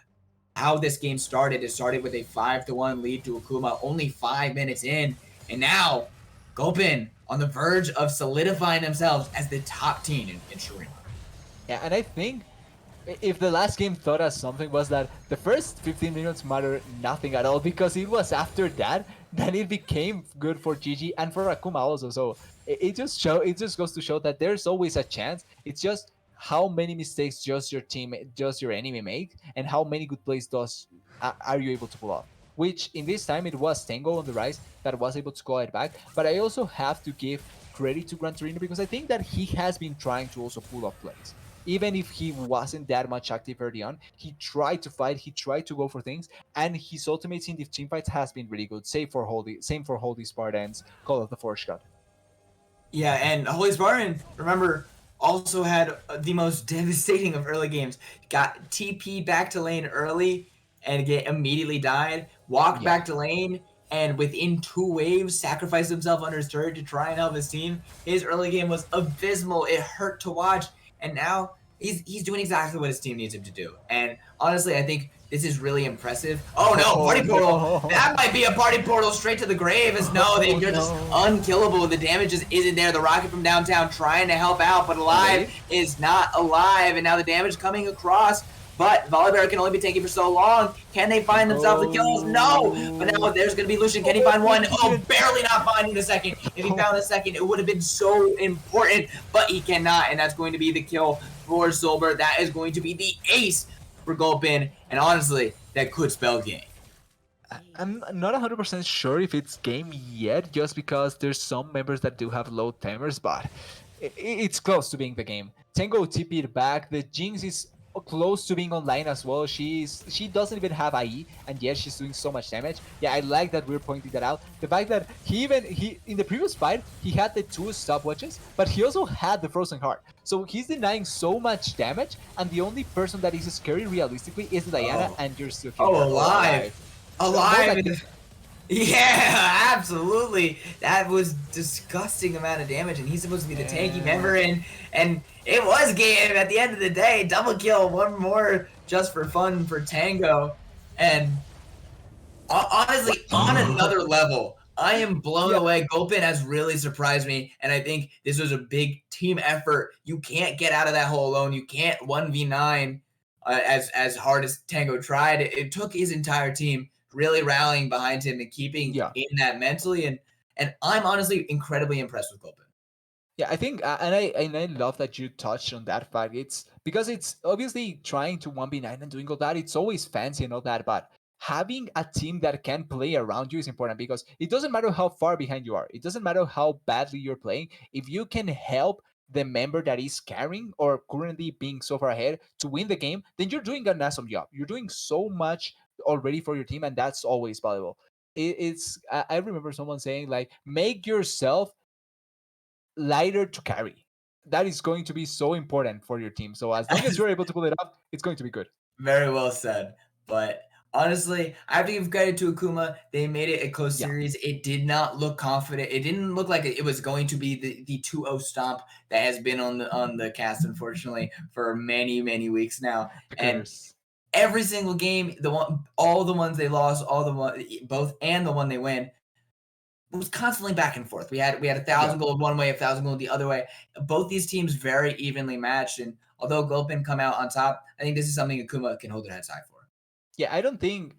A: how this game started. It started with a 5-1 lead to Akuma only 5 minutes in, and now Gulpin on the verge of solidifying themselves as the top team in Shurikens.
B: Yeah, and I think if the last game taught us something was that the first 15 minutes matter nothing at all, because it was after that it became good for GG and for Akuma also. So it just goes to show that there's always a chance. It's just how many mistakes just your enemy make, and how many good plays are you able to pull off. Which in this time it was Tango on the rise that was able to call it back. But I also have to give credit to Gran Torino, because I think that he has been trying to also pull off plays. Even if he wasn't that much active early on, he tried to fight, he tried to go for things, and his ultimates in the team fights has been really good. Same for Holy Spartans, Call of the Forge God.
A: Yeah, and Holy Spartan, remember, also had the most devastating of early games. Got TP back to lane early and immediately died. Walked back to lane and within 2 waves sacrificed himself under his turret to try and help his team. His early game was abysmal. It hurt to watch. And now he's doing exactly what his team needs him to do. And honestly, I think this is really impressive. Oh no, party portal! No. That might be a party portal straight to the grave. As no, they're just unkillable. The damage just isn't there. The rocket from downtown trying to help out, but Alive is not alive. And now the damage coming across. But Volibear can only be taken for so long. Can they find themselves the kills? No! But now there's going to be Lucian. Can he find one? Oh, barely not finding the second. If he found the second, it would have been so important. But he cannot, and that's going to be the kill for Solber. That is going to be the ace for Gulpin. And honestly, that could spell game.
B: I'm not 100% sure if it's game yet, just because there's some members that do have low timers, but it's close to being the game. Tango TP'd back. The Jinx is close to being online as well. She doesn't even have IE, and yet she's doing so much damage. Yeah, I like that we're pointing that out. The fact that he in the previous fight he had the 2 stopwatches, but he also had the Frozen Heart. So he's denying so much damage, and the only person that is scary realistically is Diana, and you're still killing her.
A: Alive. Yeah, absolutely. That was disgusting amount of damage, and he's supposed to be the tanky member, and it was game at the end of the day. Double kill, one more just for fun for Tango, and honestly, on another level, I am blown away. Gulpin has really surprised me, and I think this was a big team effort. You can't get out of that hole alone. You can't 1v9 as hard as Tango tried. It took his entire team really rallying behind him and keeping in that mentally, and I'm honestly incredibly impressed with Gulpin.
B: Yeah, I think, and I love that you touched on that fact. It's because it's obviously trying to 1v9 and doing all that. It's always fancy and all that, but having a team that can play around you is important, because it doesn't matter how far behind you are. It doesn't matter how badly you're playing. If you can help the member that is carrying or currently being so far ahead to win the game, then you're doing an awesome job. You're doing so much already for your team, and that's always valuable. I remember someone saying like, make yourself lighter to carry. That is going to be so important for your team. So as long as you're able to pull it off, it's going to be good.
A: Very well said. But honestly, I have to give credit to Akuma. They made it a close
B: Yeah,
A: series. It did not look confident. It didn't look like it was going to be the 2-0 stomp that has been on the cast, unfortunately, for many, many weeks now.
B: the
A: And
B: curse.
A: every single game, all the ones they lost, all the one both and the one they win, was constantly back and forth. We had 1,000
B: Yeah.
A: gold one way, 1,000 gold the other way. Both these teams very evenly matched, and although Gulpin come out on top, I think this is something Akuma can hold their heads high for.
B: Yeah, I don't think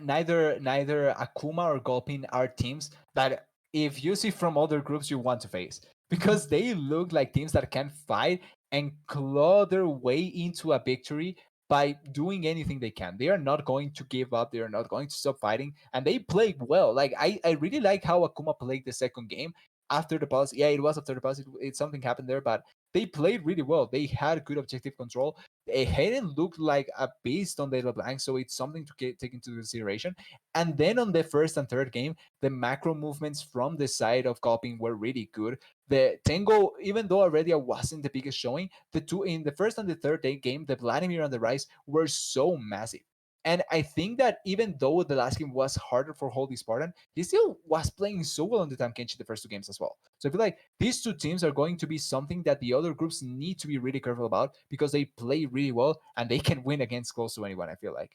B: neither Akuma or Gulpin are teams that if you see from other groups you want to face because they look like teams that can fight and claw their way into a victory by doing anything they can. They are not going to give up. They are not going to stop fighting, and they played well. Like I really like how Akuma played the second game after the pause. Yeah, it was after the pause. Something happened there, but they played really well. They had good objective control. Hayden looked like a beast on the LeBlanc, so it's something to take into consideration. And then on the first and third game, the macro movements from the side of Gulpin were really good. The Tango, even though Aurelia wasn't the biggest showing, the two in the first and the third day game, the Vladimir and the Rice were so massive. And I think that even though the last game was harder for Holy Spartan, he still was playing so well on the Time Kenshi the first two games as well. So I feel like these two teams are going to be something that the other groups need to be really careful about because they play really well and they can win against close to anyone, I feel like.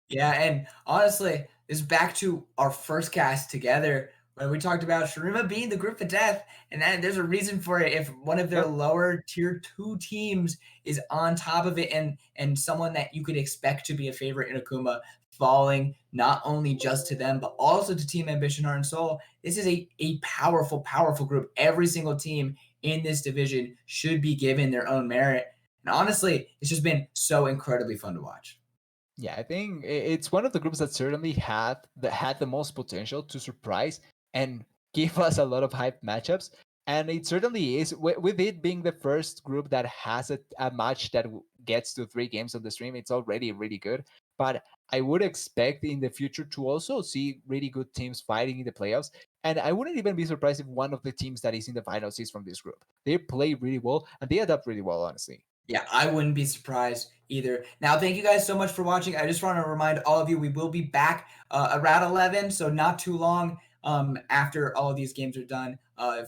A: Yeah, and honestly, this is back to our first cast together when we talked about Shurima being the group of death, and that there's a reason for it. If one of their
B: Yep.
A: lower tier two teams is on top of it, and someone that you could expect to be a favorite in Akuma falling not only just to them but also to Team Ambition Heart and Soul, this is a powerful, powerful group. Every single team in this division should be given their own merit, and honestly, it's just been so incredibly fun to watch.
B: Yeah, I think it's one of the groups that certainly had the most potential to surprise and give us a lot of hype matchups. And it certainly is, with it being the first group that has a match that gets to 3 games on the stream. It's already really good. But I would expect in the future to also see really good teams fighting in the playoffs. And I wouldn't even be surprised if one of the teams that is in the finals is from this group. They play really well and they adapt really well, honestly.
A: Yeah, I wouldn't be surprised either. Now, thank you guys so much for watching. I just want to remind all of you we will be back around 11, so not too long after all of these games are done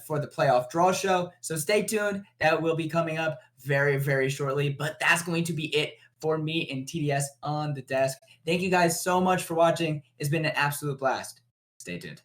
A: for the playoff draw show. So stay tuned. That will be coming up very, very shortly. But that's going to be it for me and TDS on the desk. Thank you guys so much for watching. It's been an absolute blast. Stay tuned.